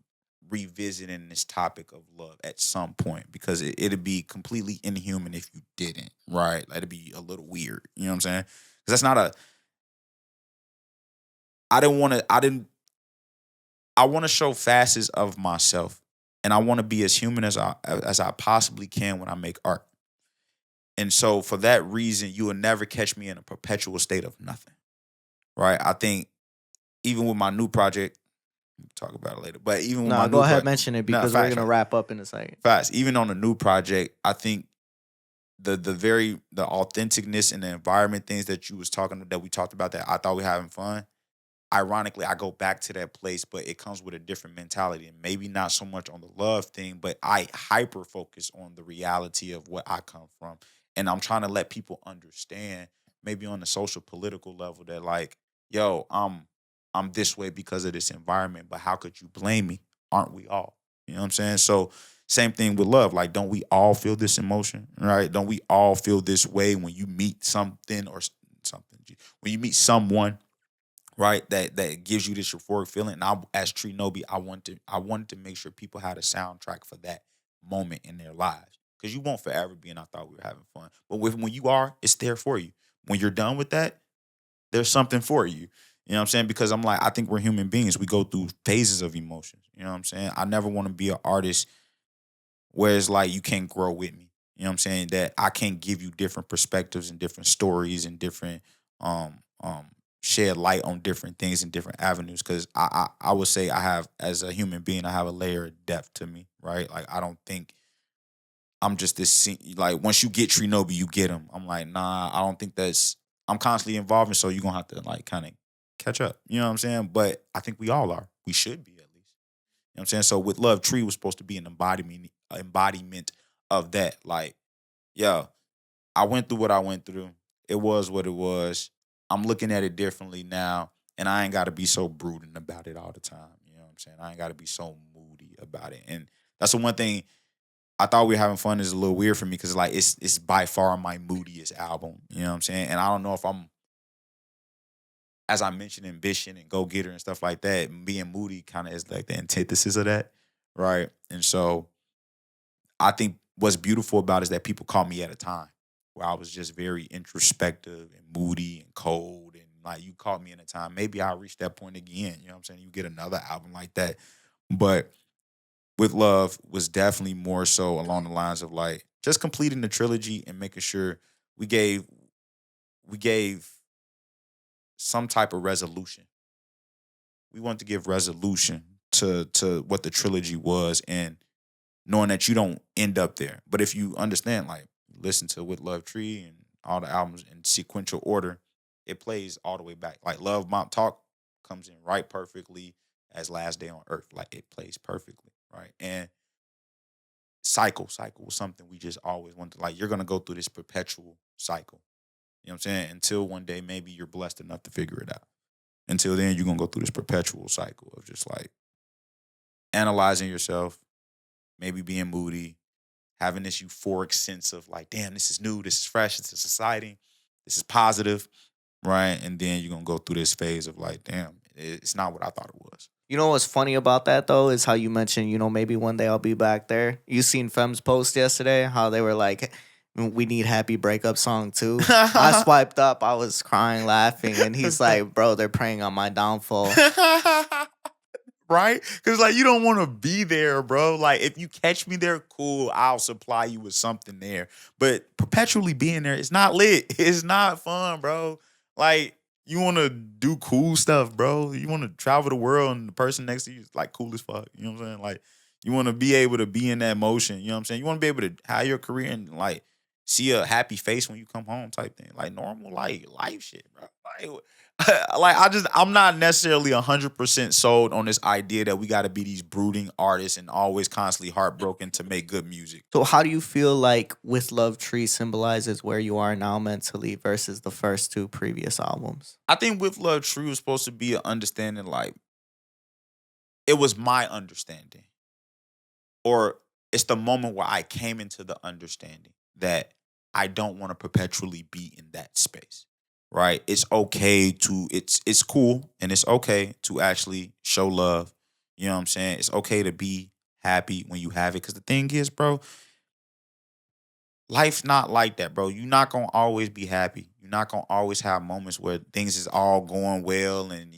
Speaker 1: revisiting this topic of love at some point because it'd be completely inhuman if you didn't, right? Like, it'd be a little weird. You know what I'm saying? Because that's not I want to show facets of myself and I want to be as human as I possibly can when I make art. And so for that reason, you will never catch me in a perpetual state of nothing, right? I think even with my new project, we can talk about it later, but even with my new
Speaker 3: go ahead,
Speaker 1: project,
Speaker 3: mention it because we're going to wrap up in a second.
Speaker 1: Fast. Even on the new project, I think the authenticness and the environment things that we talked about that I thought we were having fun, ironically, I go back to that place, but it comes with a different mentality. And maybe not so much on the love thing, but I hyper focus on the reality of what I come from. And I'm trying to let people understand, maybe on the social political level, that like, yo, I'm this way because of this environment, but how could you blame me? Aren't we all? You know what I'm saying? So same thing with love. Like, don't we all feel this emotion, right? Don't we all feel this way when you meet something or something? When you meet someone, right, that gives you this euphoric feeling. And I, as Tree Nobi, I wanted to make sure people had a soundtrack for that moment in their lives. Because you won't forever be, and I thought we were having fun. But when you are, it's there for you. When you're done with that, there's something for you. You know what I'm saying? Because I'm like, I think we're human beings. We go through phases of emotions. You know what I'm saying? I never want to be an artist where it's like you can't grow with me. You know what I'm saying? That I can't give you different perspectives and different stories and different um um shed light on different things and different avenues. Cause I would say I have, as a human being, I have a layer of depth to me, right? Like I don't think I'm just this like once you get Trinobi, you get him. I'm like, nah, I don't think that's I'm constantly involved, so you're gonna have to like kind of catch up. You know what I'm saying? But I think we all are. We should be, at least. You know what I'm saying? So with Love Tree was supposed to be an embodiment of that. Like, yo, I went through what I went through. It was what it was. I'm looking at it differently now, and I ain't got to be so brooding about it all the time. You know what I'm saying? I ain't got to be so moody about it. And that's the one thing I thought we were having fun is a little weird for me because like it's by far my moodiest album. You know what I'm saying? And I don't know if I'm, as I mentioned, ambition and go getter and stuff like that. Being moody kind of is like the antithesis of that, right? And so I think what's beautiful about it is that people caught me at a time where I was just very introspective and moody and cold. And like you caught me in a time. Maybe I'll reach that point again. You know what I'm saying? You get another album like that. But with Love was definitely more so along the lines of like just completing the trilogy and making sure we gave we gave some type of resolution. We want to give resolution to what the trilogy was, and knowing that you don't end up there. But if you understand, like listen to With Love Tree and all the albums in sequential order, it plays all the way back. Like Love Mop Talk comes in right perfectly as Last Day on Earth. Like it plays perfectly, right? And cycle was something we just always wanted. Like you're gonna go through this perpetual cycle. You know what I'm saying? Until one day maybe you're blessed enough to figure it out. Until then, you're gonna go through this perpetual cycle of just like analyzing yourself, maybe being moody, having this euphoric sense of like, damn, this is new, this is fresh, this is exciting, this is positive, right? And then you're gonna go through this phase of like, damn, it's not what I thought it was.
Speaker 3: You know what's funny about that though is how you mentioned, maybe one day I'll be back there. You seen Fem's post yesterday, how they were like, we need happy breakup song too. I swiped up, I was crying, laughing, and he's like, bro, they're preying on my downfall.
Speaker 1: Right? Because like you don't want to be there, bro. Like if you catch me there, cool. I'll supply you with something there. But perpetually being there, it's not lit. It's not fun, bro. Like you want to do cool stuff, bro. You want to travel the world, and the person next to you is like cool as fuck. You know what I'm saying? Like you want to be able to be in that motion. You know what I'm saying? You want to be able to have your career and like see a happy face when you come home, type thing. Like normal, like life shit, bro. Like like I'm not necessarily 100% sold on this idea that we got to be these brooding artists and always constantly heartbroken to make good music.
Speaker 3: So how do you feel like With Love Tree symbolizes where you are now mentally versus the first two previous albums?
Speaker 1: I think With Love Tree was supposed to be an understanding, like it was my understanding, or it's the moment where I came into the understanding that I don't want to perpetually be in that space. Right? It's okay to it's cool and it's okay to actually show love. You know what I'm saying? It's okay to be happy when you have it. Cause the thing is, bro, life's not like that, bro. You're not gonna always be happy. You're not gonna always have moments where things is all going well and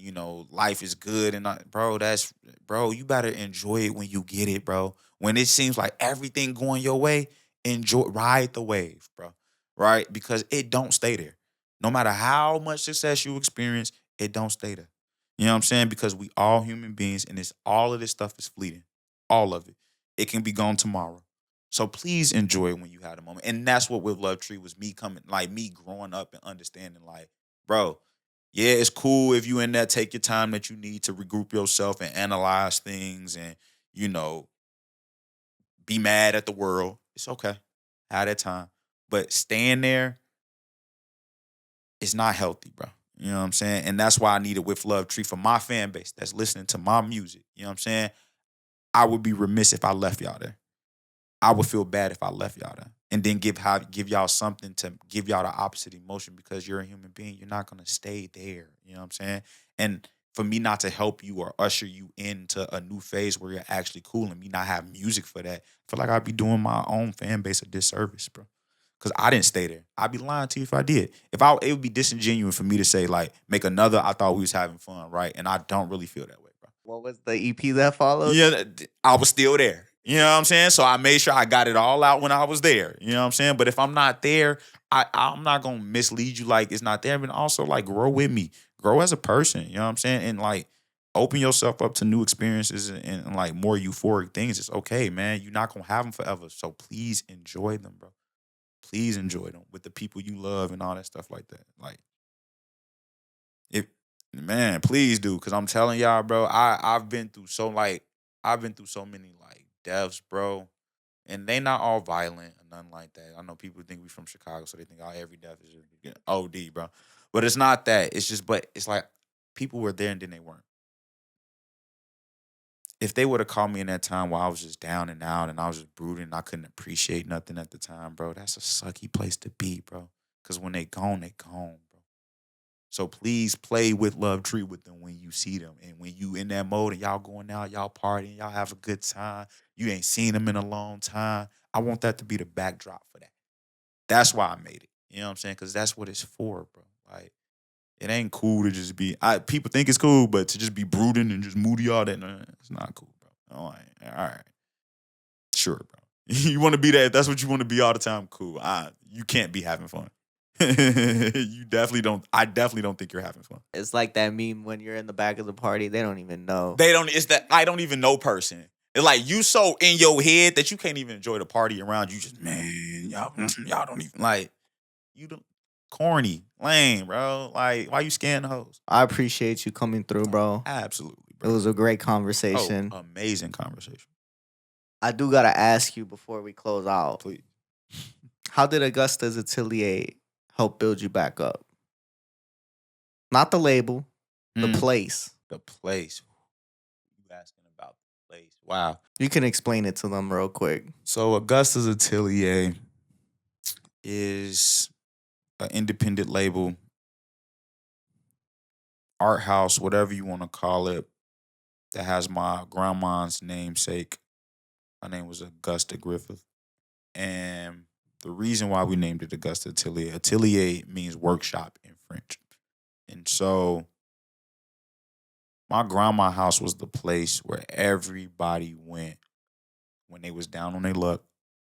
Speaker 1: life is good and bro, you better enjoy it when you get it, bro. When it seems like everything going your way, ride the wave, bro. Right? Because it don't stay there. No matter how much success you experience, it don't stay there. You know what I'm saying? Because we all human beings and all of this stuff is fleeting. All of it. It can be gone tomorrow. So please enjoy it when you had a moment. And that's what With Love Tree was, me growing up and understanding, like, bro, Yeah, it's cool if you in there, take your time that you need to regroup yourself and analyze things and, you know, be mad at the world. It's okay. Have that time. But staying there is not healthy, bro. You know what I'm saying? And that's why I need a With Love tree for my fan base that's listening to my music. You know what I'm saying? I would be remiss if I left y'all there. I would feel bad if I left y'all there. And then give y'all something to give y'all the opposite emotion because you're a human being. You're not gonna stay there. You know what I'm saying? And for me not to help you or usher you into a new phase where you're actually cool and me not have music for that, I feel like I'd be doing my own fan base a disservice, bro. Cause I didn't stay there. I'd be lying to you if I did. It would be disingenuous for me to say like make another. I thought we was having fun, right? And I don't really feel that way, bro.
Speaker 3: What was the EP that followed?
Speaker 1: Yeah, I was still there. You know what I'm saying? So I made sure I got it all out when I was there. You know what I'm saying? But if I'm not there, I'm not gonna mislead you like it's not there. But also like grow with me, grow as a person. You know what I'm saying? And like open yourself up to new experiences and like more euphoric things. It's okay, man. You're not gonna have them forever. So please enjoy them, bro. Please enjoy them with the people you love and all that stuff like that. Like if man, please do, cause I'm telling y'all, bro. I've been through so like I've been through so many like deaths, bro, and they not all violent or nothing like that. I know people think we from Chicago, so they think every death is just OD, bro. But it's not that. It's just, but it's like people were there and then they weren't. If they would have called me in that time while I was just down and out and I was just brooding, and I couldn't appreciate nothing at the time, bro. That's a sucky place to be, bro. Cause when they gone, bro. So please play with Love Tree with them when you see them. And when you in that mode and y'all going out, y'all partying, y'all have a good time. You ain't seen them in a long time. I want that to be the backdrop for that. That's why I made it. You know what I'm saying? Because that's what it's for, bro. Like, it ain't cool to just be, people think it's cool, but to just be brooding and just moody all that, no, it's not cool, bro. All right. Sure, bro. You want to be that, if that's what you want to be all the time, cool. You can't be having fun. You definitely don't. I definitely don't think you're having fun.
Speaker 3: It's like that meme when you're in the back of the party, they don't even know.
Speaker 1: They don't. It's that I don't even know person. It's like you so in your head that you can't even enjoy the party around you. Just man, y'all don't even like you. Don't corny, lame, bro. Like why you scaring the hoes?
Speaker 3: I appreciate you coming through, bro.
Speaker 1: Absolutely,
Speaker 3: It
Speaker 1: bro.
Speaker 3: was a great
Speaker 1: Oh,
Speaker 3: conversation.
Speaker 1: amazing conversation.
Speaker 3: I do gotta ask you before we close out.
Speaker 1: Please.
Speaker 3: How did Augusta's Atelier help build you back up? Not the label, the
Speaker 1: Mm.
Speaker 3: place.
Speaker 1: The place. You asking about the place? Wow.
Speaker 3: You can explain it to them real quick.
Speaker 1: So Augusta's Atelier is an independent label, art house, whatever you want to call it, that has my grandma's namesake. Her name was Augusta Griffith. And the reason why we named it Augusta Atelier means workshop in French. And so my grandma's house was the place where everybody went when they was down on their luck.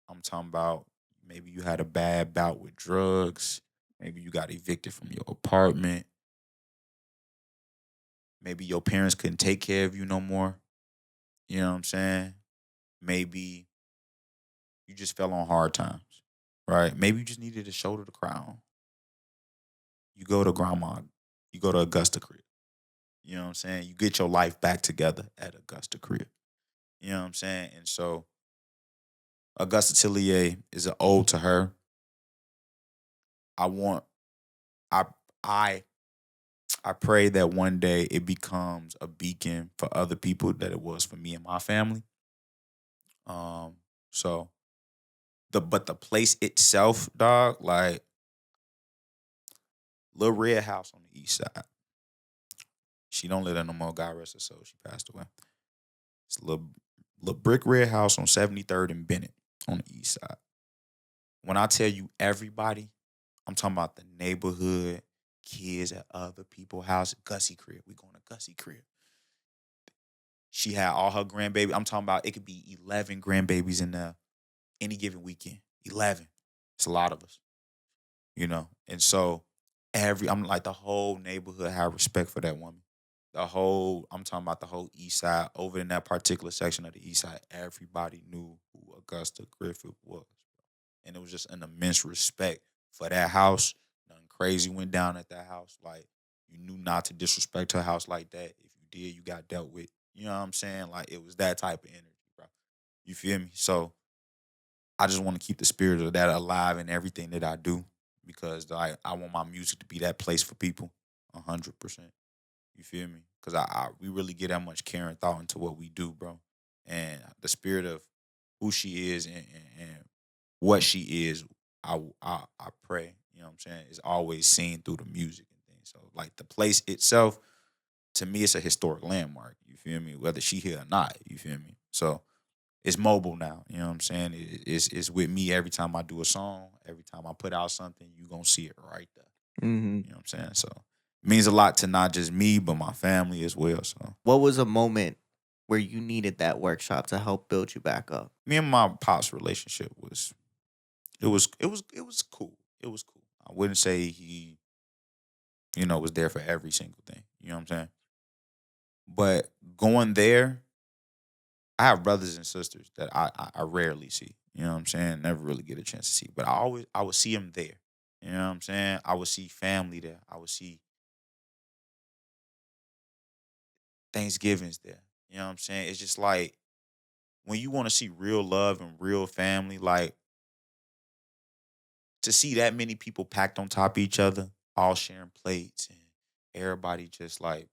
Speaker 1: I'm talking about maybe you had a bad bout with drugs. Maybe you got evicted from your apartment. Maybe your parents couldn't take care of you no more. You know what I'm saying? Maybe you just fell on hard times, right? Maybe you just needed a shoulder to cry on. You go to grandma, you go to Augusta crib. You know what I'm saying? You get your life back together at Augusta crib. You know what I'm saying? And so Augusta Tillier is an ode to her. I want I I I pray that one day it becomes a beacon for other people that it was for me and my family. Um so the place itself, dog, like Little Red House on the east side. She don't live there no more. God rest her soul. She passed away. It's a little brick red house on 73rd and Bennett on the east side. When I tell you everybody, I'm talking about the neighborhood, kids at other people's house. Gussie crib. We going to Gussie crib. She had all her grandbaby. I'm talking about it could be 11 grandbabies in there any given weekend. 11. It's a lot of us, you know? And so I'm like the whole neighborhood had respect for that woman. I'm talking about the whole east side, over in that particular section of the east side, everybody knew who Augusta Griffith was. And it was just an immense respect for that house. Nothing crazy went down at that house. Like, You knew not to disrespect her house like that. If you did, you got dealt with. You know what I'm saying? Like it was that type of energy, bro. You feel me? So I just want to keep the spirit of that alive in everything that I do because I want my music to be that place for people, 100%. You feel me? Because we really get that much care and thought into what we do, bro. And the spirit of who she is and what she is, I pray, you know what I'm saying, is always seen through the music and things. So like the place itself, to me, it's a historic landmark. You feel me? Whether she here or not, you feel me? So it's mobile now. You know what I'm saying? It's with me every time I do a song, every time I put out something, you gonna see it right there.
Speaker 3: Mm-hmm.
Speaker 1: You know what I'm saying? So it means a lot to not just me, but my family as well. So
Speaker 3: What was a moment where you needed that workshop to help build you back up?
Speaker 1: me and my pops relationship was it was cool. It was cool. I wouldn't say he, was there for every single thing. You know what I'm saying? But going there, I have brothers and sisters that I rarely see. You know what I'm saying? Never really get a chance to see. But I would see them there. You know what I'm saying? I would see family there. I would see Thanksgivings there. You know what I'm saying? It's just like when you want to see real love and real family, like to see that many people packed on top of each other, all sharing plates and everybody just like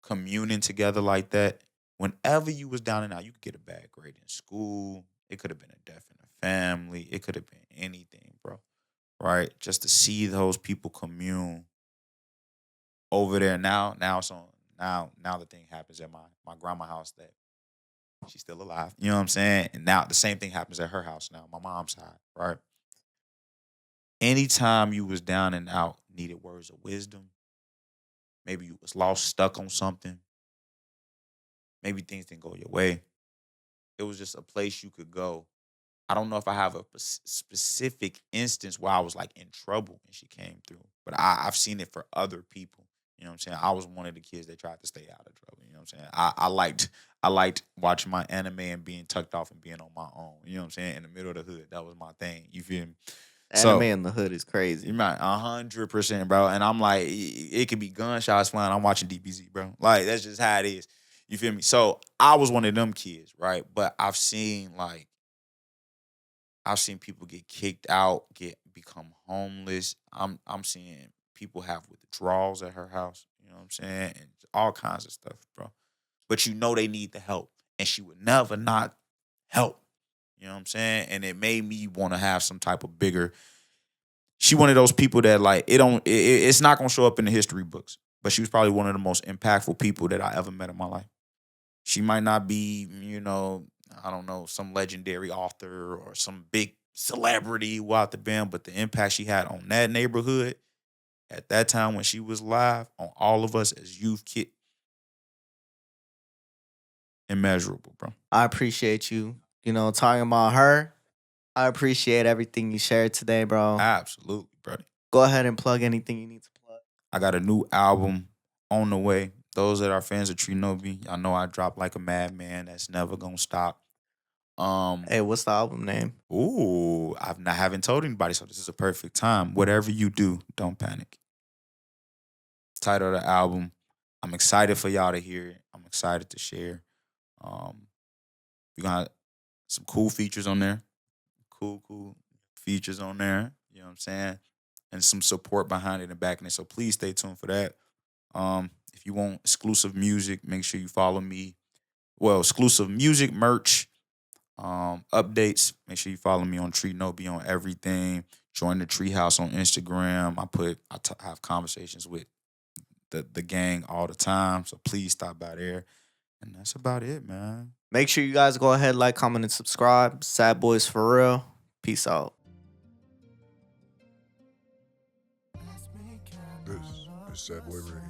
Speaker 1: communing together like that. Whenever you was down and out, you could get a bad grade in school. It could have been a death in the family. It could have been anything, bro. Right? Just to see those people commune over there now it's on now the thing happens at my grandma's house that she's still alive. You know what I'm saying? And now the same thing happens at her house now, my mom's side, right? Anytime you was down and out, needed words of wisdom, maybe you was lost, stuck on something, maybe things didn't go your way. It was just a place you could go. I don't know if I have a specific instance where I was like in trouble and she came through, but I've seen it for other people. You know what I'm saying? I was one of the kids that tried to stay out of trouble. You know what I'm saying? I liked watching my anime and being tucked off and being on my own. You know what I'm saying? In the middle of the hood, that was my thing. You feel me?
Speaker 3: Anime
Speaker 1: So
Speaker 3: in the hood is crazy.
Speaker 1: you're right, 100%, bro. And I'm like, it could be gunshots flying. I'm watching DBZ, bro. Like that's just how it is. You feel me? So I was one of them kids, right? But I've seen people get kicked out, become homeless. I'm seeing people have withdrawals at her house. You know what I'm saying? And all kinds of stuff, bro. But they need the help, and she would never not help. You know what I'm saying? And it made me want to have some type of bigger. She one of those people that like it's not gonna show up in the history books, but she was probably one of the most impactful people that I ever met in my life. She might not be, I don't know, some legendary author or some big celebrity who out the band, but the impact she had on that neighborhood at that time when she was live on all of us as youth kid, immeasurable, bro.
Speaker 3: I appreciate you, talking about her. I appreciate everything you shared today, bro.
Speaker 1: Absolutely, brother.
Speaker 3: Go ahead and plug anything you need to plug.
Speaker 1: I got a new album on the way. Those that are fans of Trinobi, y'all know I drop like a madman. That's never gonna stop.
Speaker 3: Hey, what's the album name?
Speaker 1: Haven't told anybody, so this is a perfect time. Whatever you do, don't panic. Title of the album. I'm excited for y'all to hear it. I'm excited to share. We got some cool features on there. Cool features on there. You know what I'm saying? And some support behind it and backing it. So please stay tuned for that. If you want exclusive music, make sure you follow me. Well, exclusive music, merch, updates. Make sure you follow me on Tree Nobi on everything. Join the Treehouse on Instagram. I have conversations with the gang all the time. So please stop by there. And that's about it, man.
Speaker 3: Make sure you guys go ahead, like, comment, and subscribe. Sad Boys for real. Peace out.
Speaker 2: This is Sad Boy Radio.